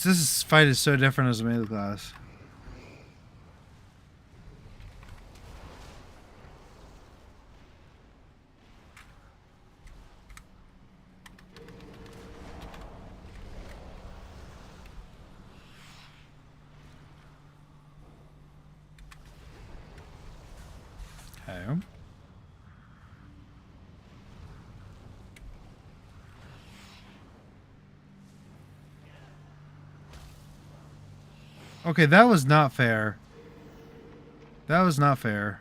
This fight is so different as a melee class. Okay. Okay, that was not fair. That was not fair.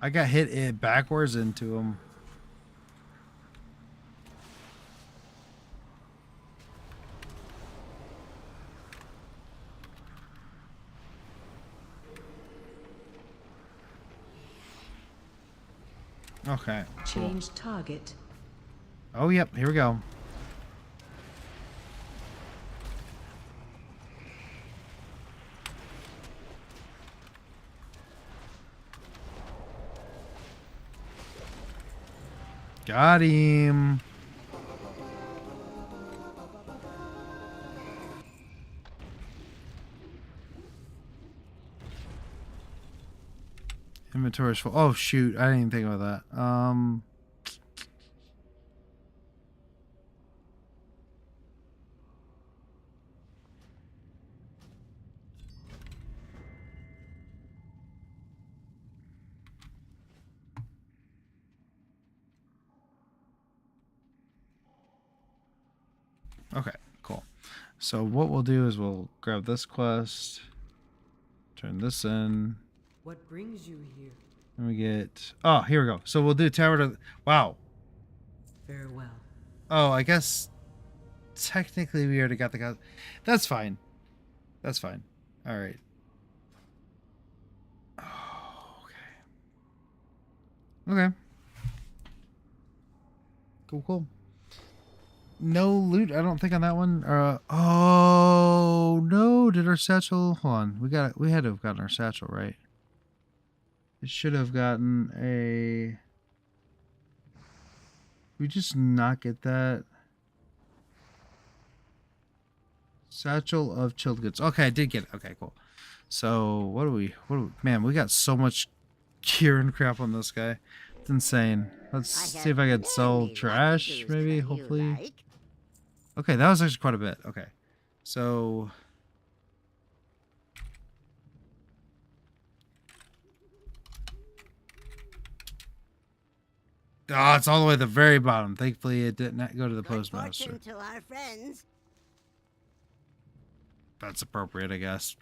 I got hit it backwards into him. Okay. Cool. Change target. Oh, yep. Here we go. Got him. Inventory is full. Oh shoot, I didn't even think about that. Okay, cool. So what we'll do is we'll grab this quest, turn this in, What brings you here? and we get... Oh, here we go. So we'll do Tower to... Wow. Farewell. Oh, I guess technically we already got the guy. That's fine. That's fine. All right. Oh, okay. Okay. Cool. No loot, I don't think on that one. Oh no! Did our satchel? Hold on. We had to have gotten our satchel right. It should have gotten a. We just not get that. Satchel of chilled goods. Okay, I did get it. Okay, cool. So what do we? Man, we got so much gear and crap on this guy. It's insane. Let's see if I could sell trash, maybe. Hopefully. Okay, that was actually quite a bit. Okay, so. Oh, it's all the way at the very bottom. Thankfully, it did not go to the postmaster. Good fortune to our friends. That's appropriate, I guess.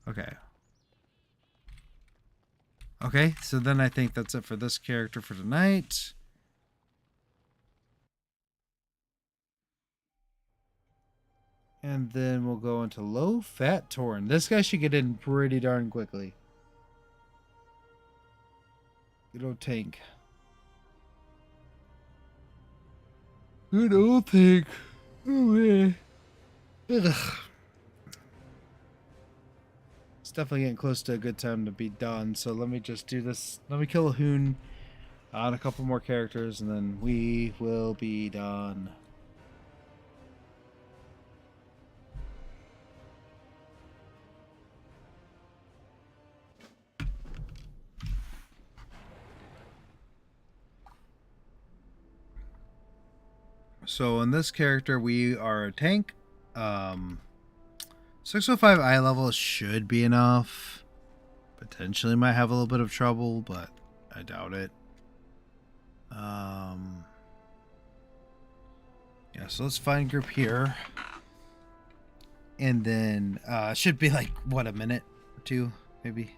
Okay. Okay, so then I think that's it for this character for tonight. And then we'll go into low fat Torn. This guy should get in pretty darn quickly. Good old tank. Good old tank. Oh man. Ugh. It's definitely getting close to a good time to be done. So let me just do this. Let me kill a Hoon on a couple more characters, and then we will be done. So in this character, we are a tank. 605 eye level should be enough. Potentially might have a little bit of trouble, but I doubt it. Yeah, so let's find group here. And then should be like, what, a minute or two? Maybe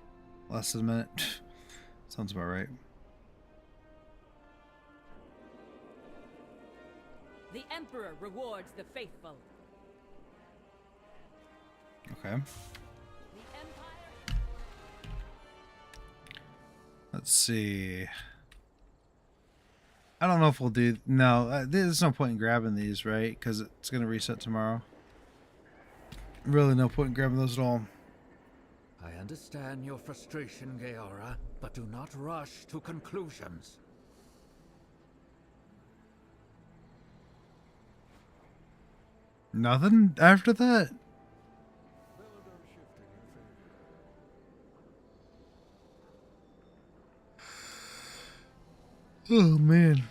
less than a minute. Sounds about right. The Emperor rewards the faithful. Okay. Let's see. I don't know if we'll do... No, there's no point in grabbing these, right? Because it's going to reset tomorrow. Really no point in grabbing those at all. I understand your frustration, Gaora, but do not rush to conclusions. Nothing after that? Oh, man.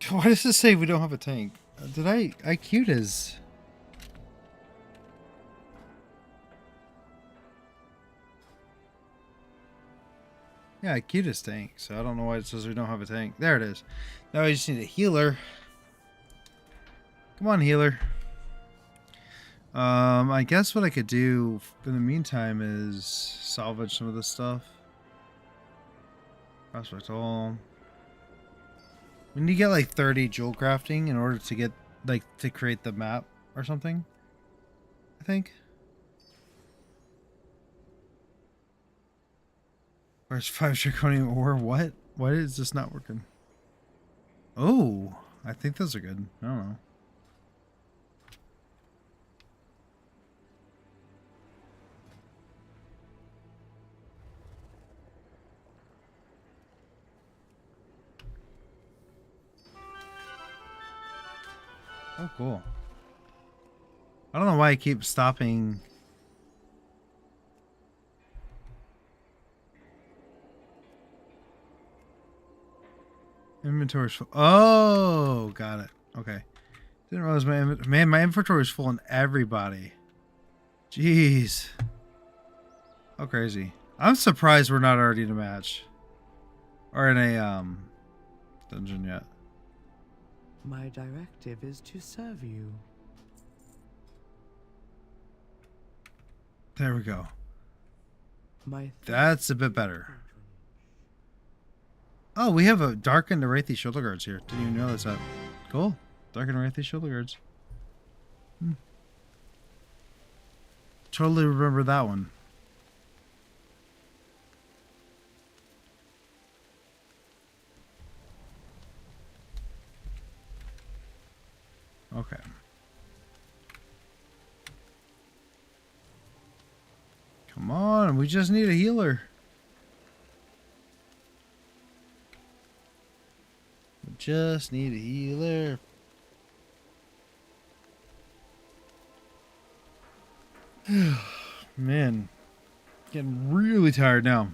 Why does it say we don't have a tank? Did I queued as... Yeah, I queued as tank, so I don't know why it says we don't have a tank. There it is. Now I just need a healer. Come on, healer. I guess what I could do in the meantime is salvage some of this stuff. Prospect all. We need to get like 30 jewel crafting in order to get like to create the map or something, I think. Where's 5 zirconium ore? What? Why is this not working? Oh, I think those are good. I don't know. Oh, cool. I don't know why I keep stopping. Inventory's full. Oh, got it. Okay. Didn't realize my inventory is full on everybody. Jeez. How crazy. I'm surprised we're not already in a match. Or in a dungeon yet. My directive is to serve you. There we go. My That's a bit better. Oh, we have a darkened Arathi shoulder guards here. Didn't even realize that. Cool. Darkened Arathi shoulder guards. Totally remember that one. Okay. Come on, we just need a healer. We just need a healer. Man, getting really tired now.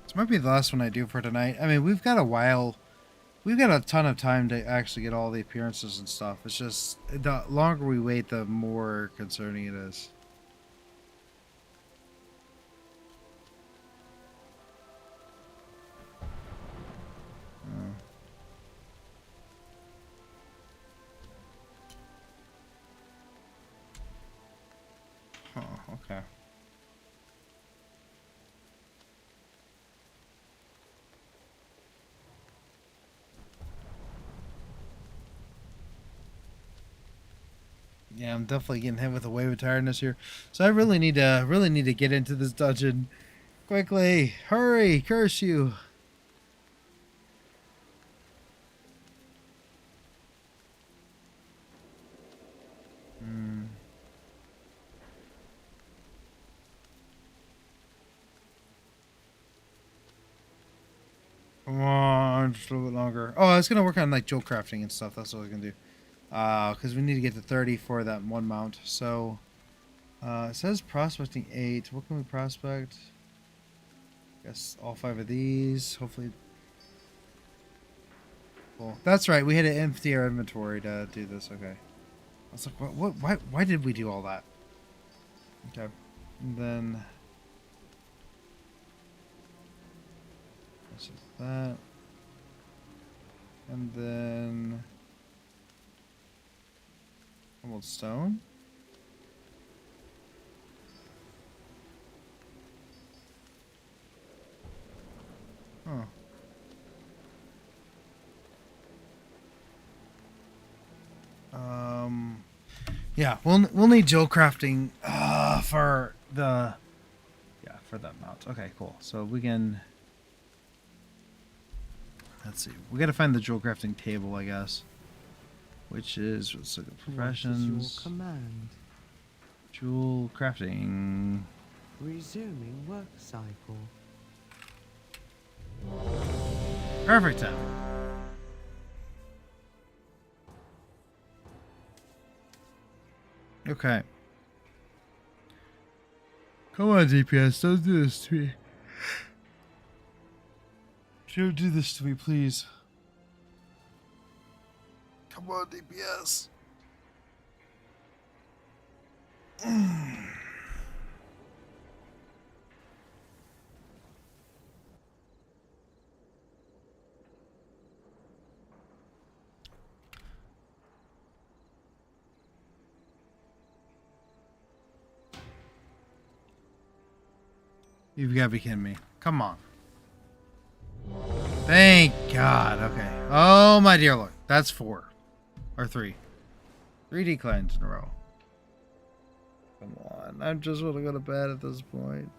This might be the last one I do for tonight. I mean, we've got a while. We've got a ton of time to actually get all the appearances and stuff. It's just, the longer we wait, the more concerning it is. Oh, okay. Yeah, I'm definitely getting hit with a wave of tiredness here. So I really need to get into this dungeon quickly. Hurry, curse you. Come on, just a little bit longer. Oh, I was gonna work on like jewel crafting and stuff. That's what I was gonna do. Because we need to get to 30 for that one mount. So, it says prospecting 8. What can we prospect? Guess all 5 of these. Hopefully. Cool. That's right. We had to empty our inventory to do this. Okay. I was like, why did we do all that? Okay. And then. This is that. And then. Emerald stone. Huh. Yeah, we'll need jewel crafting for the for that mount. Okay, cool. So we can, let's see. We got to find the jewel crafting table, I guess. Which is, let's look at professions. What is your command? Jewel crafting. Resuming work cycle. Perfect time. Okay. Come on, DPS, don't do this to me. Don't do this to me, please. Come on, DPS. You've got to be kidding me. Come on. Thank God. Okay. Oh, my dear Lord. That's 4. Or 3. 3 declines in a row. Come on. I just want to go to bed at this point.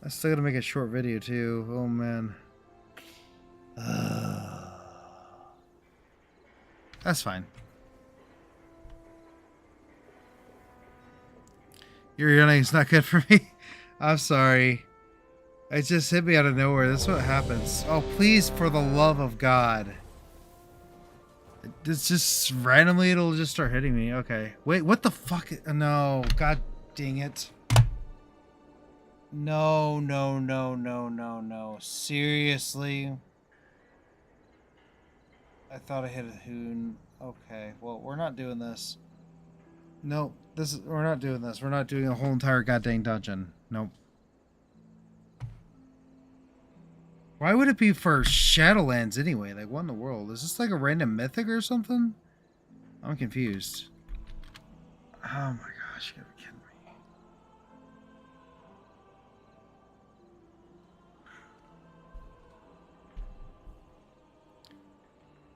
I still got to make a short video, too. Oh, man. That's fine. Your yawning's not good for me. I'm sorry. It just hit me out of nowhere. That's what happens. Oh, please, for the love of God. It's just randomly, it'll just start hitting me. Okay. Wait, what the fuck? No. God dang it. No, no, no, no, no, no. Seriously? I thought I hit a hoon. Okay. Well, we're not doing this. Nope. We're not doing this. We're not doing a whole entire goddamn dungeon. Nope. Why would it be for Shadowlands anyway? Like, what in the world? Is this like a random mythic or something? I'm confused. Oh my gosh, you gotta be kidding me.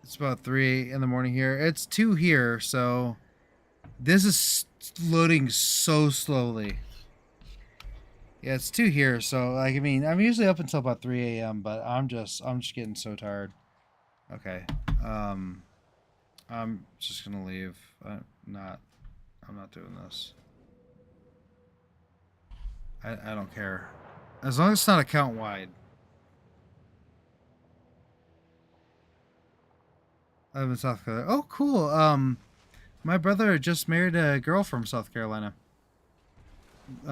It's about 3 in the morning here. It's 2 here, so this is loading so slowly. Yeah, it's 2 here, so like I mean, I'm usually up until about 3 a.m., but I'm just getting so tired. Okay. I'm just gonna leave. I'm not doing this. I don't care. As long as it's not account wide. I live in South Carolina. Oh, cool. My brother just married a girl from South Carolina. 2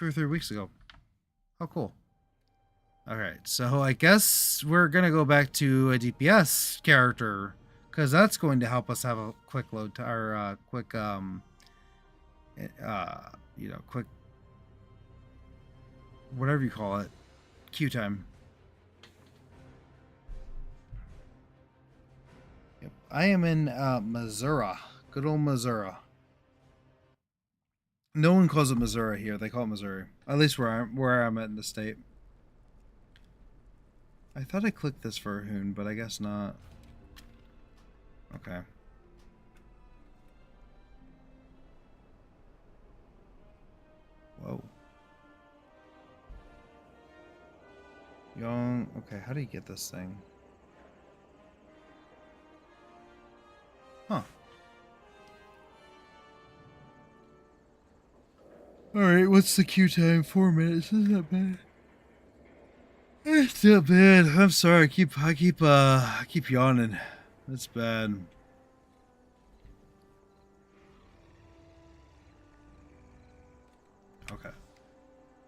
or 3 weeks ago. Oh, cool. Alright, so I guess we're gonna go back to a DPS character, because that's going to help us have a quick load to our quick you know, quick whatever you call it, queue time. Yep, I am in Missouri, good old Missouri. No one calls it Missouri here; they call it Missouri. At least where I'm at in the state. I thought I clicked this for a hoon, but I guess not. Okay. Whoa. Young. Okay, how do you get this thing? Huh. Alright, what's the queue time? 4 minutes. Isn't that bad? It's not bad. I'm sorry. I keep yawning. That's bad. Okay.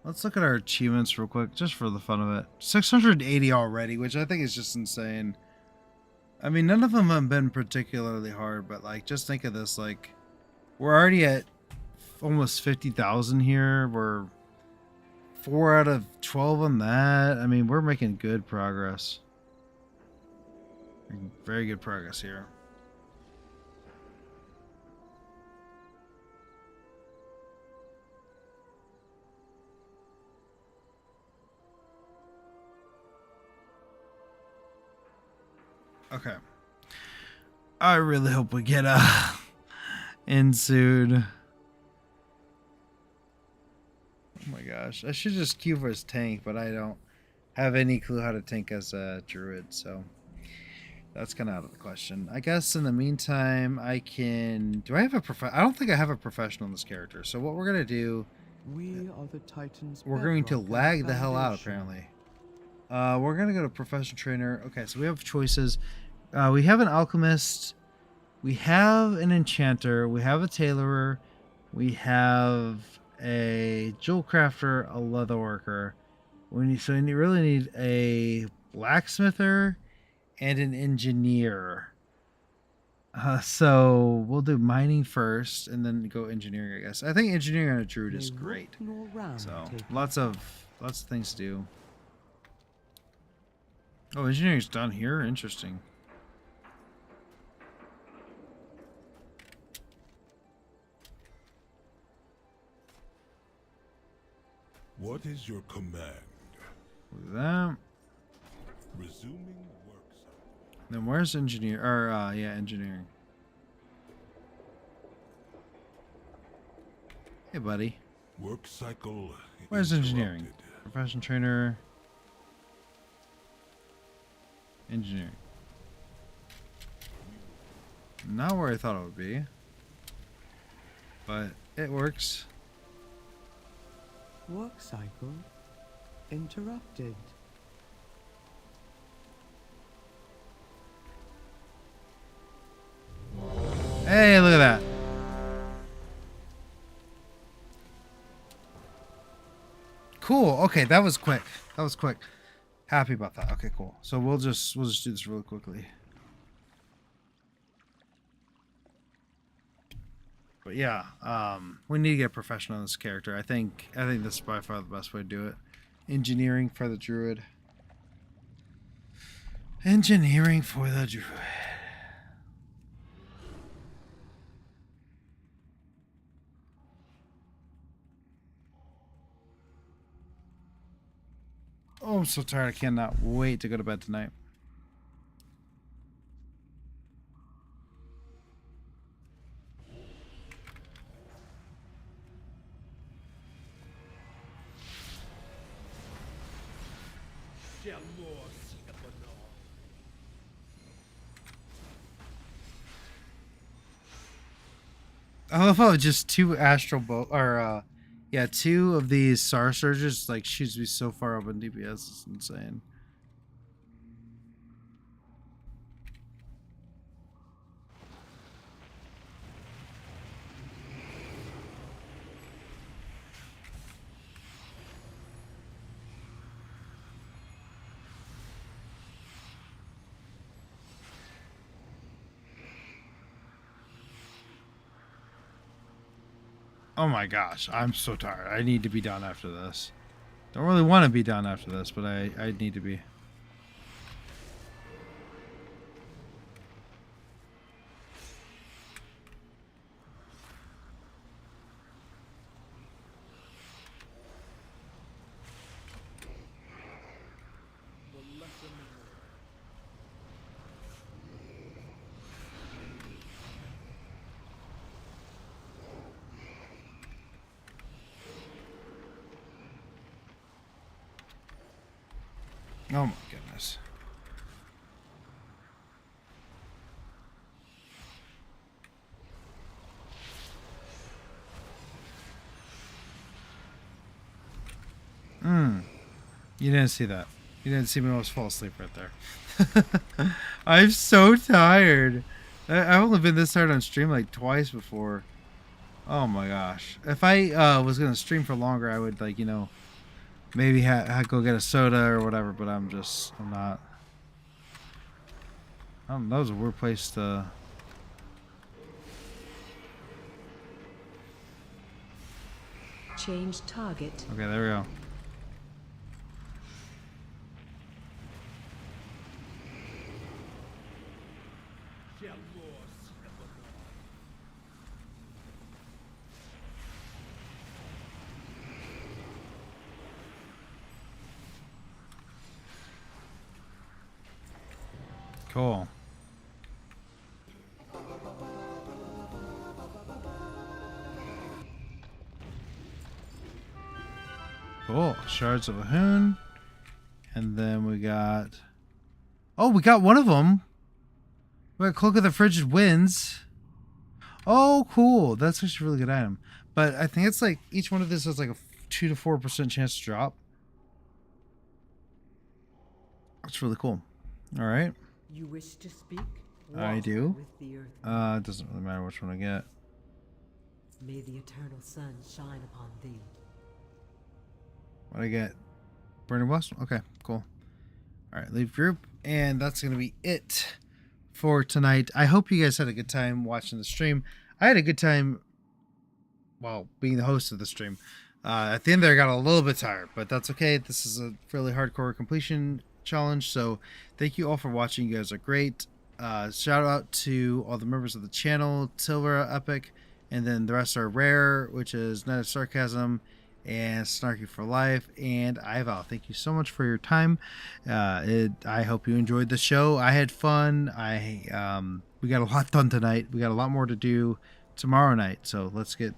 Let's look at our achievements real quick, just for the fun of it. 680 already, which I think is just insane. I mean, none of them have been particularly hard, but like, just think of this. Like, we're already at almost 50,000 here. We're 4 out of 12 on that. I mean, we're making good progress. Very good progress here. Okay. I really hope we get ensued. Oh my gosh. I should just queue for his tank, but I don't have any clue how to tank as a druid, so that's kind of out of the question. I guess in the meantime, I can... Do I have a I don't think I have a professional in this character. So what we're going to do... We are the Titans. We're going to lag the hell out, apparently. We're going to go to professional trainer. Okay, so we have choices. We have an alchemist. We have an enchanter. We have a tailorer. We have a jewel crafter, a leather worker. So we really need a blacksmither and an engineer. So we'll do mining first and then go engineering, I guess. I think engineering on a druid is great. So lots of things to do. Oh, engineering's done here? Interesting. What is your command? Look at that. Resuming work. Then where's engineer? Or, yeah, engineering. Hey, buddy. Work cycle. Where's engineering? Professional trainer. Engineering. Not where I thought it would be. But it works. Work cycle interrupted. Hey, look at that. Cool. Okay, that was quick. That was quick. Happy about that. Okay, cool. So we'll just do this really quickly. But yeah, we need to get professional in this character. I think this is by far the best way to do it. Engineering for the druid. Engineering for the druid. I'm so tired. I cannot wait to go to bed tonight. I love how just two astral yeah, two of these Star Surges like shoots me so far up in DPS. It's insane. Oh my gosh, I'm so tired. I need to be done after this. Don't really want to be done after this, but I need to be. Oh my goodness. You didn't see that. You didn't see me almost fall asleep right there. I'm so tired. I've only been this tired on stream like twice before. Oh my gosh. If I was going to stream for longer, I would like, you know, maybe go get a soda or whatever, but I'm not. That was a weird place to... Change target. Okay, there we go. Cool. Cool. Shards of a Hoon. And then we got... Oh, we got one of them. We got Cloak of the Frigid Winds. Oh, cool. That's actually a really good item. But I think it's like each one of this has like a 2 to 4% chance to drop. That's really cool. All right. You wish to speak? I Walk do. with the earth. It doesn't really matter which one I get. May the eternal sun shine upon thee. What I get? Burning Blossom? Okay, cool. Alright, leave group. And that's going to be it for tonight. I hope you guys had a good time watching the stream. I had a good time, well, being the host of the stream. At the end there, I got a little bit tired, but that's okay. This is a fairly hardcore completion challenge, so thank you all for watching. You guys are great. Shout out to all the members of the channel, Tilra, Epic, and then the rest are Rare, which is Night of Sarcasm, and Snarky for Life, and Ival. Thank you so much for your time. I hope you enjoyed the show. I had fun. We got a lot done tonight. We got a lot more to do tomorrow night, so let's get